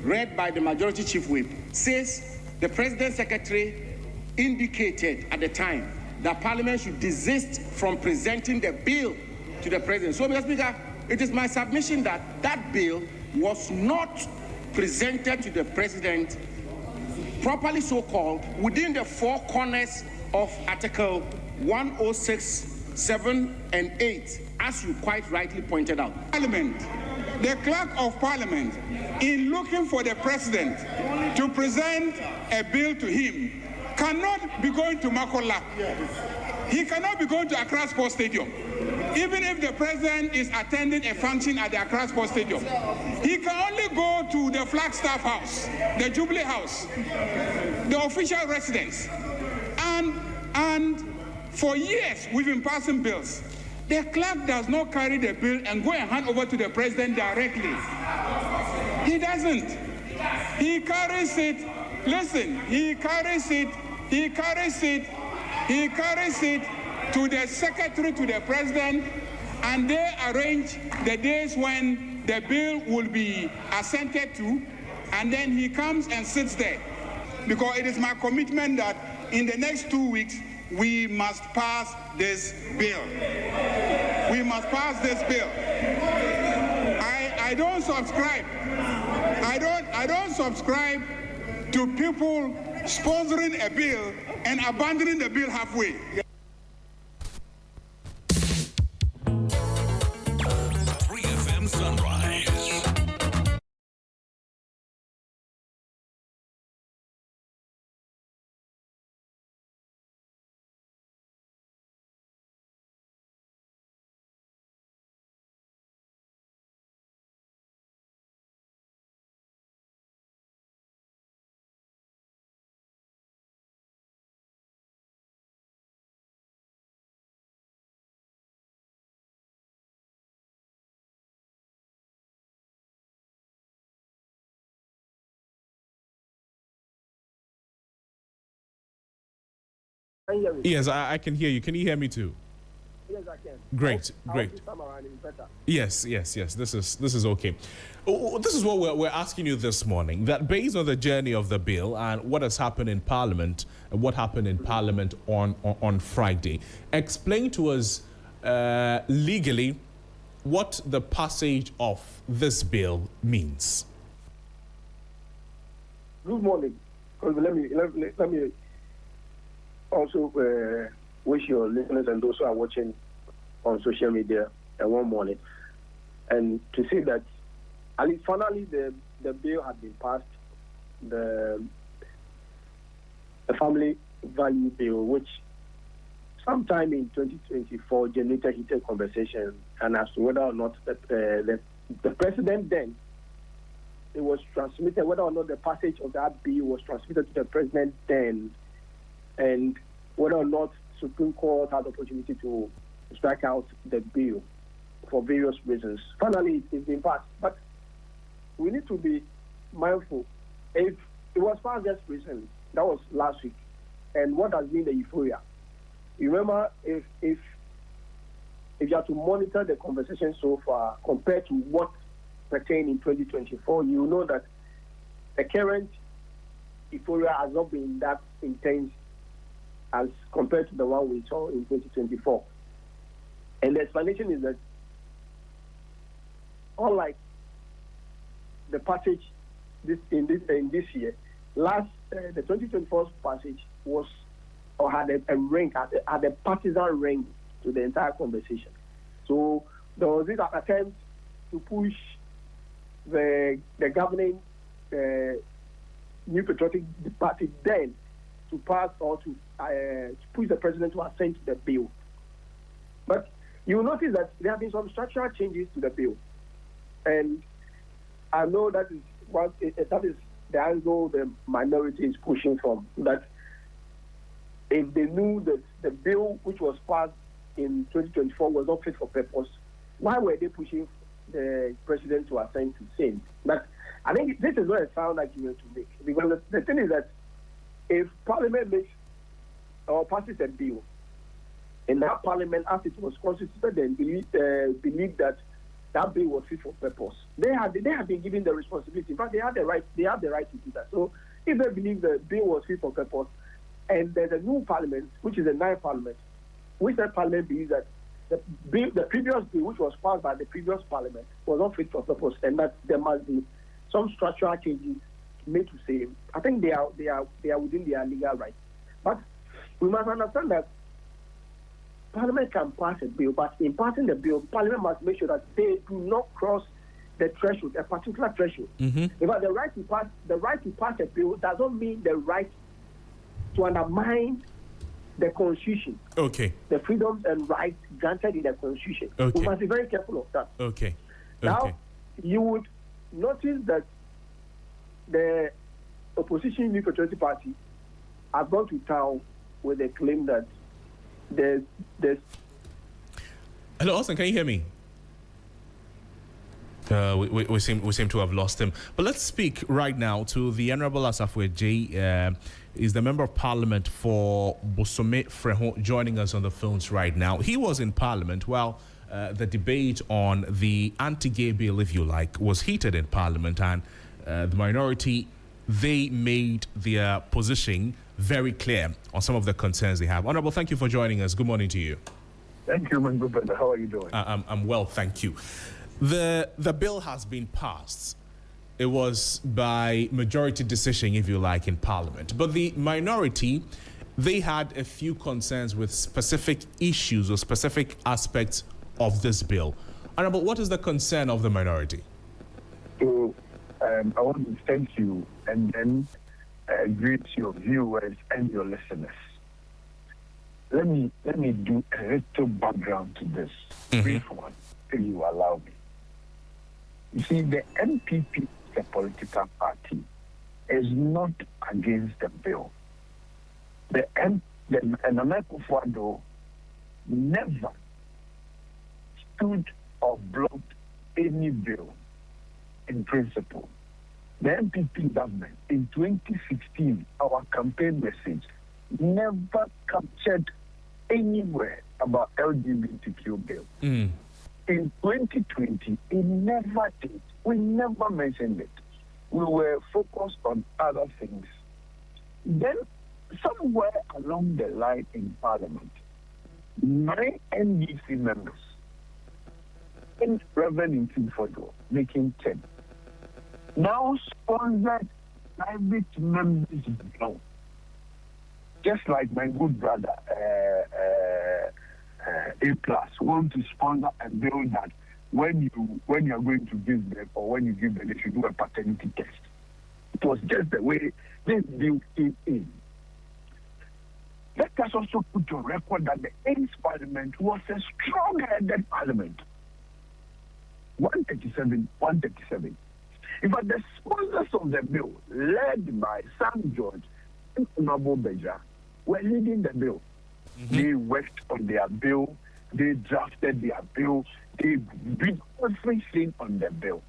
read by the Majority Chief Whip says the President Secretary indicated at the time that Parliament should desist from presenting the bill to the President. So, Mr. Speaker, it is my submission that that bill was not presented to the President properly so-called within the four corners of Article 106, 7 and 8, as you quite rightly pointed out. Parliament, the Clerk of Parliament, in looking for the President to present a bill to him, cannot be going to Makola. He cannot be going to Accra Sports Stadium. Even if the President is attending a function at the Accra Sports Stadium, he can only go to the Flagstaff House, the Jubilee House, the official residence. And for years, we've been passing bills. The clerk does not carry the bill and go and hand over to the President directly. He doesn't. He carries it. Listen, he carries it to the Secretary to the President, and they arrange the days when the bill will be assented to, and then he comes and sits there. Because it is my commitment that in the next 2 weeks, we must pass this bill. We must pass this bill. I don't subscribe. I don't subscribe to people sponsoring a bill and abandoning the bill halfway. 3FM Sunrise. Yes, I can hear you. Can you hear me too? Yes, I can. Great. Yes. This is okay. This is what we're asking you this morning. That based on the journey of the bill and what has happened in Parliament and what happened in Parliament on Friday, explain to us legally what the passage of this bill means. Good morning. Let me also wish your listeners and those who are watching on social media one morning, and to say that at least finally the bill has been passed, the family value bill, which sometime in 2024 generated heated conversation, and as to whether or not the president then, it was transmitted, whether or not the passage of that bill was transmitted to the president then, and whether or not Supreme Court had the opportunity to strike out the bill for various reasons. Finally, it's been passed. But we need to be mindful. If it was passed just recently, that was last week, and what has been the euphoria. You remember, if you have to monitor the conversation so far compared to what pertained in 2024, you know that the current euphoria has not been that intense as compared to the one we saw in 2024. And the explanation is that, unlike the passage in this year, the 2024 passage was or had a ring, had a partisan ring to the entire conversation. So there was this attempt to push the governing New Patriotic Party then to pass or to push the president to assent to the bill. But you will notice that there have been some structural changes to the bill. And I know that is the angle the minority is pushing from, that if they knew that the bill which was passed in 2024 was not fit for purpose, why were they pushing the president to assent to same? But I think this is not a sound argument to make, because the thing is that if Parliament makes or passes a bill, and that Parliament, as it was constituted, then believed that that bill was fit for purpose, they have been given the responsibility. In fact, they have the right to do that. So if they believe the bill was fit for purpose, and there's a new Parliament, which is a ninth Parliament, which that Parliament believes that the previous bill, which was passed by the previous Parliament, was not fit for purpose, and that there must be some structural changes made to say, I think they are within their legal rights. But we must understand that Parliament can pass a bill, but in passing the bill, Parliament must make sure that they do not cross the threshold, a particular threshold. Mm-hmm. In fact, the right to pass a bill does not mean the right to undermine the Constitution. Okay. The freedoms and rights granted in the Constitution. Okay. We must be very careful of that. Okay. Now, you would notice that the opposition New Patriotic Party has gone to town with a claim that there's Hello, Austin, can you hear me? We seem to have lost him. But let's speak right now to the Honorable Asafo J. Is the Member of Parliament for Bosome Freho, joining us on the phones right now. He was in Parliament while the debate on the anti-gay bill, if you like, was heated in Parliament, and the minority, they made their position very clear on some of the concerns they have. Honorable, thank you for joining us. Good morning to you. Thank you, my good brother. How are you doing? I'm well, thank you. The bill has been passed. It was by majority decision, if you like, in Parliament. But the minority, they had a few concerns with specific issues or specific aspects of this bill. Honorable, what is the concern of the minority? So, I want to thank you and then greet your viewers and your listeners. Let me do a little background to this, brief one, if you allow me. You see, the NPP, the political party, is not against the bill. The Nana Akufo-Addo never stood or blocked any bill in principle. The NPP government in 2016, our campaign message never captured anywhere about LGBTQ bill. In 2020, it never did. We never mentioned it. We were focused on other things. Then, somewhere along the line in Parliament, 9 NDC members, and Reverend Intifodo, making 10, now sponsored private members' bill. Just like my good brother, A+, want to sponsor a bill that when you are going to give birth or when you give birth, you should do a paternity test. It was just the way this bill came in. Let us also put on record that the 8th Parliament was a strong-headed Parliament. 137. In fact, the sponsors of the bill, led by Sam George and Honorable Beja, were leading the bill. They worked on their bill, they drafted their bill, they did everything on the bill.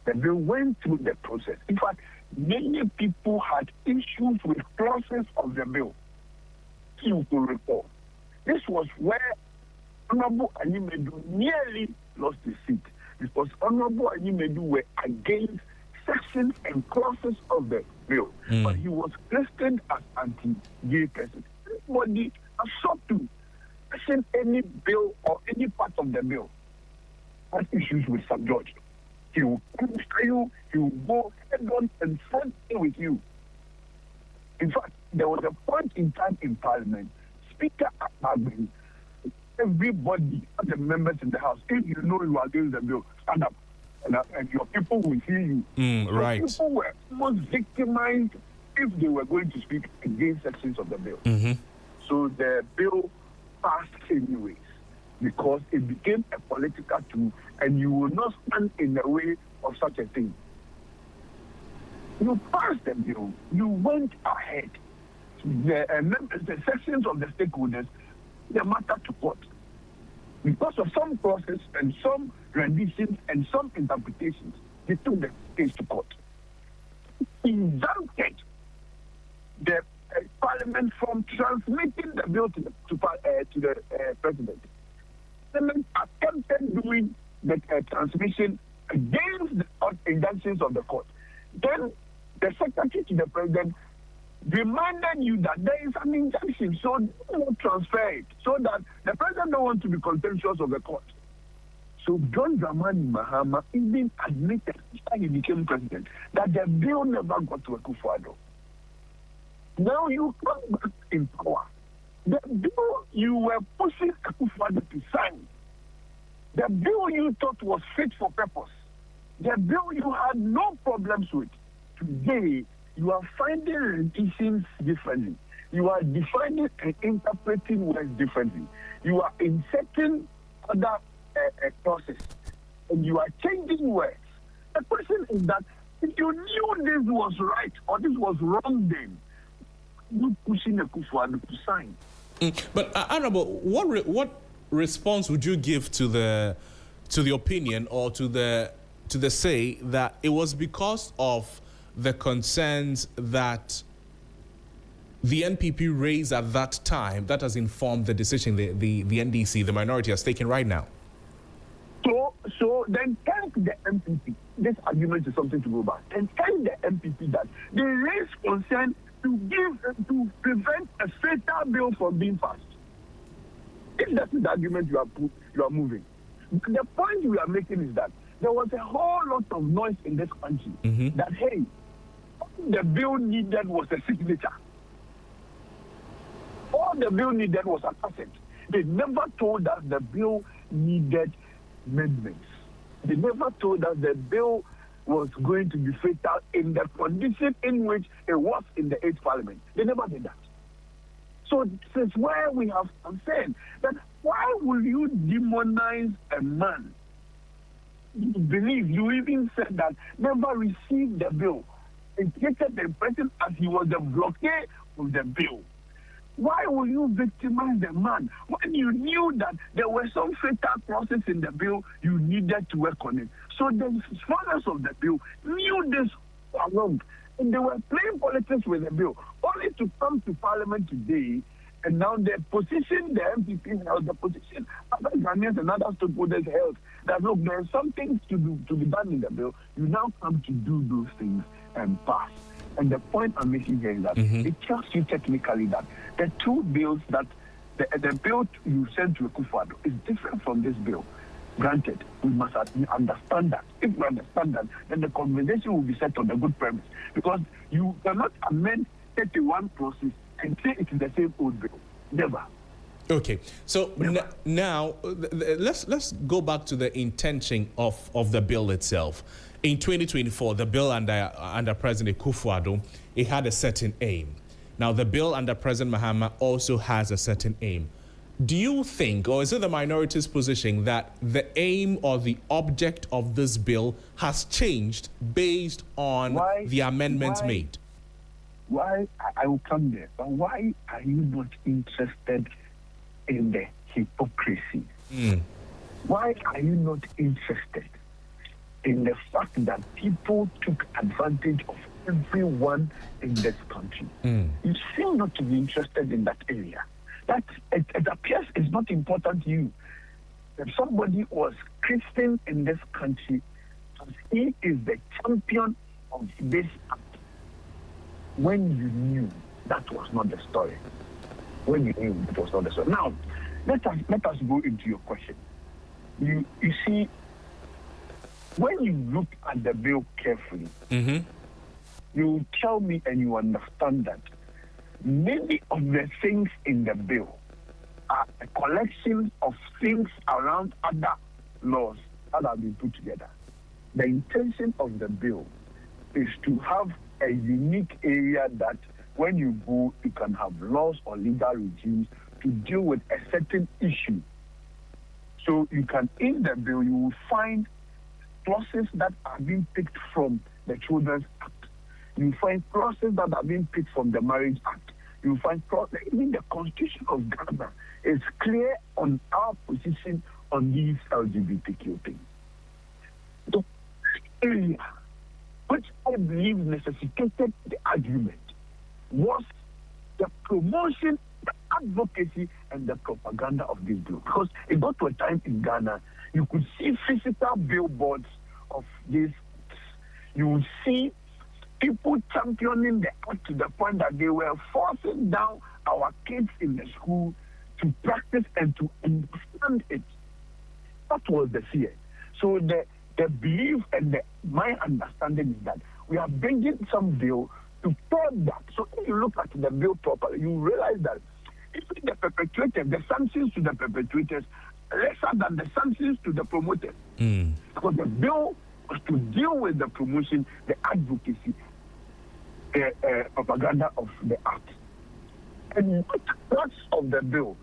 The bill went through the process. In fact, many people had issues with clauses of the bill. you could recall, this was where Honorable Animedu nearly lost his seat because Honorable Animedu were against sections and clauses of the bill, but he was listed as anti-gay person. Everybody has sought to question any bill or any part of the bill has issues with some judge. He will come to you, he will go head on and front with you. In fact, there was a point in time in Parliament, Speaker Akpabin, everybody, the members in the House, if you know you are against the bill, stand up. And your people will hear you. Right. People were almost victimized if they were going to speak against sections of the bill. So the bill passed anyways because it became a political tool and you will not stand in the way of such a thing. You passed the bill. You went ahead. The sections of the stakeholders, the matter to court. Because of some process and some renditions and some interpretations, they took the case to court. Exempted the Parliament from transmitting the bill to the President. Parliament attempted doing the transmission against the injunctions of the court. Then the Secretary to the President reminded you that there is an injunction, so don't transfer it, so that the President don't want to be contemptuous of the court. So John Dramani Mahama even admitted after he became president that the bill never got to Akufo-Addo. Now you come back in power. The bill you were pushing Akufo-Addo to sign, the bill you thought was fit for purpose, the bill you had no problems with, today you are finding renditions differently. You are defining and interpreting words differently. You are inserting other clauses, and you are changing words. The question is that if you knew this was right or this was wrong, then you pushing a Akufo-Addo to sign. But Honorable, what response would you give to the opinion or to the say that it was because of the concerns that the NPP raised at that time that has informed the decision the NDC, the minority, has taken right now? So then thank the MPP. This argument is something to go back. And thank the MPP that they raised concern to prevent a fatal bill from being passed. If that is the argument you are moving. The point we are making is that there was a whole lot of noise in this country that, hey, the bill needed was a signature. All the bill needed was an asset. They never told us the bill needed amendments. They never told us the bill was going to be fatal in the condition in which it was in the 8th Parliament. They never did that. So this is where we have concern that why will you demonize a man? You believe, you even said that never received the bill. It created the impression as he was the blockade of the bill. Why will you victimize the man when you knew that there were some fatal clauses in the bill you needed to work on it? So the sponsors of the bill knew this along, and they were playing politics with the bill, only to come to Parliament today, and now the position the MPP held, the position other Ghanaians and other stakeholders held, that look, there are some things to be done in the bill. You now come to do those things and pass. And the point I'm making here is that it tells you technically that the two bills that the bill you sent to Akufo-Addo is different from this bill. Granted, we must understand that. If we understand that, then the conversation will be set on a good premise. Because you cannot amend 31 process and say it is the same old bill. Never. Okay, so now let's go back to the intention of the bill itself. In 2024, the bill under President Akufo-Addo, it had a certain aim. Now, the bill under President Mahama also has a certain aim. Do you think, or is it the minority's position, that the aim or the object of this bill has changed based on the amendments made? Why, I will come there, but why are you not interested in the hypocrisy? Why are you not interested in the fact that people took advantage of everyone in this country? You seem not to be interested in that area. that it appears is not important to you. If somebody was Christian in this country, he is the champion of this act, when you knew that was not the story. When you knew that was not the story. Now, let us go into your question. You see, when you look at the bill carefully, you tell me and you understand that many of the things in the bill are a collection of things around other laws that have been put together. The intention of the bill is to have a unique area that when you go, you can have laws or legal regimes to deal with a certain issue. So you can, in the bill, you will find clauses that are being picked from the Children's Act. You find clauses that are being picked from the Marriage Act. You find even the Constitution of Ghana is clear on our position on these LGBTQ things. The area which I believe necessitated the argument was the promotion, the advocacy, and the propaganda of this bill. Because it got to a time in Ghana, you could see physical billboards of this. You would see people championing the act to the point that they were forcing down our kids in the school to practice and to understand it. That was the fear. So the belief and my understanding is that we are bringing some bill to curb that. So if you look at the bill properly, you realize that if the perpetrators, the sanctions to the perpetrators lesser than the sanctions to the promoters. Because the bill was to deal with the promotion, the advocacy, the propaganda of the act. And the crux of the bill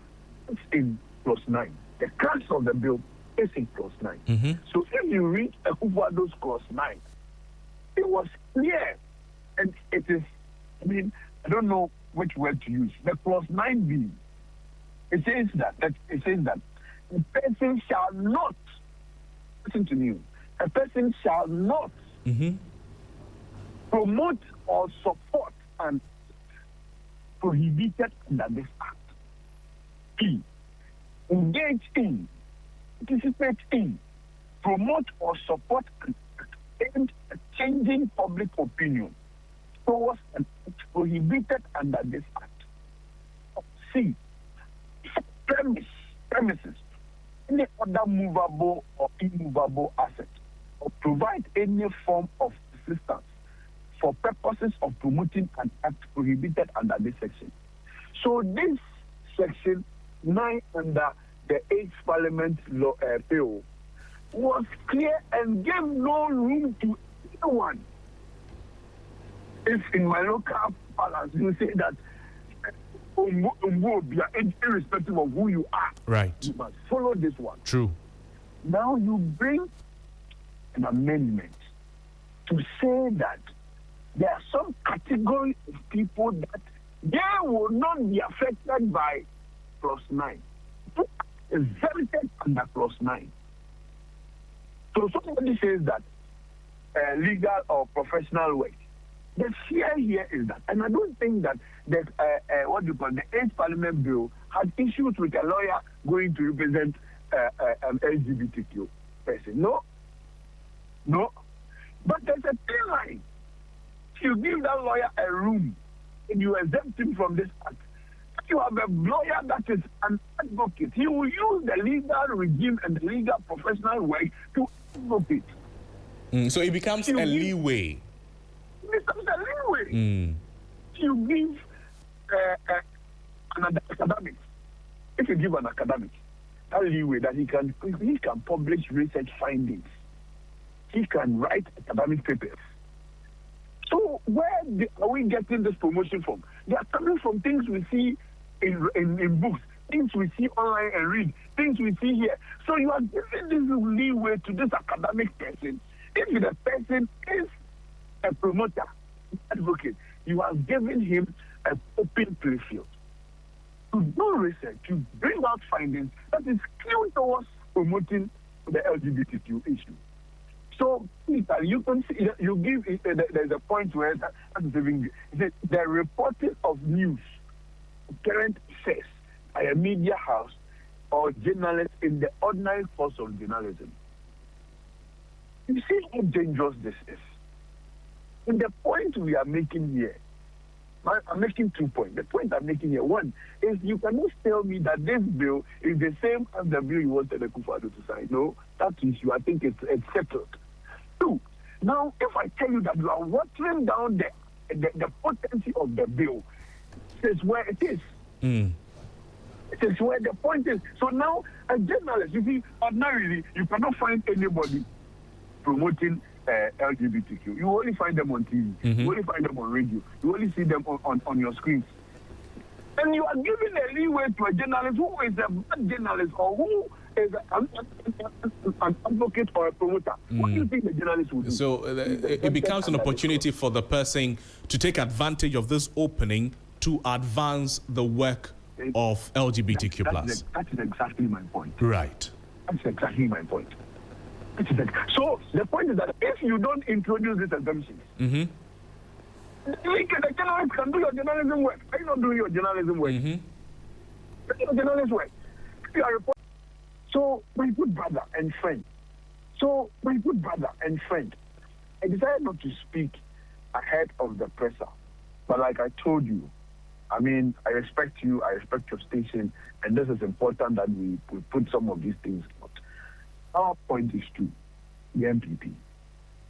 is in clause 9. The crux of the bill is in clause 9. So if you read Akufuado's clause 9, it was clear, and it is, I don't know which word to use. The clause 9b, it says that a person shall not, listen to me, a person shall not promote or support and prohibited under this act. P, engage in, participate in, promote or support and aimed at changing public opinion towards an act prohibited under this act. C, premises, any other movable or immovable asset, or provide any form of assistance for purposes of promoting an act prohibited under this section. So this section 9 under the 8th Parliament law bill was clear and gave no room to anyone. If in my local balance you say that irrespective of who you are, right, you must follow this one. True. Now you bring an amendment to say that there are some category of people that they will not be affected by clause 9. Exempted under clause 9. So somebody says that legal or professional work. The fear here is that, and I don't think that the 8th Parliament bill had issues with a lawyer going to represent an LGBTQ person. No. But there's a thin line. If you give that lawyer a room and you exempt him from this act, if you have a lawyer that is an advocate, he will use the legal regime and the legal professional work to advocate. So it becomes a leeway. It becomes a leeway. You give an academic, if you give an academic a leeway that he can publish research findings, he can write academic papers. So where are we getting this promotion from? They are coming from things we see in books, things we see online and read, things we see here. So you are giving this leeway to this academic person. If the person is a promoter, advocate, you are giving him an open playfield to do research, to bring out findings that is skewed towards promoting the LGBTQ issue. So, you can see, you give, there's a point where the reporting of news, current affairs, a media house or journalist in the ordinary course of journalism. You see how dangerous this is. And the point we are making here, I'm making 2 points. The point I'm making here, one, is you cannot tell me that this bill is the same as the bill you wanted Akufo-Addo to sign. No, that issue, I think it's settled. Two, now, if I tell you that you are watering down the potency of the bill, this is where it is. It is where the point is. So now, as journalists, you see, ordinarily, you cannot find anybody promoting LGBTQ. You only find them on TV. You only find them on radio. You only see them on your screens. And you are giving a leeway to a journalist who is a bad journalist or who is an advocate or a promoter. What do you think the journalist would do? So it becomes an opportunity for the person to take advantage of this opening to advance the work of LGBTQ+. That is exactly my point. Right. That's exactly my point. So the point is that if you don't introduce these exemptions, the journalist can do your journalism work. Are you not doing your journalism work? Your journalism work. You are reporting. So my good brother and friend. I decided not to speak ahead of the presser. But like I told you, I mean, I respect you, I respect your station, and this is important that we put some of these things out. Our point is to the MPP.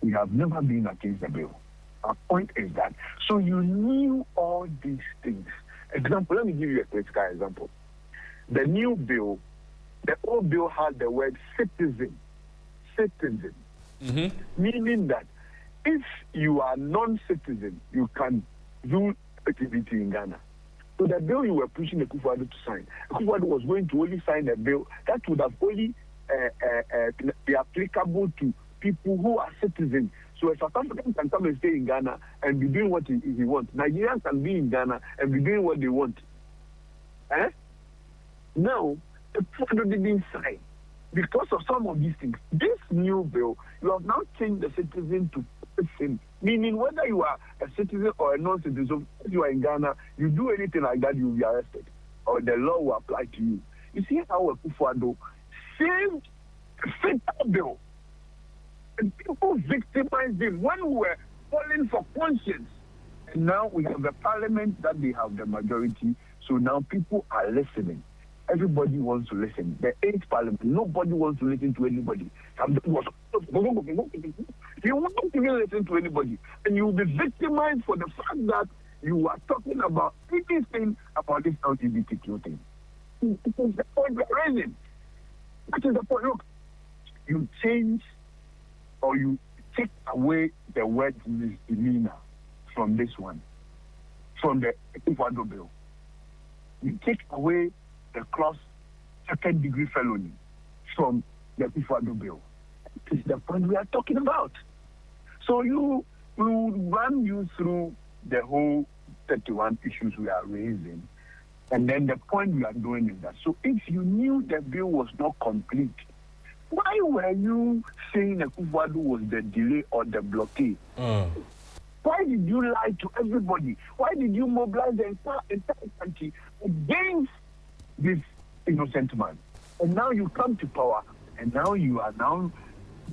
We have never been against the bill. Our point is that, so you knew all these things. Example, let me give you a critical example. The new bill, the old bill had the word citizen. Meaning that if you are non-citizen, you can do activity in Ghana. So the bill you were pushing Akufo-Addo to sign, Akufo-Addo was going to only sign a bill that would have only be applicable to people who are citizens. So a South African can come and stay in Ghana and be doing what he wants. Nigerians can be in Ghana and be doing what they want. Now, Akufo-Addo didn't sign because of some of these things. This new bill, you have now changed the citizen to person, meaning whether you are a citizen or a non-citizen, if you are in Ghana, you do anything like that, you will be arrested, or the law will apply to you. You see how Akufo-Addo saved a fatal bill. And people victimized him when we were falling for conscience. And now we have a parliament that they have the majority. So now people are listening. Everybody wants to listen. The 8th parliament, nobody wants to listen to anybody. You won't even listen to anybody. And you will be victimized for the fact that you are talking about anything about this LGBTQ thing. It is the point we are raising. That is the point. Look, you change or you take away the word misdemeanor from this one, from the Akufo-Addo bill. You take away the clause second-degree felony from the Akufo-Addo bill. This is the point we are talking about. So we will run you through the whole 31 issues we are raising. And then the point we are doing is that, so if you knew the bill was not complete, why were you saying Akufo-Addo was the delay or the blockade? Why did you lie to everybody? Why did you mobilize the entire country against this innocent man? And now you come to power, and now you are now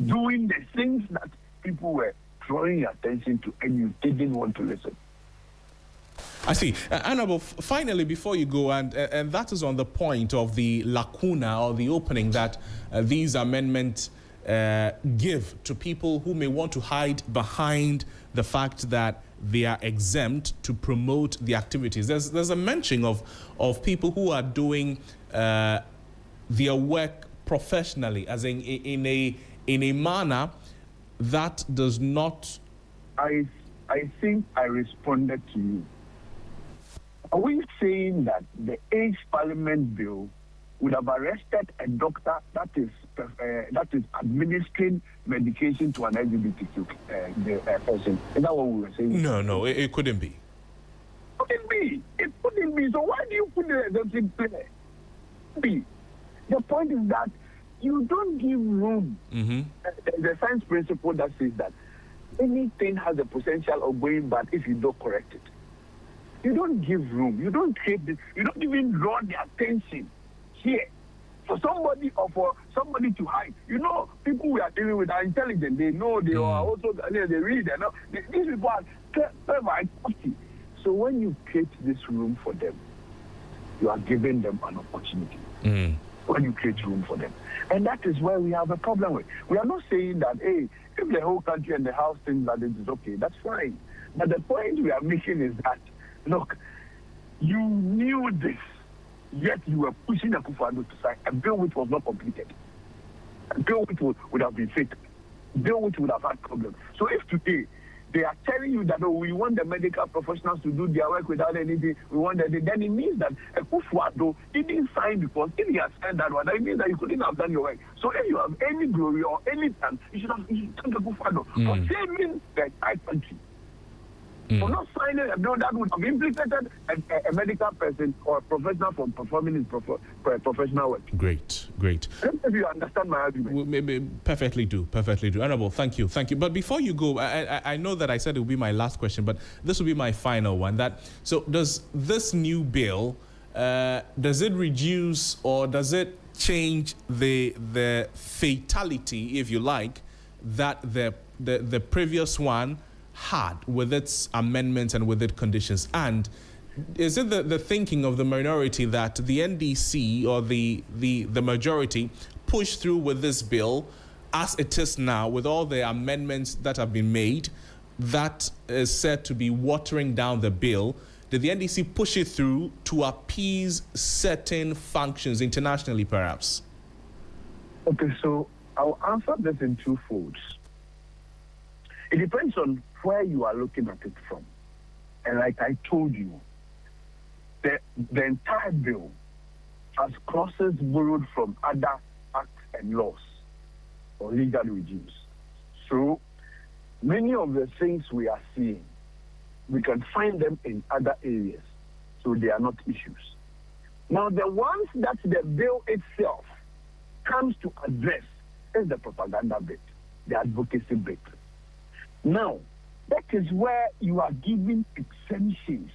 doing the things that people were drawing your attention to, and you didn't want to listen. I see. Honorable, finally, before you go, and that is on the point of the lacuna or the opening that these amendments give to people who may want to hide behind the fact that they are exempt to promote the activities. There's a mention of people who are doing their work professionally, as in a manner that does not. I think I responded to you. Are we saying that the 8th Parliament bill would have arrested a doctor that is administering medication to an LGBTQ person? Is that what we were saying? No, it couldn't be. It couldn't be. So why do you put the exemption there? The point is that you don't give room. There's a science principle that says that anything has the potential of going bad if you don't correct it. You don't give room. You don't create this. You don't even draw the attention here for somebody or for somebody to hide. You know, people we are dealing with are intelligent. They know, they are also, they read. They know. These people are clever and crafty. So when you create this room for them, you are giving them an opportunity. When you create room for them. And that is where we have a problem with. We are not saying that, hey, if the whole country and the house thinks that it is okay, that's fine. But the point we are making is that, look, you knew this, yet you were pushing the Akufo-Addo to sign a bill which was not completed, a bill which would have been fake, a bill which would have had problems. So if today they are telling you that, oh, we want the medical professionals to do their work without anything, we want that, then it means that Akufo-Addo didn't sign because if he had signed that one, that means that you couldn't have done your work. So if you have any glory or any time, you should thank Akufo-Addo for saving the entire country. For not signing a bill that would have implicated a medical person or a professional from performing his professional work. Great. I don't know if you understand my argument. Perfectly do. Honorable, thank you. But before you go, I know that I said it would be my last question, but this will be my final one. So does this new bill, does it reduce or does it change the fatality, if you like, that the previous one had with its amendments and with its conditions? And is it the thinking of the minority that the NDC or the majority push through with this bill as it is now, with all the amendments that have been made, that is said to be watering down the bill? Did the NDC push it through to appease certain functions internationally, perhaps? Okay, so I'll answer this in two folds. It depends on where you are looking at it from. And like I told you, the entire bill has clauses borrowed from other acts and laws or legal regimes. So many of the things we are seeing, we can find them in other areas. So they are not issues. Now, the ones that the bill itself comes to address is the propaganda bit, the advocacy bit. Now, that is where you are giving exemptions.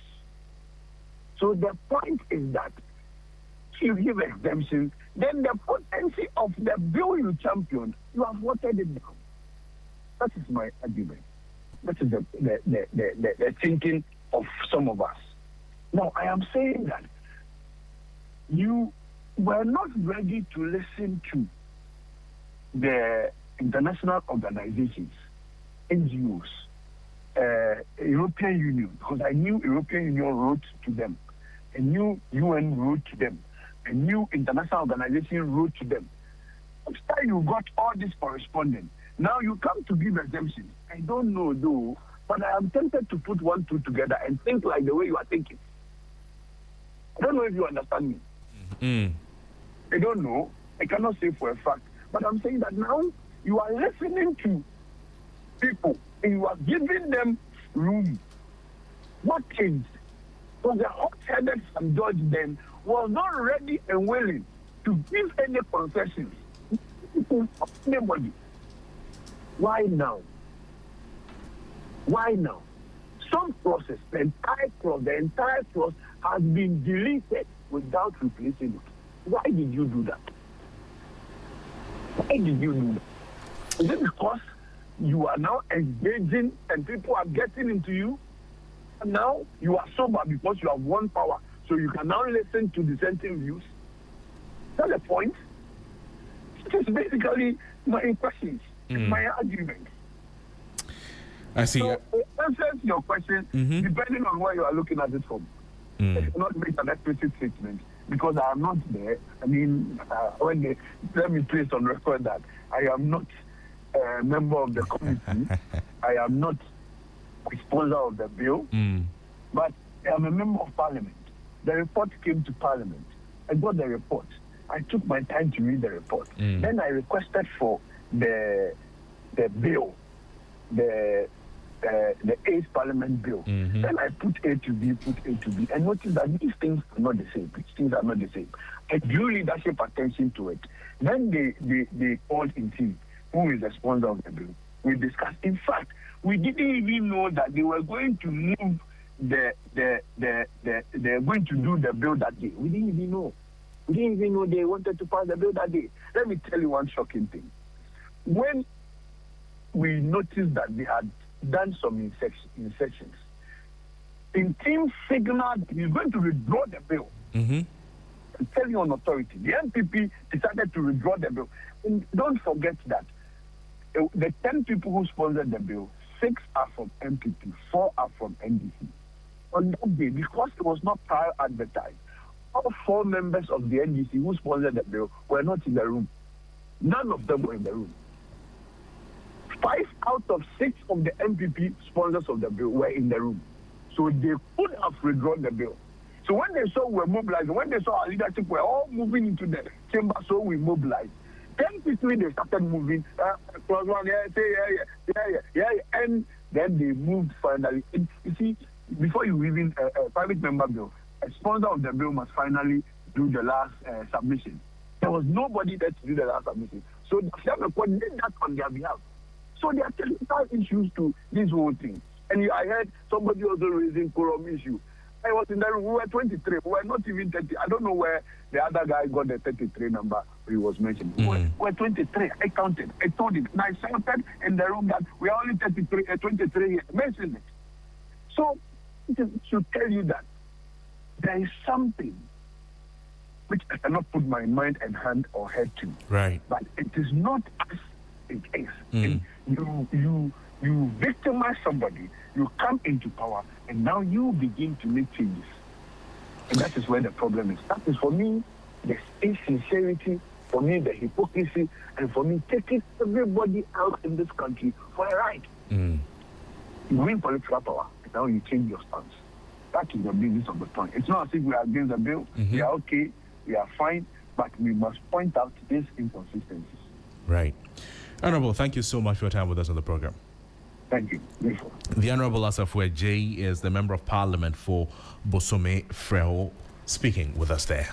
So the point is that if you give exemptions, then the potency of the bill you championed, you have watered it down. That is my argument. That is the thinking of some of us. Now, I am saying that you were not ready to listen to the international organizations, NGOs, European Union, because I knew European Union wrote to them, I knew UN wrote to them, I knew international organization wrote to them. After you got all this correspondence, now you come to give exemptions. I don't know though, but I am tempted to put 1, 2 together and think like the way you are thinking. I don't know if you understand me. I don't know. I cannot say for a fact. But I'm saying that now you are listening to people and you are giving them room. What changed? Because the hot-headed Sam George then was not ready and willing to give any concessions. Anybody. Why now? Why now? Some process, the entire clause has been deleted without replacing it. Why did you do that? Why did you do that? Is it because you are now engaging and people are getting into you? And now you are sober because you have won power, so you can now listen to dissenting views? That's the point. It is basically my questions, my argument. I see. So it answers your question depending on where you are looking at it from. I cannot make an explicit statement because I am not there. I mean, let me place on record that I am not a member of the committee. I am not a sponsor of the bill, but I am a member of parliament. The report came to parliament. I got the report. I took my time to read the report. Then I requested for the bill, the 8th Parliament bill. Then I put A to B, and noticed that these things are not the same. These things are not the same. I drew leadership attention to it. Then they called in team, who is the sponsor of the bill. We discussed. In fact, we didn't even know that they were going to move they're going to do the bill that day. We didn't even know. We didn't even know they wanted to pass the bill that day. Let me tell you one shocking thing. When we noticed that they had done some insertions, in team signaled he's going to withdraw the bill. I'm telling you on authority. The NPP decided to withdraw the bill. And don't forget that the 10 people who sponsored the bill, 6 are from NPP, 4 are from NDC. On that day, because it was not prior advertised, all 4 members of the NDC who sponsored the bill were not in the room. None of them were in the room. 5 out of 6 of the NPP sponsors of the bill were in the room. So they could have withdrawn the bill. So when they saw we were mobilized, when they saw our leadership were all moving into the chamber, so we mobilized. Then quickly they started moving. And then they moved finally. And you see, before you even a private member bill, a sponsor of the bill must finally do the last submission. There was nobody there to do the last submission. So the Fiameco did that on their behalf. So they are taking issues to this whole thing. And I heard somebody also raising quorum issue. I was in the room. We were 23. We were not even 30. I don't know where the other guy got the 33 number he was mentioning. We were 23. I counted. I told him. And I shouted in the room that we are only 23 here. Mention it. So it should tell you that there is something which I cannot put my mind and hand or head to. Right. But it is not as it is. And you victimize somebody, you come into power, and now you begin to make changes. And that is where the problem is. That is, for me, the insincerity, for me, the hypocrisy, and for me, taking everybody out in this country for a ride. You win political power, and now you change your stance. That is the business of the point. It's not as if we are against the bill. We are okay, we are fine, but we must point out these inconsistencies. Right. Honorable, thank you so much for your time with us on the program. Thank you. Beautiful. The Honorable Asafwe J is the Member of Parliament for Bosome Freho, speaking with us there.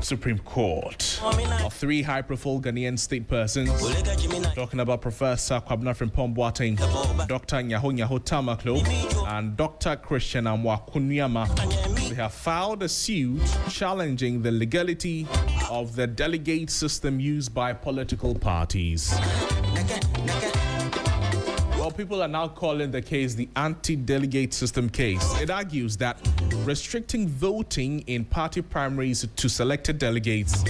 Supreme Court. Three high-profile Ghanaian state persons, talking about Professor Kwabena Frimpong Boateng, Dr. Nyaho Tamaklo, and Dr. Christian Amwa Kunyama. They have filed a suit challenging the legality of the delegate system used by political parties. Well, people are now calling the case the anti-delegate system case. It argues that restricting voting in party primaries to selected delegates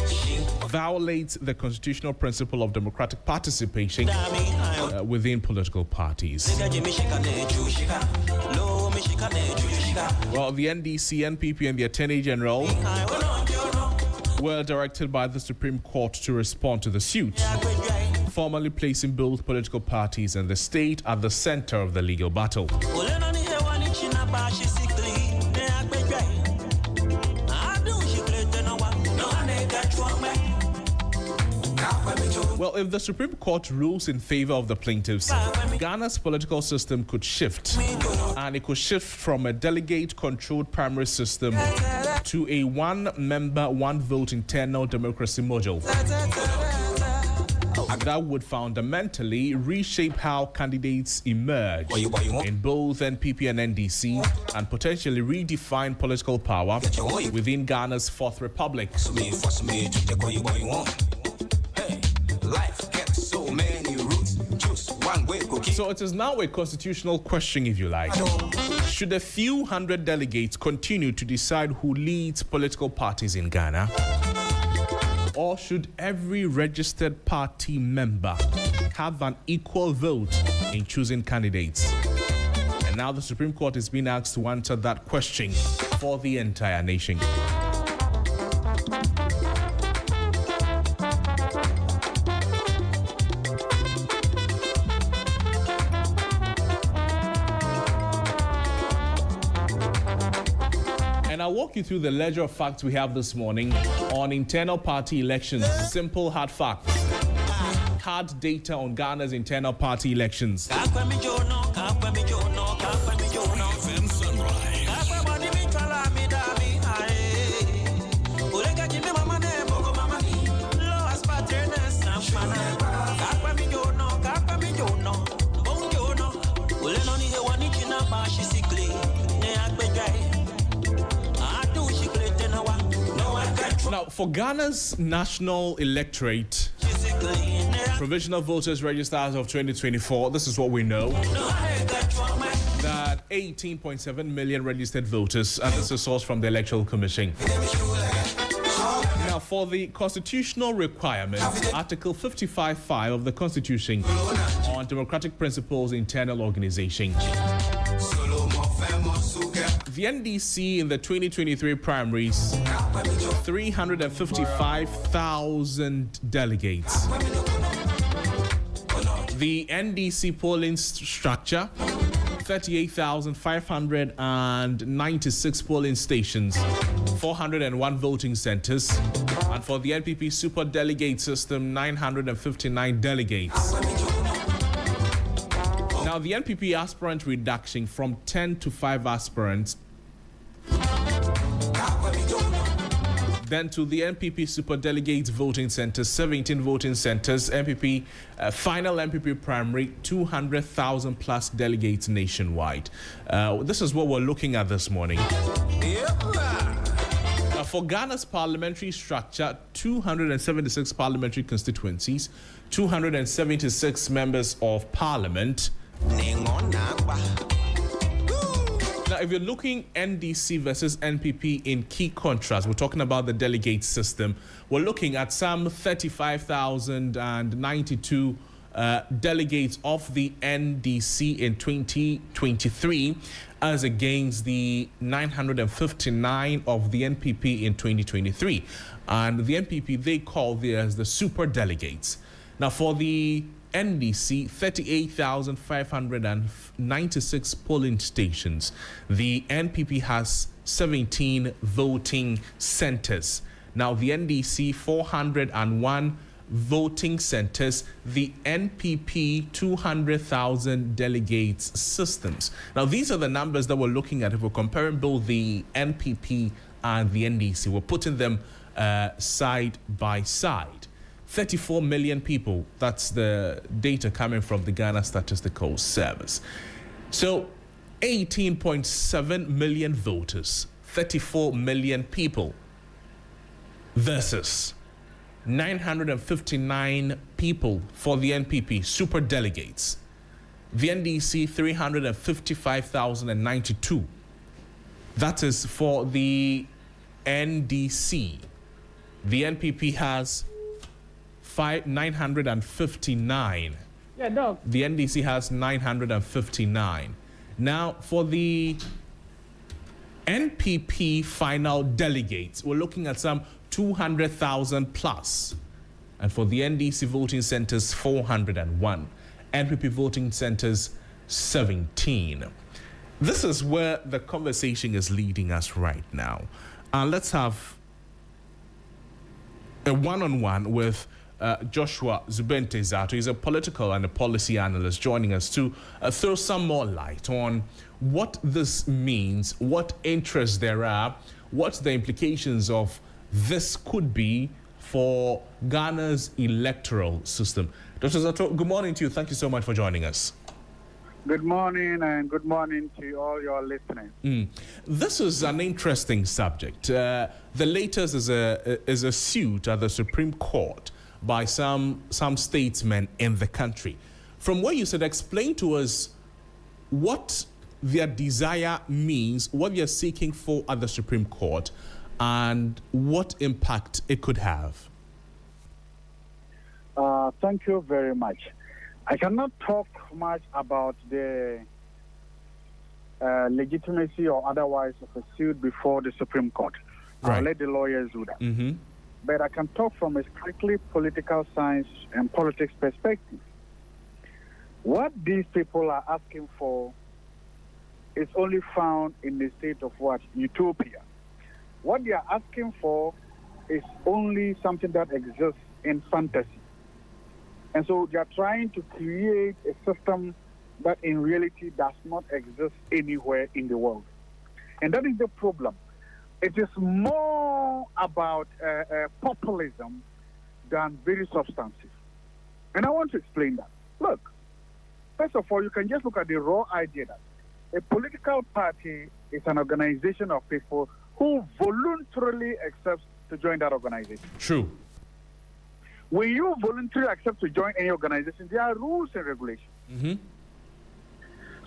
violates the constitutional principle of democratic participation within political parties. Well, the NDC, NPP, and the Attorney General were directed by the Supreme Court to respond to the suit, formally placing both political parties and the state at the center of the legal battle. Well, if the Supreme Court rules in favor of the plaintiffs, Ghana's political system could shift, and it could shift from a delegate-controlled primary system to a one-member, one-vote internal democracy model that would fundamentally reshape how candidates emerge in both NPP and NDC and potentially redefine political power within Ghana's Fourth Republic. So it is now a constitutional question, if you like. Should a few hundred delegates continue to decide who leads political parties in Ghana? Or should every registered party member have an equal vote in choosing candidates? And now the Supreme Court is being asked to answer that question for the entire nation. I'll walk you through the ledger of facts we have this morning on internal party elections. Simple hard facts. Hard data on Ghana's internal party elections. Now, for Ghana's national electorate, provisional voters register as of 2024, this is what we know. That 18.7 million registered voters, and this is sourced from the Electoral Commission. Now, for the constitutional requirement, Article 55(5) of the Constitution on democratic principles, internal organization. The NDC in the 2023 primaries, 355,000 delegates. The NDC polling structure, 38,596 polling stations, 401 voting centers, and for the NPP super delegate system, 959 delegates. Now, the NPP aspirant reduction from 10 to 5 aspirants. Then to the NPP super delegates voting centers, 17 voting centers, NPP, final NPP primary, 200,000 plus delegates nationwide. This is what we're looking at this morning. For Ghana's parliamentary structure, 276 parliamentary constituencies, 276 members of parliament. Now, if you're looking NDC versus NPP in key contrast, we're talking about the delegate system. We're looking at some 35,092 delegates of the NDC in 2023 as against the 959 of the NPP in 2023. And the NPP, they call theirs the super delegates. Now, for the NDC, 38,596 polling stations. The NPP has 17 voting centers. Now, the NDC, 401 voting centers. The NPP, 200,000 delegates systems. Now, these are the numbers that we're looking at if we're comparing both the NPP and the NDC. We're putting them side by side. 34 million people, that's the data coming from the Ghana Statistical Service. So 18.7 million voters, 34 million people versus 959 people for the NPP super delegates. The NDC 355,092. That is for the NDC. The NPP has 959. Yeah, dog. The NDC has 959. Now, for the NPP final delegates, we're looking at some 200,000 plus. And for the NDC voting centers, 401. NPP voting centers, 17. This is where the conversation is leading us right now. Let's have a one-on-one with Joshua Zubente Zato. He's a political and a policy analyst joining us to throw some more light on what this means, what interests there are, what the implications of this could be for Ghana's electoral system. Dr. Zato, good morning to you. Thank you so much for joining us. Good morning, and good morning to all your listeners. This is an interesting subject. The latest is a suit at the Supreme Court by some statesmen in the country. From what you said, explain to us what their desire means, what they're seeking for at the Supreme Court, and what impact it could have. Thank you very much. I cannot talk much about the legitimacy or otherwise of a suit before the Supreme Court. Right. I'll let the lawyers do that. Mm-hmm. But I can talk from a strictly political science and politics perspective. What these people are asking for is only found in the state of what? Utopia. What they are asking for is only something that exists in fantasy. And so they are trying to create a system that in reality does not exist anywhere in the world. And that is the problem. It is more about populism than very substantive. And I want to explain that. Look, first of all, you can just look at the raw idea that a political party is an organization of people who voluntarily accept to join that organization. True. When you voluntarily accept to join any organization, there are rules and regulations. Mm-hmm.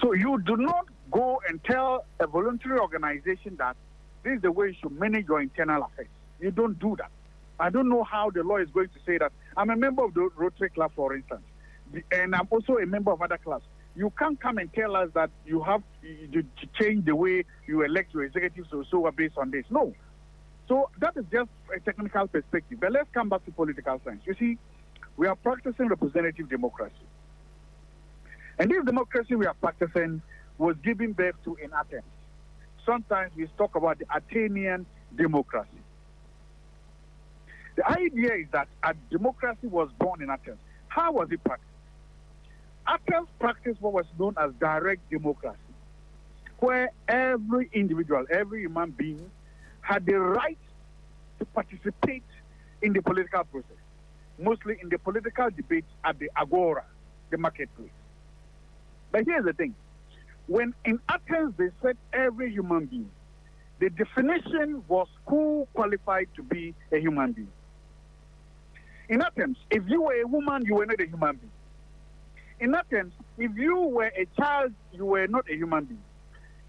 So you do not go and tell a voluntary organization that this is the way you should manage your internal affairs. You don't do that. I don't know how the law is going to say that. I'm a member of the Rotary Club, for instance, and I'm also a member of other clubs. You can't come and tell us that you have to change the way you elect your executives or so based on this. No. So that is just a technical perspective. But let's come back to political science. You see, we are practicing representative democracy. And this democracy we are practicing was given birth to in Athens. Sometimes we talk about the Athenian democracy. The idea is that a democracy was born in Athens. How was it practiced? Athens practiced what was known as direct democracy, where every individual, every human being, had the right to participate in the political process, mostly in the political debates at the agora, the marketplace. But here's the thing. When in Athens they said every human being, the definition was who qualified to be a human being. In Athens, if you were a woman, you were not a human being. In Athens, if you were a child, you were not a human being.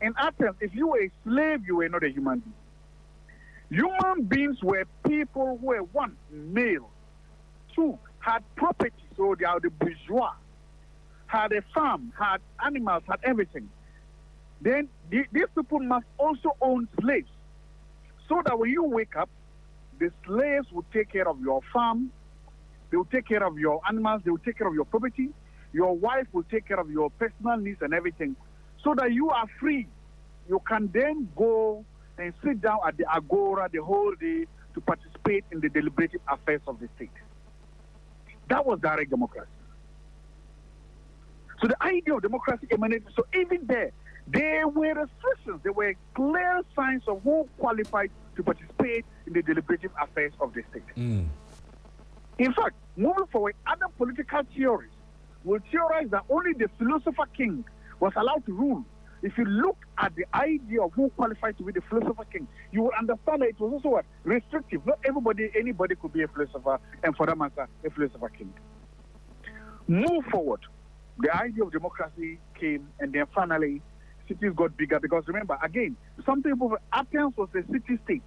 In Athens, if you were a slave, you were not a human being. Human beings were people who were, one, male, two, had property, so they are the bourgeois, had a farm, had animals, had everything. Then these people must also own slaves, so that when you wake up, the slaves will take care of your farm, they will take care of your animals, they will take care of your property, your wife will take care of your personal needs and everything, so that you are free. You can then go and sit down at the agora the whole day to participate in the deliberative affairs of the state. That was direct democracy. So the idea of democracy emanated. So even there, There were restrictions. There were clear signs of who qualified to participate in the deliberative affairs of the state. In fact, moving forward, other political theories will theorize that only the philosopher king was allowed to rule. If you look at the idea of who qualified to be the philosopher king, you will understand that it was also restrictive. Not anybody could be a philosopher, and for that matter, a philosopher king. Move forward, the idea of democracy came, and then finally, cities got bigger. Because remember, again, some people, Athens was a city-state.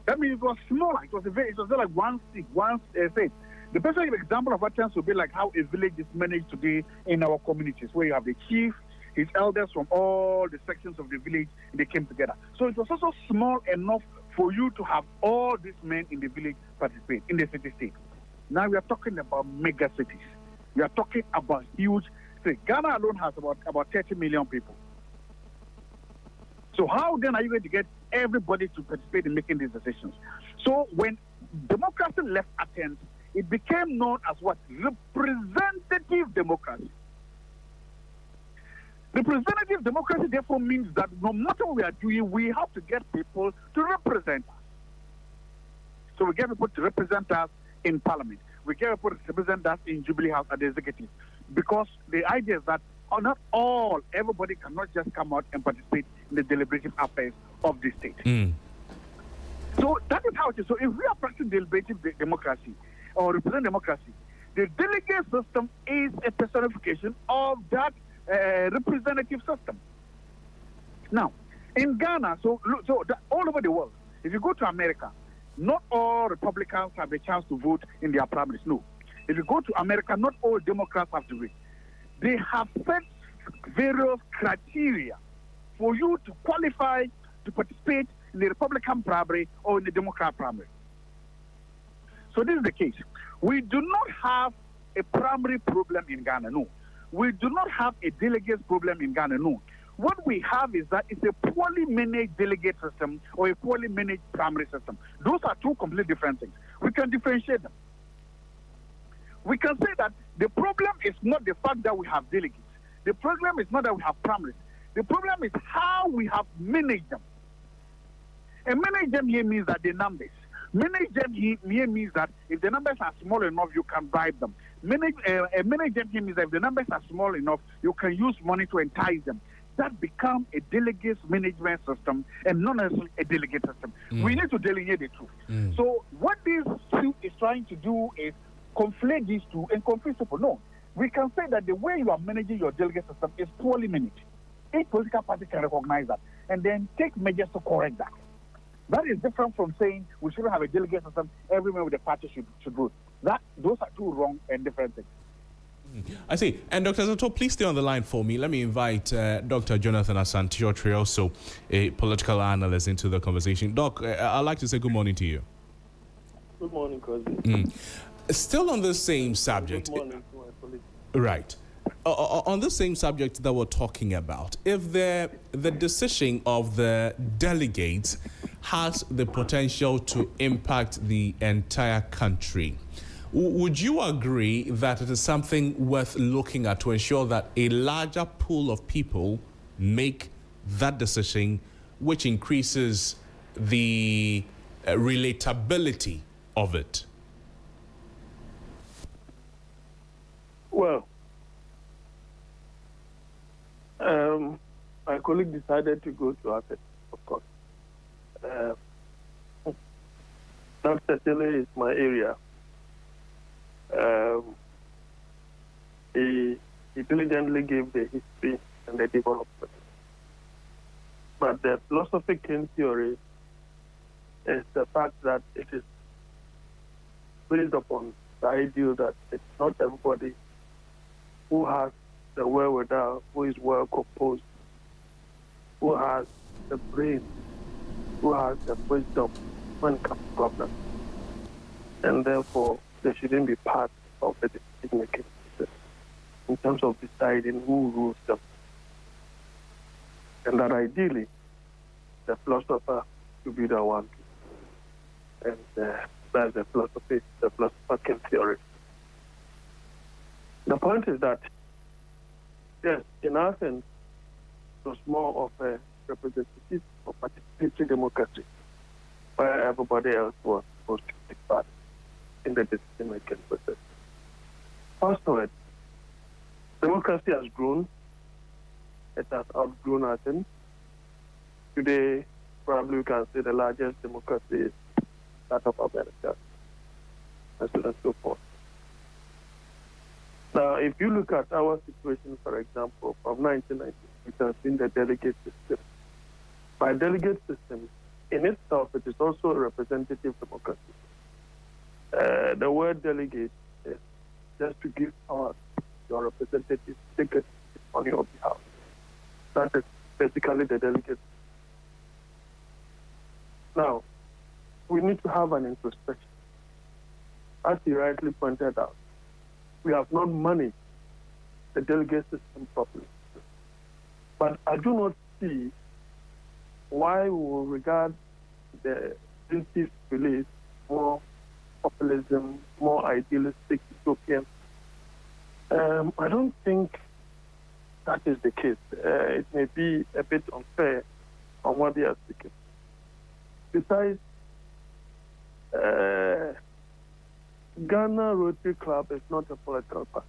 That means it was smaller. It was not like one state. The perfect example of Athens would be like how a village is managed today in our communities, where you have the chief, his elders from all the sections of the village, and they came together. So it was also small enough for you to have all these men in the village participate in the city-state. Now we are talking about mega cities. We are talking about huge cities. Ghana alone has about 30 million people. So how then are you going to get everybody to participate in making these decisions? So when democracy left Athens, it became known as what? Representative democracy. Representative democracy therefore means that no matter what we are doing, we have to get people to represent us. So we get people to represent us in parliament. We get people to represent us in Jubilee House at the executive. Because the idea is that not everybody cannot just come out and participate in the deliberative affairs of the state. So that is how it is. So if we are practicing deliberative democracy or representative democracy, the delegate system is a personification of that representative system. Now, in Ghana, all over the world, if you go to America, not all Republicans have a chance to vote in their primaries. No. If you go to America, not all Democrats have to vote. They have set various criteria for you to qualify to participate in the Republican primary or in the Democrat primary. So this is the case. We do not have a primary problem in Ghana, no. We do not have a delegates problem in Ghana, no. What we have is that it's a poorly managed delegate system or a poorly managed primary system. Those are two completely different things. We can differentiate them. We can say that the problem is not the fact that we have delegates. The problem is not that we have primaries. The problem is how we have managed them. And manage them here means that the numbers. Manage them here means that if the numbers are small enough, you can bribe them. Manage them here means that if the numbers are small enough, you can use money to entice them. That becomes a delegates management system and not necessarily a delegate system. We need to delineate the two. So what this suit is trying to do is conflate these two and confuse people. No, we can say that the way you are managing your delegate system is poorly managed. Each political party can recognize that and then take measures to correct that. That is different from saying we shouldn't have a delegate system. Everyone with the party should vote. Those are two wrong and different things. I see. And Dr. Zato, please stay on the line for me. Let me invite Dr. Jonathan Asante-Otre, also a political analyst, into the conversation. Doc, I'd like to say good morning to you. Good morning, Crosby. Still on the same subject. Good morning to my colleague. Right. On the same subject that we're talking about, if the decision of the delegates has the potential to impact the entire country, would you agree that it is something worth looking at to ensure that a larger pool of people make that decision, which increases the relatability of it? Well, my colleague decided to go to Athens, of course. That certainly is my area. He diligently gave the history and the development. But the philosophical theory is the fact that it is based upon the idea that it's not everybody who has the wherewithal, who is well composed, who has the brain, who has the wisdom when it comes to governance. And therefore, they shouldn't be part of the decision-making process in terms of deciding who rules them. And that ideally, the philosopher should be the one. And that's the philosophical theory. The point is that, yes, in Athens, was more of a representative or participatory democracy, where everybody else was supposed to take part in the decision-making process. Fast-forward, democracy has grown. It has outgrown Athens. Today, probably we can say the largest democracy is that of America, and so on and so forth. Now, if you look at our situation, for example, from 1990, it has been the delegate system. By delegate system, in itself, it is also a representative democracy. The word delegate is just to give power to your representative, take it on your behalf. That is basically the delegate. Now, we need to have an introspection. As he rightly pointed out, we have not managed the delegate system properly. But I do not see why we will regard the plaintiff's release more populism, more idealistic, utopian. I don't think that is the case. It may be a bit unfair on what they are speaking. Besides, Ghana Rotary Club is not a political party.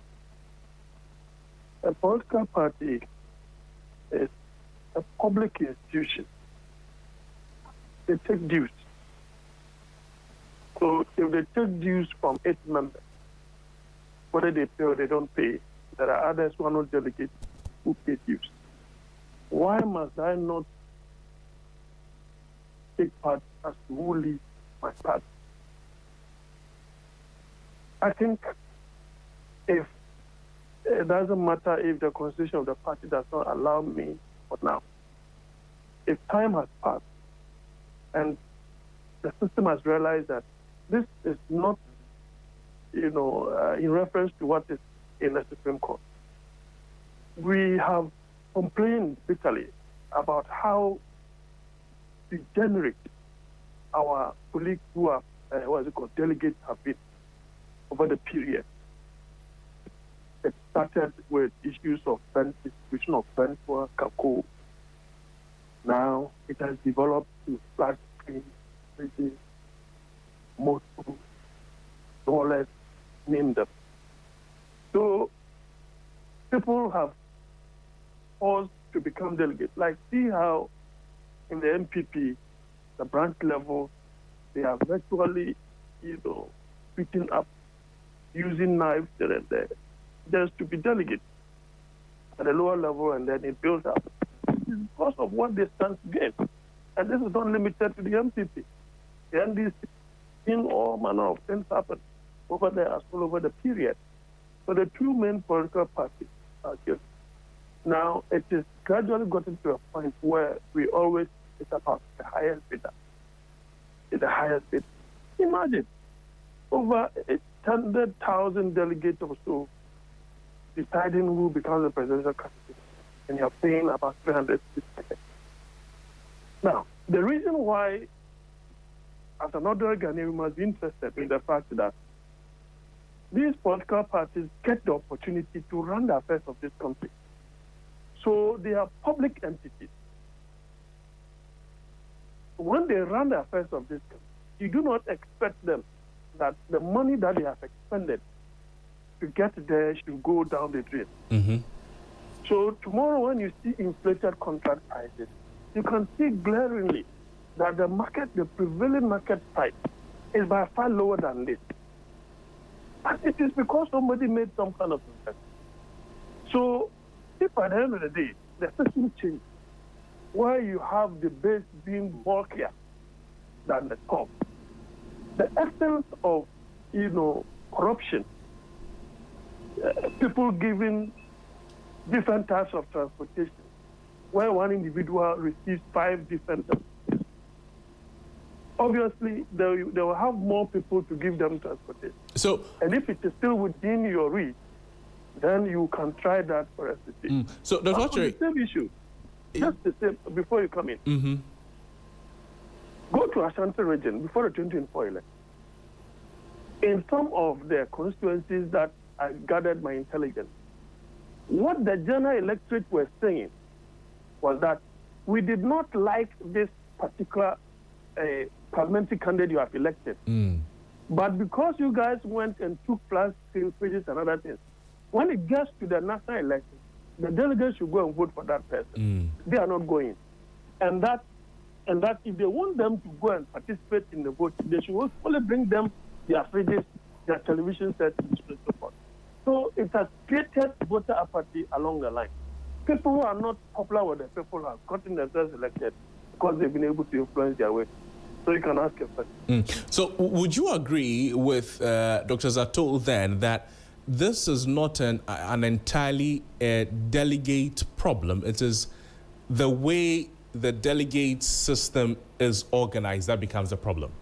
A political party is a public institution. They take dues. So if they take dues from 8 members, whether they pay or they don't pay, there are others who are not delegates who pay dues. Why must I not take part as to who leads my party? I think if it doesn't matter if the constitution of the party does not allow me for now, if time has passed and the system has realized that this is not, in reference to what is in the Supreme Court. We have complained bitterly about how degenerate our colleagues who are, delegates have been over the period. It started with issues of institution of Bentua, Kako. Now it has developed to flat screen, Motu, Dollars, name them. So people have forced to become delegates. Like, see how in the MPP, the branch level, they are virtually, beating up, using knives here and there. There's to be delegates at the lower level, and then it builds up. It's because of what they stand to gain. And this is not limited to the MPP. The NDC, in all manner of things happen over there as well over the period. So the two main political parties are here. Now, it is gradually gotten to a point where we always it's about the highest bidder. It's the highest bid. Imagine, over 800,000 delegates or so deciding who becomes the presidential candidate, and you're paying about 360. Now, the reason why, as an ordinary Ghanaian, we must be interested in the fact that these political parties get the opportunity to run the affairs of this country. So they are public entities. When they run the affairs of this country, you do not expect them that the money that they have expended to get there should go down the drain. Mm-hmm. So tomorrow when you see inflated contract prices, you can see glaringly that the prevailing market price is by far lower than this. And it is because somebody made some kind of investment. So if at the end of the day, the system changes, where you have the base being bulkier than the top, the essence of, corruption, people giving different types of transportation, where one individual receives 5 different. Obviously, they will have more people to give them transportation. And if it is still within your reach, then you can try that for us to see. So, Dr. The same issue, just the same, before you come in, mm-hmm. Go to Ashanti region before the 2024 election. In some of the constituencies that I gathered my intelligence, what the general electorate were saying was that we did not like this particular parliamentary candidate you have elected. But because you guys went and took plus pages and other things, when it gets to the national election, the delegates should go and vote for that person. They are not going. And that if they want them to go and participate in the vote, they should only bring them their fridges, their television sets, and so forth. So it has created voter apathy along the line. People who are not popular with the people have gotten themselves elected because they've been able to influence their way. So you can ask a question. So would you agree with Dr. Zato then that this is not an entirely delegate problem? It is the way the delegate system is organized that becomes a problem?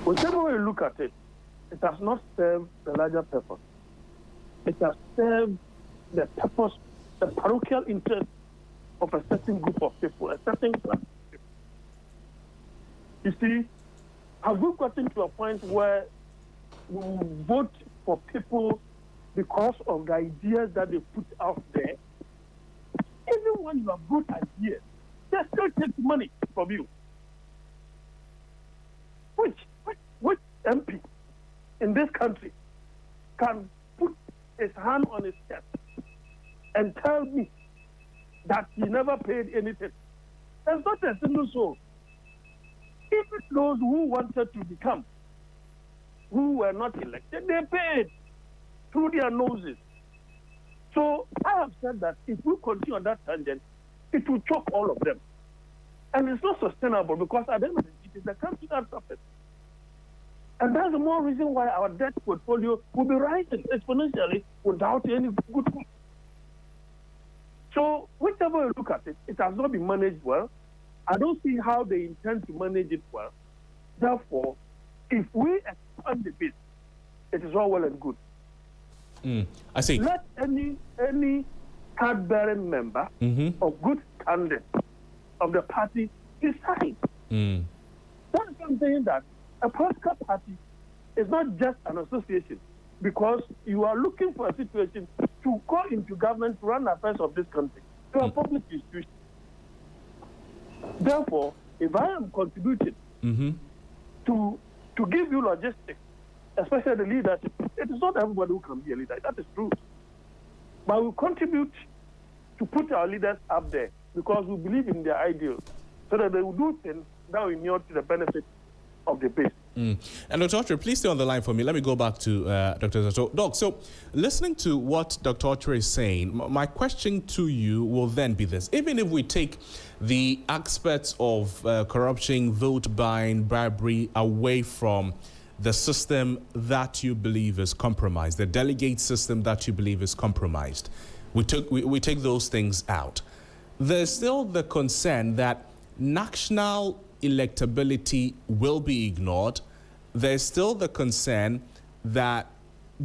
Whichever way you look at it, it has not served the larger purpose. It has served the purpose, the parochial interest of a certain group of people, a certain class of people. You see, have we gotten to a point where we vote for people because of the ideas that they put out there? Even when you have good ideas, they still take money from you. Which MP in this country can put his hand on his chest and tell me that he never paid anything? There's not a single soul. Even those who wanted to become, who were not elected, they paid through their noses. So I have said that if we continue on that tangent, it will choke all of them. And it's not sustainable because at the end of the day, it is the country that suffers. And that's the more reason why our debt portfolio will be rising exponentially without any good thing. So whichever you look at it, it has not been managed well. I don't see how they intend to manage it well. Therefore, if we expand the bit, it is all well and good. I see. Let any card-bearing member or good candidate of the party decide. That's something that a political party is not just an association, because you are looking for a situation to go into government to run affairs of this country. You are a public institution. Therefore, if I am contributing to give you logistics, especially the leadership, it is not everybody who can be a leader. That is true. But we contribute to put our leaders up there because we believe in their ideals, so that they will do things that will inure to the benefit of the base. And Dr. Ochre, please stay on the line for me. Let me go back to Dr. Zato. Doc, so listening to what Dr. Ochre is saying, my question to you will then be this. Even if we take the aspects of corruption, vote buying, bribery away from the system that you believe is compromised, the delegate system that you believe is compromised, we take those things out, there's still the concern that national electability will be ignored. There's still the concern that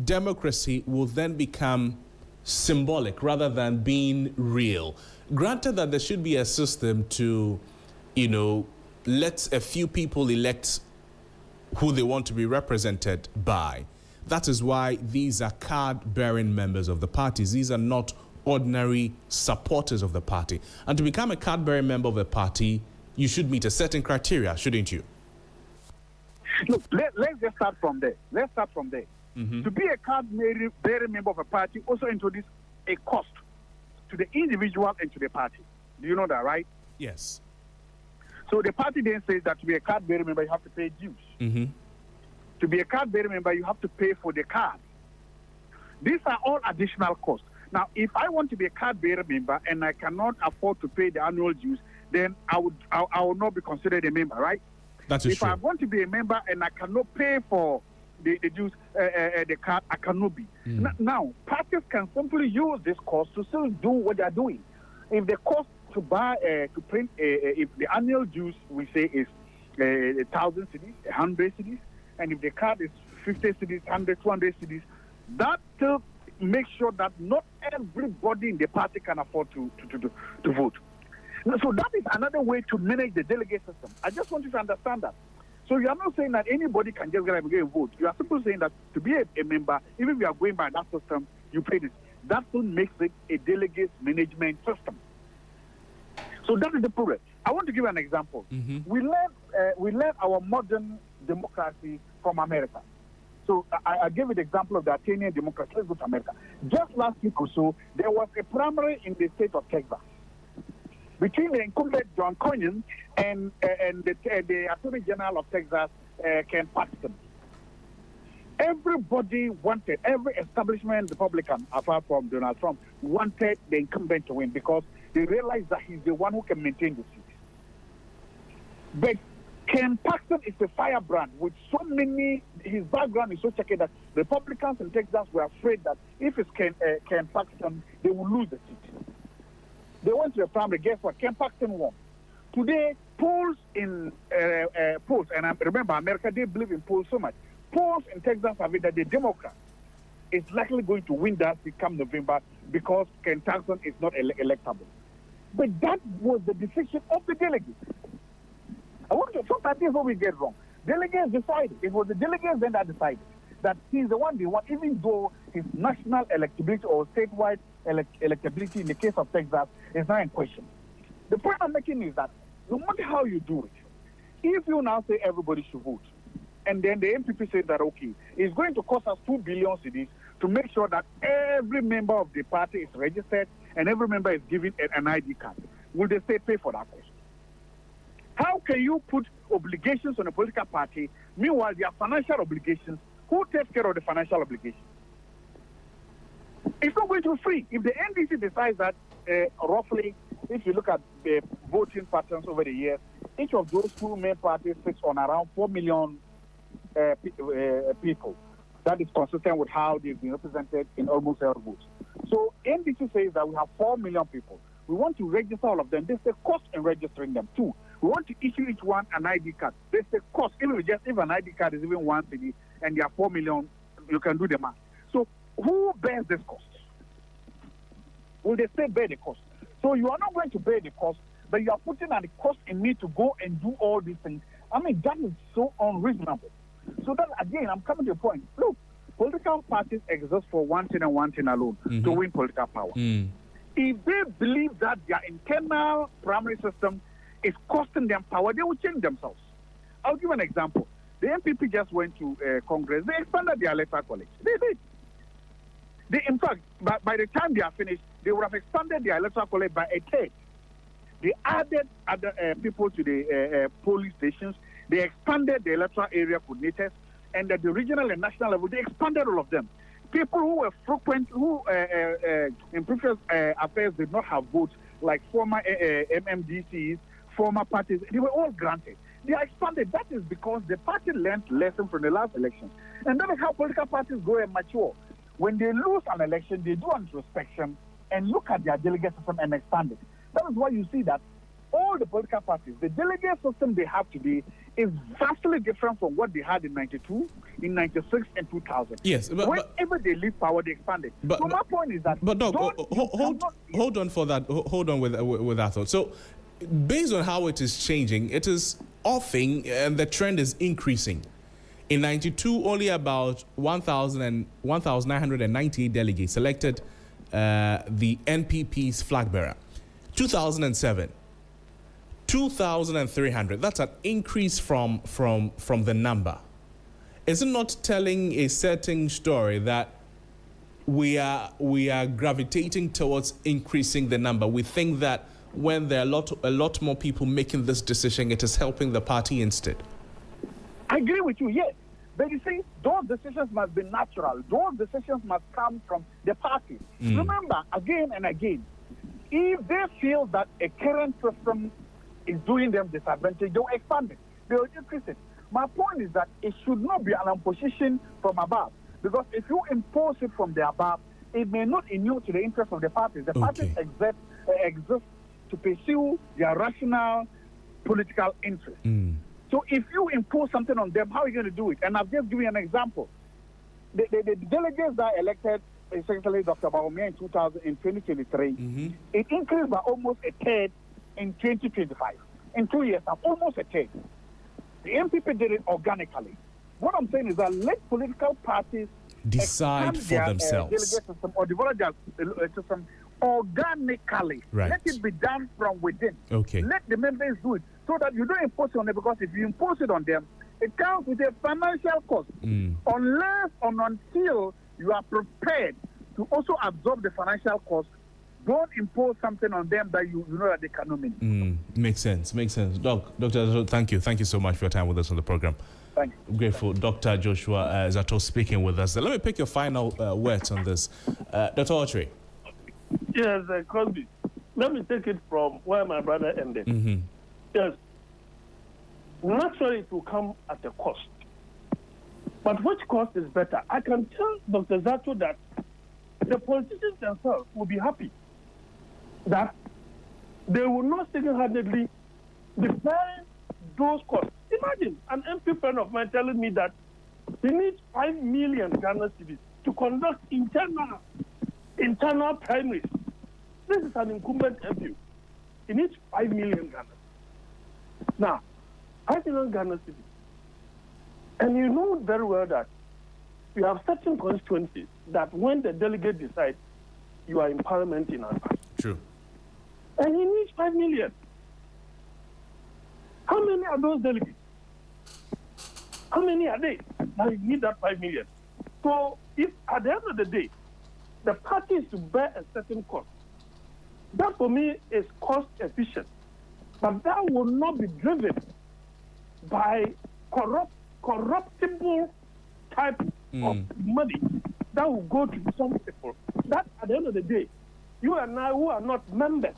democracy will then become symbolic rather than being real. Granted that there should be a system to, let a few people elect who they want to be represented by. That is why these are card-bearing members of the parties. These are not ordinary supporters of the party. And to become a card-bearing member of a party, you should meet a certain criteria, shouldn't you? Look, let's just start from there. To be a card-bearing member of a party also introduces a cost to the individual and to the party. Do you know that, right? Yes. So the party then says that to be a card-bearing member, you have to pay dues. To be a card-bearing member, you have to pay for the card. These are all additional costs. Now, if I want to be a card-bearing member and I cannot afford to pay the annual dues, then I would not be considered a member, right? That is if true. I want to be a member and I cannot pay for the dues, the card, I cannot be. Now, parties can simply use this cost to still do what they are doing. If the cost to buy, to print, if the annual dues, we say, is 1,000 cedis, 100 cedis, and if the card is 50 cedis, 100, 200 cedis, that still makes sure that not everybody in the party can afford to vote. So that is another way to manage the delegate system. I just want you to understand that. So you are not saying that anybody can just get and vote. You are simply saying that to be a member, even if you are going by that system, you pay this. that still makes it a delegate management system. So that is the problem. I want to give an example. We learn our modern democracy from America. So I gave you the example of the Athenian democracy. Let's go to America. Just last week or so, there was a primary in the state of Texas between the incumbent John Conyers and the Attorney General of Texas, Ken Paxton. Everybody wanted, every establishment Republican, apart from Donald Trump, wanted the incumbent to win because they realized that he's the one who can maintain the seat. But Ken Paxton is a firebrand with so many, his background is so checky that Republicans in Texas were afraid that if it's Ken Paxton, they will lose the seat. They went to the primary. Guess what? Ken Paxton won. Today, polls in polls, and I remember America, they believe in polls so much. Polls in Texas have it that the Democrat is likely going to win that seat come November because Ken Paxton is not electable. But that was the decision of the delegates. I want to, sometimes this is what we get wrong. Delegates decided. It was the delegates then that decided that he's the one they want, even though his national electability or statewide electability in the case of Texas is not in question. The point I'm making is that no matter how you do it, if you now say everybody should vote, and then the MPP says that, okay, it's going to cost us 2 billion cedis to make sure that every member of the party is registered and every member is given an ID card. Will the state pay for that cost? How can you put obligations on a political party, meanwhile there are financial obligations? Who takes care of the financial obligations? It's not going to be free. If the NDC decides that roughly, if you look at the voting patterns over the years, each of those two main parties sits on around 4 million people. That is consistent with how they've been represented in almost every vote. So NDC says that we have 4 million people. We want to register all of them. There's a cost in registering them too. We want to issue each one an ID card. There's a cost. If an ID card is even 1 cedi and there are 4 million, you can do the math. So who bears this cost? Will the state bear the cost? So you are not going to bear the cost, but you are putting a cost in me to go and do all these things. I mean, that is so unreasonable. So that, again, I'm coming to a point. Look, political parties exist for one thing and one thing alone, to win political power. If they believe that their internal primary system is costing them power, they will change themselves. I'll give an example. The MPP just went to Congress. They expanded their electoral college. They did. In fact, by the time they are finished, they would have expanded their electoral college by a third. They added other people to the polling stations. They expanded the electoral area coordinators, and at the regional and national level, they expanded all of them. People who were frequent, who in previous affairs did not have votes, like former MMDCs, former parties, they were all granted. They are expanded. That is because the party learned lessons from the last election. And that is how political parties grow and mature. When they lose an election, they do an introspection and look at their delegate system and expand it. That is why you see that all the political parties, the delegate system they have today is vastly different from what they had in 92, in 96, and 2000. Yes. But, whenever they leave power, they expand it. So my point is that... But, Doc, hold on for that. Hold on with that thought. So, based on how it is changing, it is offing and the trend is increasing. In 92, only about 1,998 delegates selected the NPP's flag bearer. 2007, 2,300. That's an increase from the number. Is it not telling a certain story that we are gravitating towards increasing the number? We think that when there are a lot more people making this decision, it is helping the party instead. I agree with you, yes. But you see, those decisions must be natural. Those decisions must come from the party. Remember, again and again, if they feel that a current system is doing them disadvantage, they will expand it. They will increase it. My point is that it should not be an imposition from above. Because if you impose it from the above, it may not inure to the interest of the parties. The parties exist to pursue their rational political interest. So if you impose something on them, how are you going to do it? And I've just given you an example. The delegates that elected Secretary Dr. Bawumia in 2023, it increased by almost a third in 2025. In 2 years, almost a third. The MPP did it organically. What I'm saying is that let political parties decide for themselves. Delegate system or develop their system organically. Right. Let it be done from within. Okay. Let the members do it so that you don't impose it on them, because if you impose it on them, it comes with a financial cost. Unless or until you are prepared to also absorb the financial cost, don't impose something on them that you know that they cannot meet. Makes sense. Doctor, thank you so much for your time with us on the program. Thank you. Grateful. Dr. Joshua Zato speaking with us. Let me pick your final words on this. Dr. Autry. Yes, Crosby. Let me take it from where my brother ended. Yes. Naturally, it will come at a cost. But which cost is better? I can tell Dr. Zato that the politicians themselves will be happy that they will not single-handedly defend those costs. Imagine an MP friend of mine telling me that he needs 5 million Ghana cedis to conduct internal primaries. This is an incumbent MP. He needs 5 million Ghana. Now, 5 million Ghana cedis. And you know very well that we have certain constituencies that when the delegate decides, you are in parliament in advance. True. And he needs 5 million. How many are those delegates? How many are they that need that 5 million? So if at the end of the day, the party is to bear a certain cost, that for me is cost efficient. But that will not be driven by corruptible type of money that will go to some people. That at the end of the day, you and I who are not members,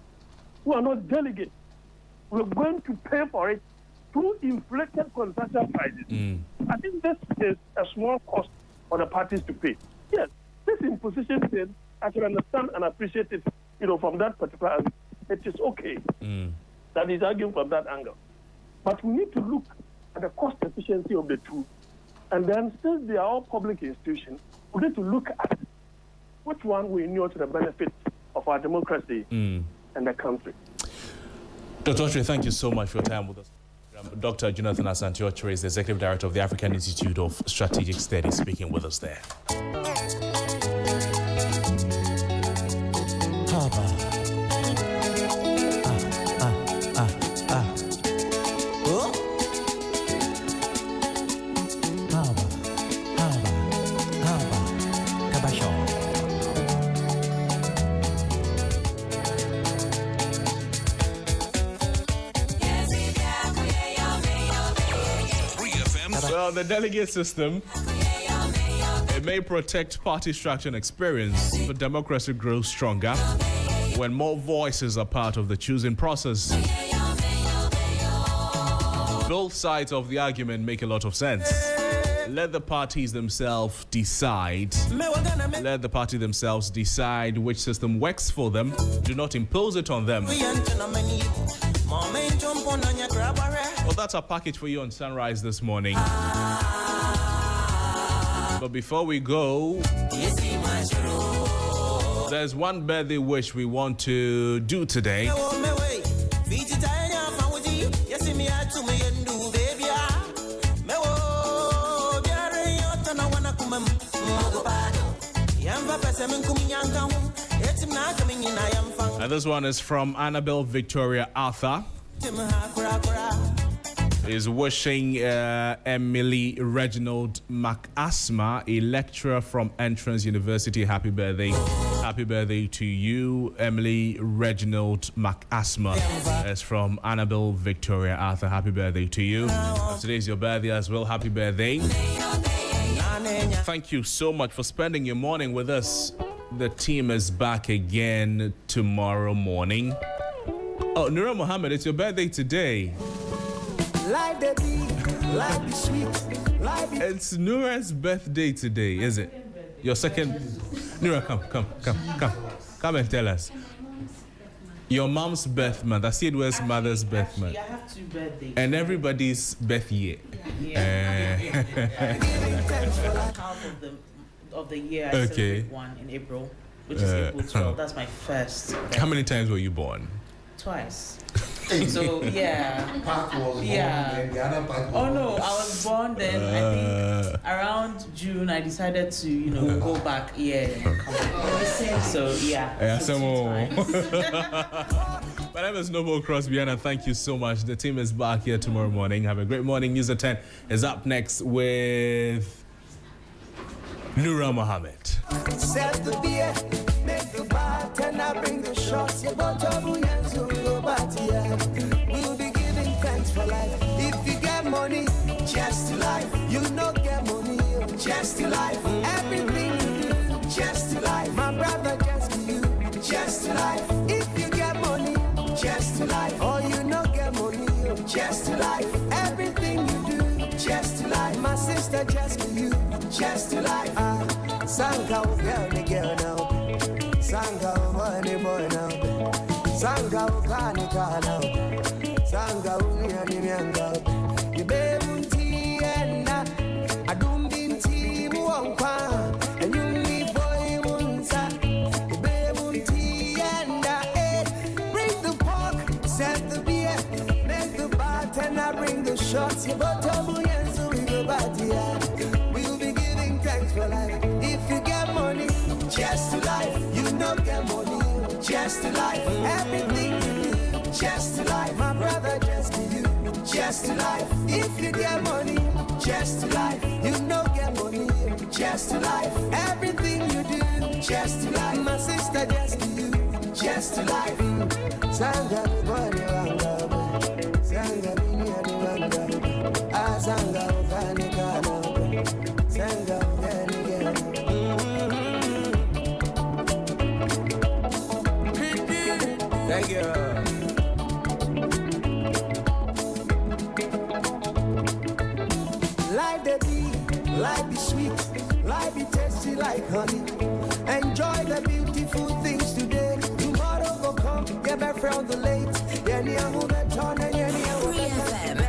who are not delegates, we're going to pay for it through inflated consumption prices. I think this is a small cost for the parties to pay. Yes, this imposition thing, I can understand and appreciate it, from that particular angle. It is okay that he's arguing from that angle. But we need to look at the cost efficiency of the two. And then, since they are all public institutions, we need to look at which one will inure to the benefit of our democracy and the country. Dr. Autry, thank you so much for your time with us. Dr. Jonathan Asante-Autry is the Executive Director of the African Institute of Strategic Studies, speaking with us there. Well, the delegate system, it may protect party structure and experience, but democracy grows stronger when more voices are part of the choosing process. Both sides of the argument make a lot of sense. Let the parties themselves decide. Let the party themselves decide which system works for them. Do not impose it on them. Well, that's our package for you on Sunrise this morning. But before we go, there's one birthday wish we want to do today. And this one is from Annabelle Victoria Arthur. Is wishing Emily Reginald McAsma, a lecturer from Entrance University, happy birthday. Happy birthday to you, Emily Reginald McAsma. That's from Annabelle Victoria Arthur. Happy birthday to you. Today's your birthday as well. Happy birthday. Thank you so much for spending your morning with us. The team is back again tomorrow morning. Oh, Nura Mohammed, it's your birthday today. Life the big, life is sweet. It's Nura's birthday today, is it? Your second. Nura, come and tell us. Your mom's birth month. I see it was mother's birth month. I have 2 birthdays. And everybody's birth year. Half of the year, I celebrate one in April, which is April 12th. That's my first birthday. How many times were you born? Twice. So yeah. Part was born, then the other part was Oh no, I was born then. I think around June I decided to, go back. Yeah. So yeah. Some more. My name is Noble Crosby, and thank you so much. The team is back here tomorrow morning. Have a great morning. News at 10 is up next with Nura Mohammed. Set the beer, make the bartender bring the shots. Your bottom hands will go back here. We'll be giving thanks for life. If you get money, just to life. You not get money, just to life. Everything you do, just to life. My brother, just to you, just to life. If you get money, just to life. Or you not get money, just to life. Everything you do, just to life. My sister, just to you, just to life. Sanga girl now. Sanga money boy now. Sanga kanika now. Sanga unianianga. Ibebunti enda. Adumbinti muampa. Enyumi boy munsa. Ibebunti enda. Bring the pork, set the beer, make the bartender bring the shots. You bottom so we go back here. We'll be giving thanks for life. If you get money, just to life. You not get money, just to life. Everything you do, just to life. My brother, just to you, just to life. If you get money, just to life. You not get money, just to life. Everything you do, just to life. My sister, just to you, just to life. Sanga body wanga, sanga bini wanga, sanga kanika, sanga kanika. Thank you. Life be sweet, life be tasty like honey. Enjoy the beautiful things today. Tomorrow will come, get back from the late. 3FM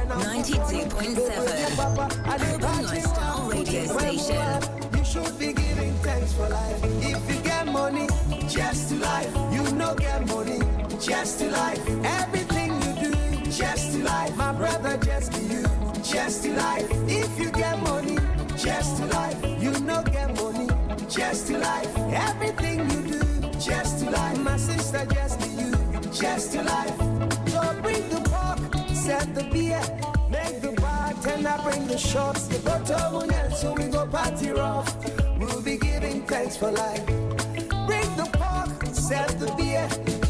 92.7 Urban Lifestyle Radio Station. You should be giving thanks for life. If you get money, just to life. You no get money, just to life. Everything you do, just to life. My brother, just to you, just to life. If you get money, just to life. You no get money, just to life. Everything you do, just to life. My sister, just to you, just to life. So bring the pork, set the beer, make the bartender bring the shots. The bottom so we go party rough. We'll be giving thanks for life. Bring the pork, set the beer,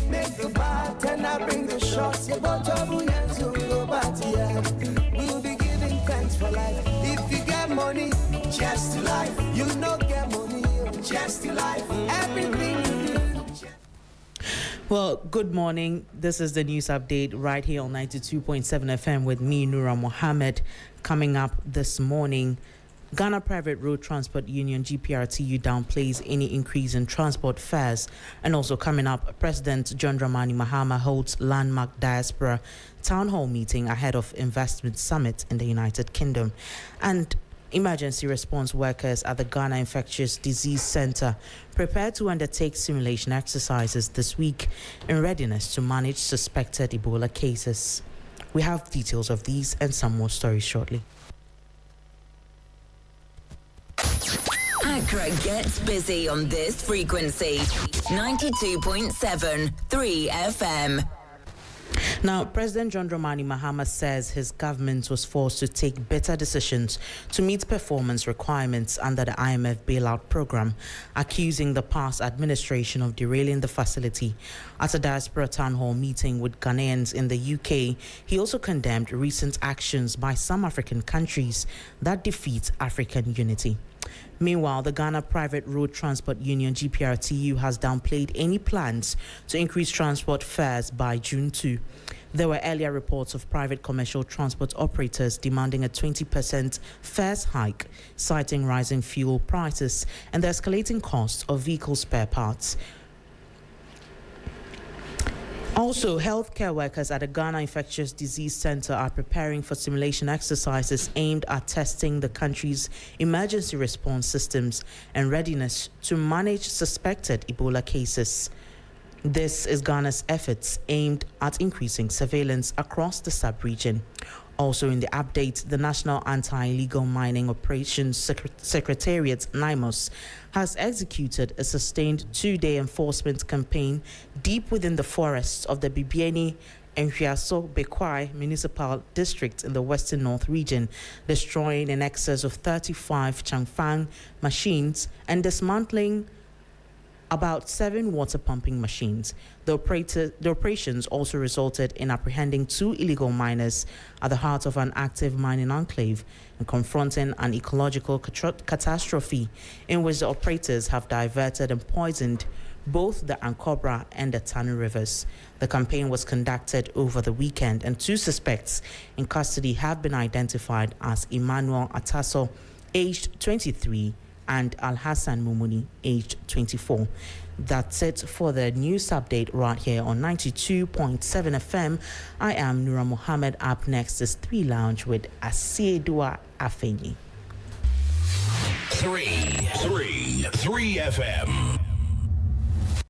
make the bartender bring the shots. Your bottom so we go party. We'll be giving thanks for life. If you get money, just to life. You not get money, just to life. Everything you do. Well, good morning. This is the news update right here on 92.7 FM with me, Nura Mohammed. Coming up this morning, Ghana Private Road Transport Union GPRTU downplays any increase in transport fares. And also coming up, President John Dramani Mahama holds landmark diaspora town hall meeting ahead of investment summit in the United Kingdom. And emergency response workers at the Ghana Infectious Disease Center prepared to undertake simulation exercises this week in readiness to manage suspected Ebola cases. We have details of these and some more stories shortly. Accra gets busy on this frequency. 92.7 3FM. Now, President John Dramani Mahama says his government was forced to take better decisions to meet performance requirements under the IMF bailout program, accusing the past administration of derailing the facility. At a diaspora town hall meeting with Ghanaians in the UK, he also condemned recent actions by some African countries that defeat African unity. Meanwhile, the Ghana Private Road Transport Union GPRTU has downplayed any plans to increase transport fares by June 2. There were earlier reports of private commercial transport operators demanding a 20% fares hike, citing rising fuel prices and the escalating cost of vehicle spare parts. Also, healthcare workers at the Ghana Infectious Disease Center are preparing for simulation exercises aimed at testing the country's emergency response systems and readiness to manage suspected Ebola cases. This is Ghana's efforts aimed at increasing surveillance across the sub-region. Also in the update, the National Anti-Illegal Mining Operations Secretariat, NIMOS, has executed a sustained 2-day enforcement campaign deep within the forests of the Bibiani and Hwiaso Bekwai Municipal District in the Western North region, destroying in excess of 35 Changfang machines and dismantling about 7 water pumping machines. The operations also resulted in apprehending 2 illegal miners at the heart of an active mining enclave and confronting an ecological catastrophe in which the operators have diverted and poisoned both the Ankobra and the Tanu rivers. The campaign was conducted over the weekend, and 2 suspects in custody have been identified as Emmanuel Ataso, aged 23, and Al-Hassan Mumuni, aged 24. That's it for the news update right here on 92.7 FM. I am Nura Mohammed. Up next is 3 Lounge with Asiedua Afeni. 3 FM.